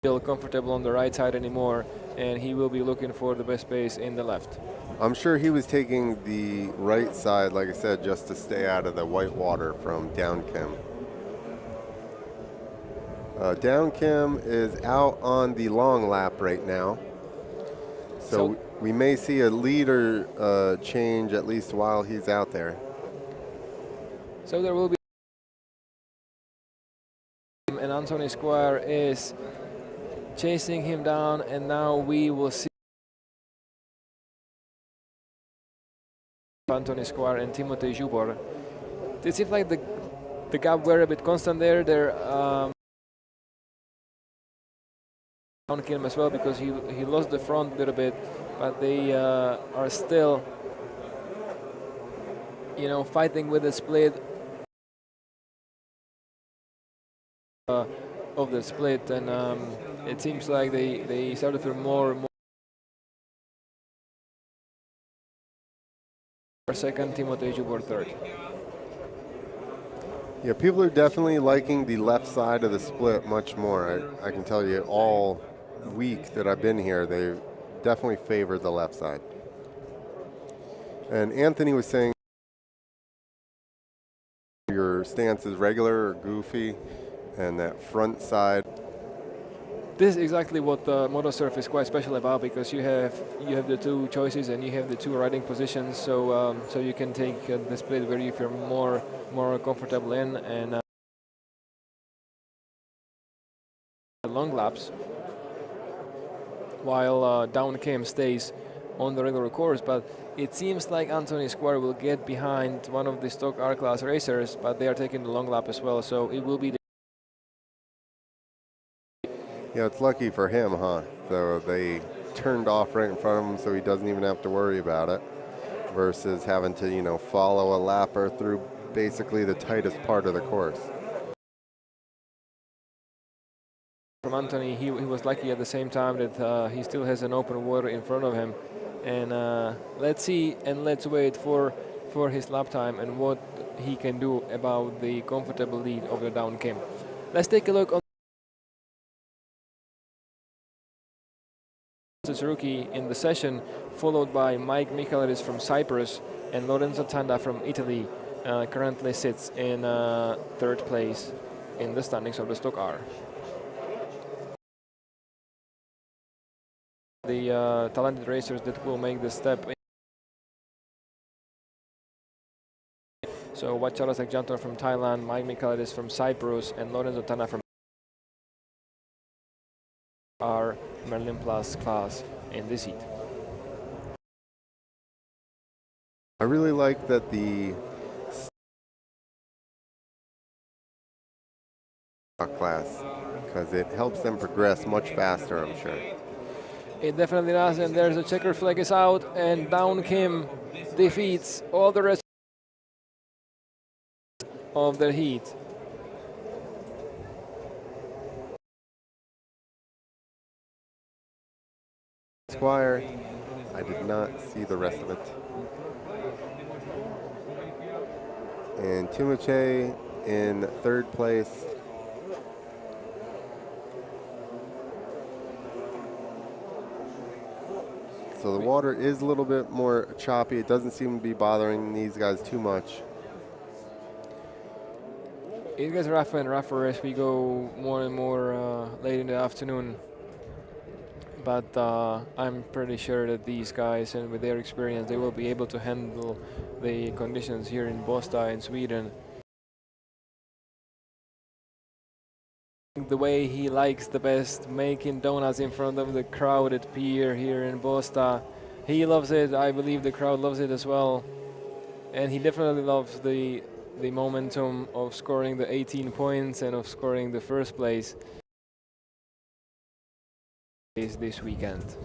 Feel comfortable on the right side anymore, and he will be looking for the best pace in the left. I'm sure he was taking the right side, like I said, just to stay out of the white water from Down Kim. Down Kim is out on the long lap right now. So we may see a leader change at least while he's out there. So there will be, and Anthony Squire is chasing him down, and now we will see Anthony Squire and Timotej Zubor. It seems like the gap were a bit constant there. They're on him as well because he lost the front a little bit, but they are still, you know, fighting with the split of the split, and it seems like they started to more second, Timotej Zubor third. Yeah, people are definitely liking the left side of the split much more. I can tell you all week that I've been here, they definitely favor the left side. And Anthony was saying your stance is regular or goofy, and that front side. This is exactly what MotoSurf is quite special about, because you have the two choices and you have the two riding positions, so so you can take the split where you feel more comfortable in, and long laps, while down Kim stays on the regular course. But it seems like Anthony Squire will get behind one of the stock R class racers, but they are taking the long lap as well, so it will be Yeah, it's lucky for him, huh? So they turned off right in front of him so he doesn't even have to worry about it, versus having to, you know, follow a lapper through basically the tightest part of the course. from Anthony, he was lucky at the same time that he still has an open water in front of him. And let's see and let's wait for his lap time and what he can do about the comfortable lead of the down Kim. Let's take a look on rookie in the session, followed by Mike Michalidis from Cyprus, and Lorenzo Tanda from Italy currently sits in third place in the standings of the Stock R. The talented racers that will make the step in. So Wacharas Jantor from Thailand, Mike Michalidis from Cyprus, and Lorenzo Tanda from our Merlin Plus class in this heat. I really like that the class, because it helps them progress much faster, I'm sure. It definitely does, and there's a checker flag is out, and down Kim defeats all the rest of the heat. Squire, I did not see the rest of it. And Timotej in third place. So the water is a little bit more choppy. It doesn't seem to be bothering these guys too much. It gets rougher and rougher as we go more and more late in the afternoon. But I'm pretty sure that these guys, and with their experience, they will be able to handle the conditions here in Båstad in Sweden. The way he likes the best, making donuts in front of the crowded pier here in Båstad. He loves it. I believe the crowd loves it as well. And he definitely loves the momentum of scoring the 18 points and of scoring the first place this weekend.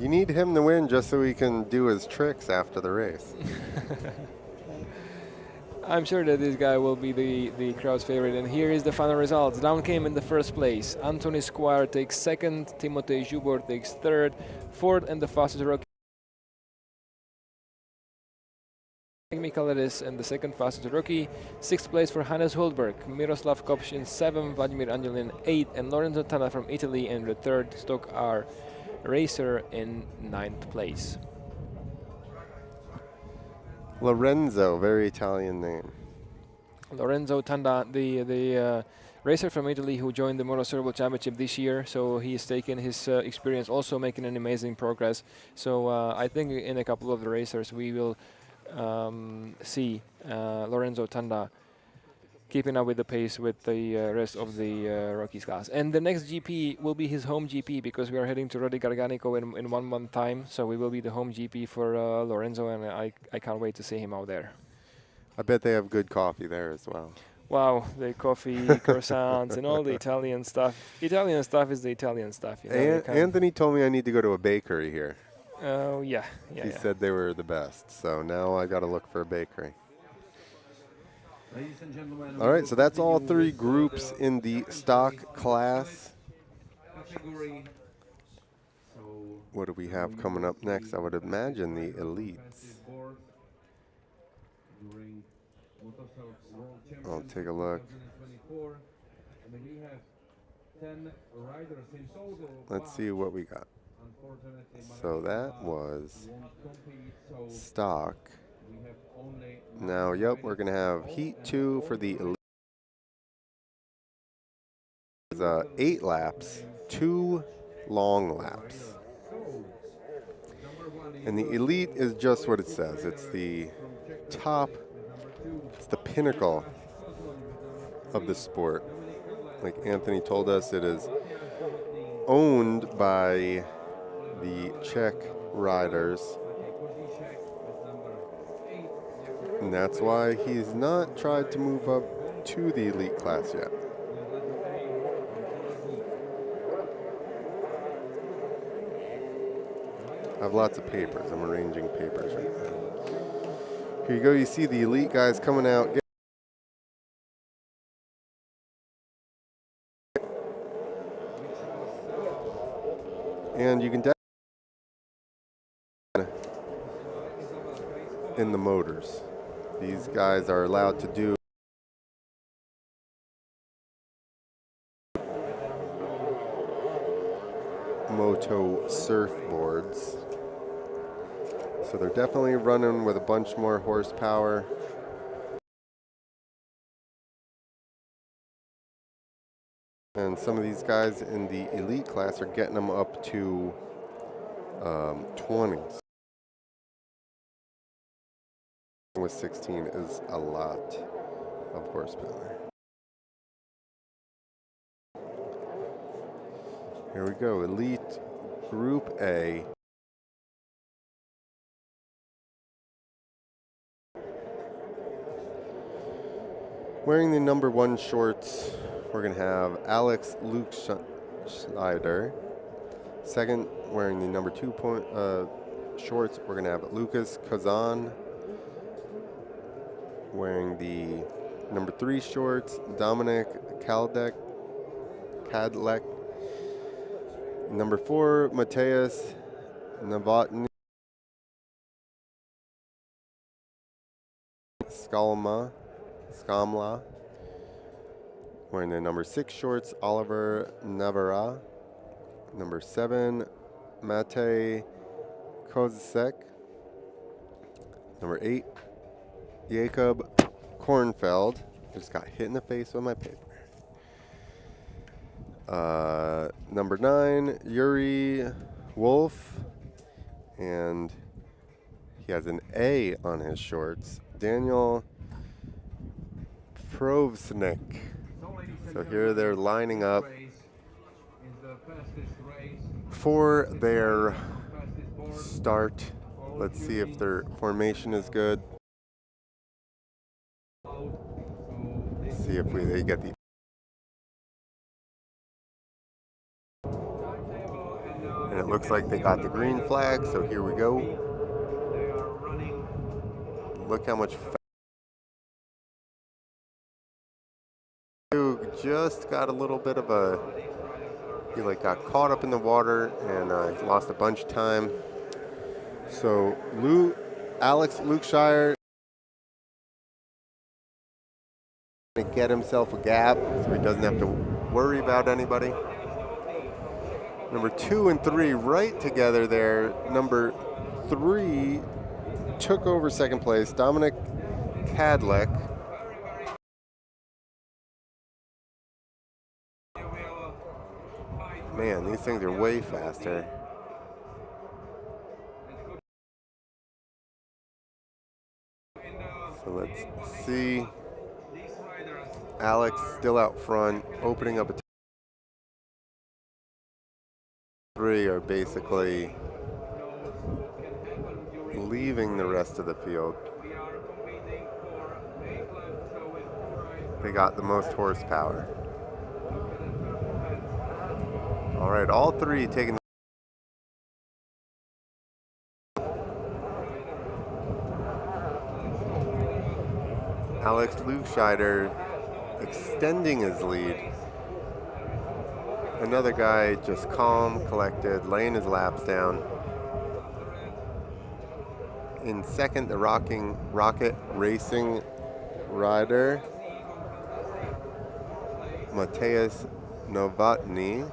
You need him to win just so he can do his tricks after the race. I'm sure that this guy will be the crowd's favorite. And here is the final results. Down came in the first place. Anthony Squire takes second. Timotej Zubor takes third. Fourth and the fastest rookie, Michalidis, and the second fastest rookie. Sixth place for Hannes Hultberg, Miroslav Kopš in seventh, Vladimir Angelin eighth, and Lorenzo Tanda from Italy in the third Stock R racer in ninth place. Lorenzo, very Italian name. Lorenzo Tanda, the racer from Italy who joined the MotoSurf World Championship this year. So he's taken his experience, also making an amazing progress. So I think in a couple of the racers we will see Lorenzo Tanda keeping up with the pace with the rest of the Rockies class. And the next GP will be his home GP because we are heading to Rodi Garganico in 1 month time. So we will be the home GP for Lorenzo, and I can't wait to see him out there. I bet they have good coffee there as well. Wow, the coffee, croissants, and all the Italian stuff. Italian stuff is the Italian stuff. You know, Anthony told me I need to go to a bakery here. Oh, yeah. He said they were the best. So now I got to look for a bakery. Ladies and gentlemen, All right, so that's all 3 groups in the stock class. category. So What do we have coming up next? I would imagine the elites. during MotoSurf World I'll Championship take a look. 2024. I mean, you have 10 riders in total. Let's see what we got. Unfortunately, So that was won't compete, so stock. we have only Now, yep, we're going to have Heat 2 for the elite. 8 laps, 2 long laps. And the elite is just what it says. It's the top, it's the pinnacle of the sport. Like Anthony told us, it is owned by the Czech riders. And that's why he's not tried to move up to the elite class yet. I have lots of papers. I'm arranging papers right now. Here you go. You see the elite guys coming out. And you can in the motors. These guys are allowed to do MotoSurf boards. So they're definitely running with a bunch more horsepower. And some of these guys in the elite class are getting them up to 20s. With 16 is a lot of horsepower. Here we go, Elite Group A. Wearing the number 1 shorts, we're going to have Alex Luke Schneider. Second, wearing the number 2 shorts, we're going to have Lucas Kazan. Wearing the number 3 shorts, Dominic Kadlec. Number 4, Mateus Novotny. Skamla. Wearing the number 6 shorts, Oliver Navarra. Number 7, Matej Kozsek. Number 8, Jakob Kornfeld. Just got hit in the face with my paper. Number 9, Yuri Wolf. And he has an A on his shorts, Daniel Provsnik. So here they're lining up for their start. Let's see if their formation is good. See if they get the. And it looks like they got the green flag, so here we go. Look how much. Just got a little bit of a. He got caught up in the water and lost a bunch of time. So Alex Lukeshire to get himself a gap so he doesn't have to worry about anybody. Number 2 and 3 right together there. Number 3 took over second place, Dominic Kadlec. These things are way faster. So let's see. Alex still out front, opening up a 3 are basically leaving the rest of the field. They got the most horsepower. All right, all 3 taking. Alex Lukscheider extending his lead. Another guy just calm, collected, laying his laps down. In second, the Rocket Racing rider, Mateusz Novotny.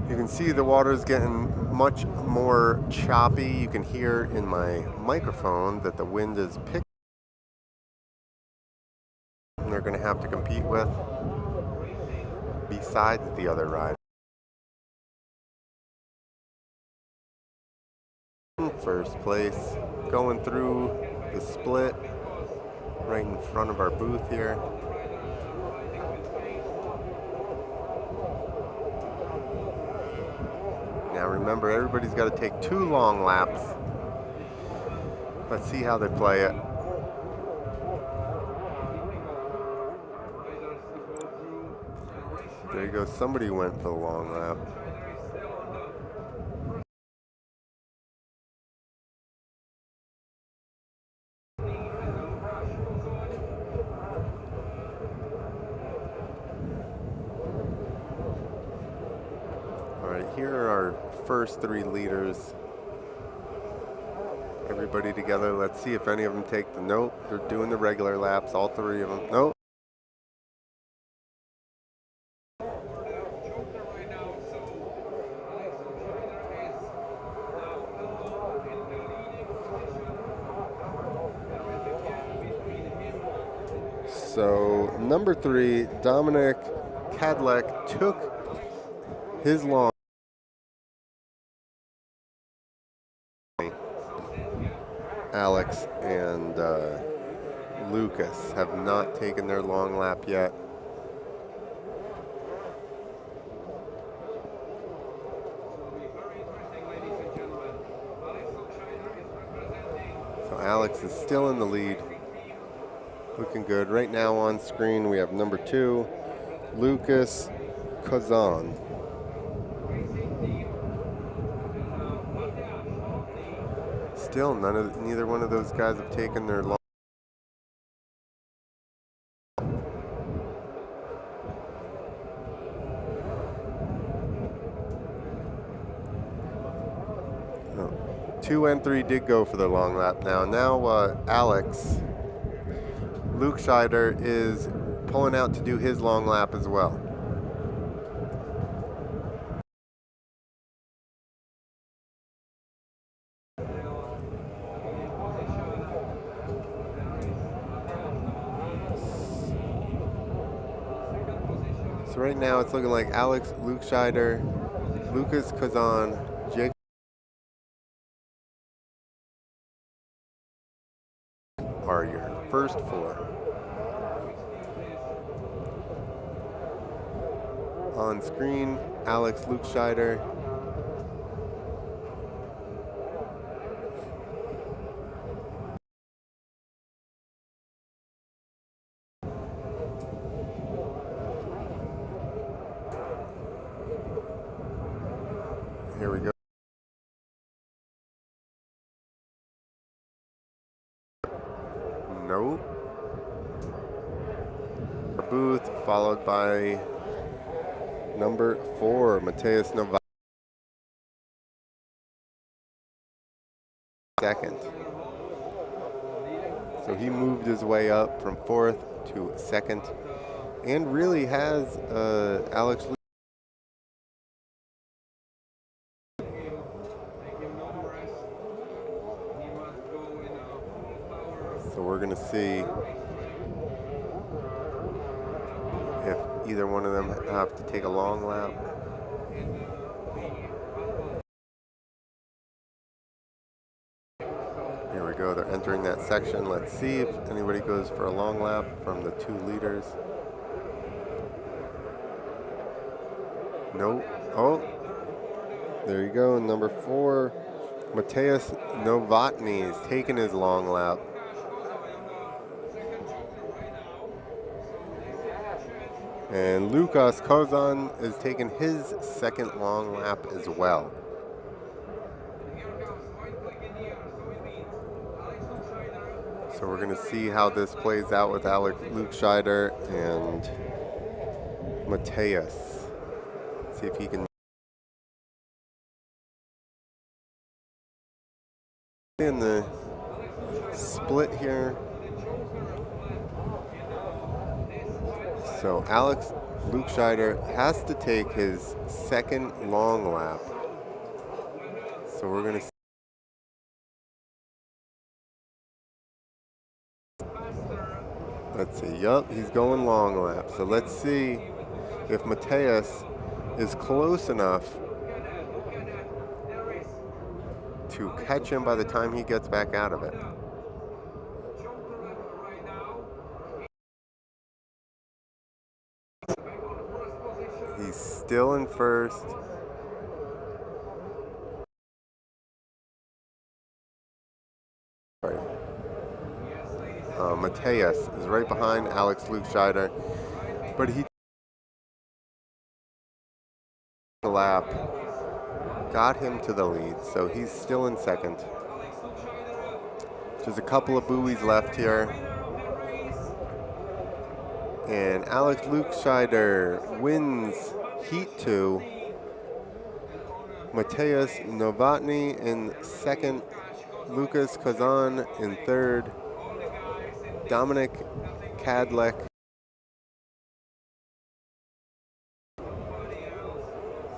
You can see the water's getting much more choppy. You can hear in my microphone that the wind is picking. And they're going to have to compete with besides the other ride. In first place, going through the split right in front of our booth here. Now remember, everybody's got to take 2 long laps. Let's see how they play it. There you go, somebody went for the long lap. All right, here are our first 3 leaders. Everybody together. Let's see if any of them take the note. They're doing the regular laps, all 3 of them. Nope. So number 3, Dominic Kadlec took his long. Alex and Lucas have not taken their long lap yet. So Alex is still in the lead. Looking good. Right now on screen we have number 2, Lucas Kazan. Still, neither one of those guys have taken their long. No. 2 and 3 did go for their long lap now. Now Alex Lukscheider is pulling out to do his long lap as well. So right now it's looking like Alex Lukscheider, Lucas Kazan, Jake are your first 4. On screen, Alex Lukscheider. Here we go. Nope. Booth, followed by number 4, Mateusz Novotny. Second. So he moved his way up from 4th to 2nd, and really has Alex. So we're going to see either one of them have to take a long lap. Here we go, they're entering that section. Let's see if anybody goes for a long lap from the 2 leaders. Nope. Oh, there you go, number 4, Mateusz Novotny is taking his long lap. And Lukas Kozan is taking his second long lap as well. So we're going to see how this plays out with Luke Scheider and Mateusz. See if he can. In the split here. So Luke Scheider has to take his second long lap. So we're going to see. Let's see. Yup, he's going long lap. So let's see if Mateusz is close enough to catch him by the time he gets back out of it. He's still in first. Mateusz is right behind Luke Scheider, but he the lap got him to the lead, so he's still in second. There's a couple of buoys left here, and Luke Scheider wins Heat 2. Mateusz Novotny in second, Lukas Kozan in third, Dominic Kadlec.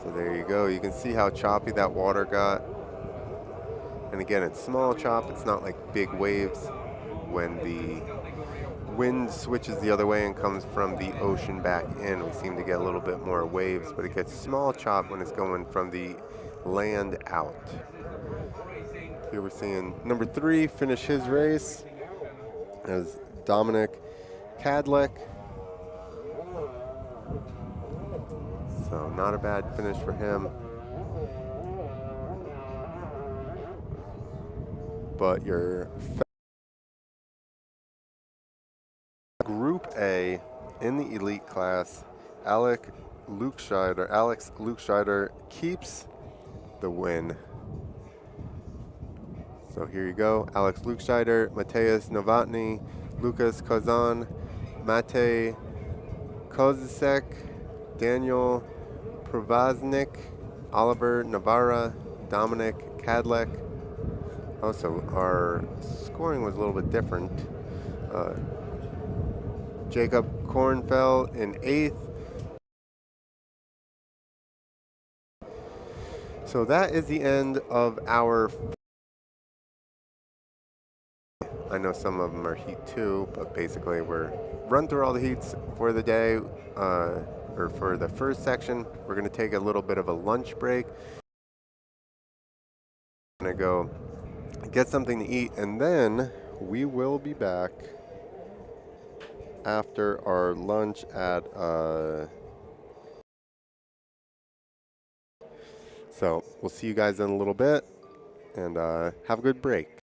So there you go. You can see how choppy that water got. And again, it's small chop. It's not like big waves. When the wind switches the other way and comes from the ocean back in, we seem to get a little bit more waves, but it gets small chop when it's going from the land out. Here we're seeing number 3 finish his race as Dominic Kadlec. So not a bad finish for him. But your Group A in the elite class, Alex Luke Scheider keeps the win. So here you go, Luke Scheider, Mateusz Novotny, Lukas Kozan, Matej Kozisek, Daniel Provaznik, Oliver Navarra, Dominic Kadlec. Also, our scoring was a little bit different. Jacob Kornfeld in 8th. So that is the end of our. I know some of them are Heat 2, but basically we're run through all the heats for the day, or for the first section. We're going to take a little bit of a lunch break. I'm going to go get something to eat, and then we will be back after our lunch at so we'll see you guys in a little bit, and have a good break.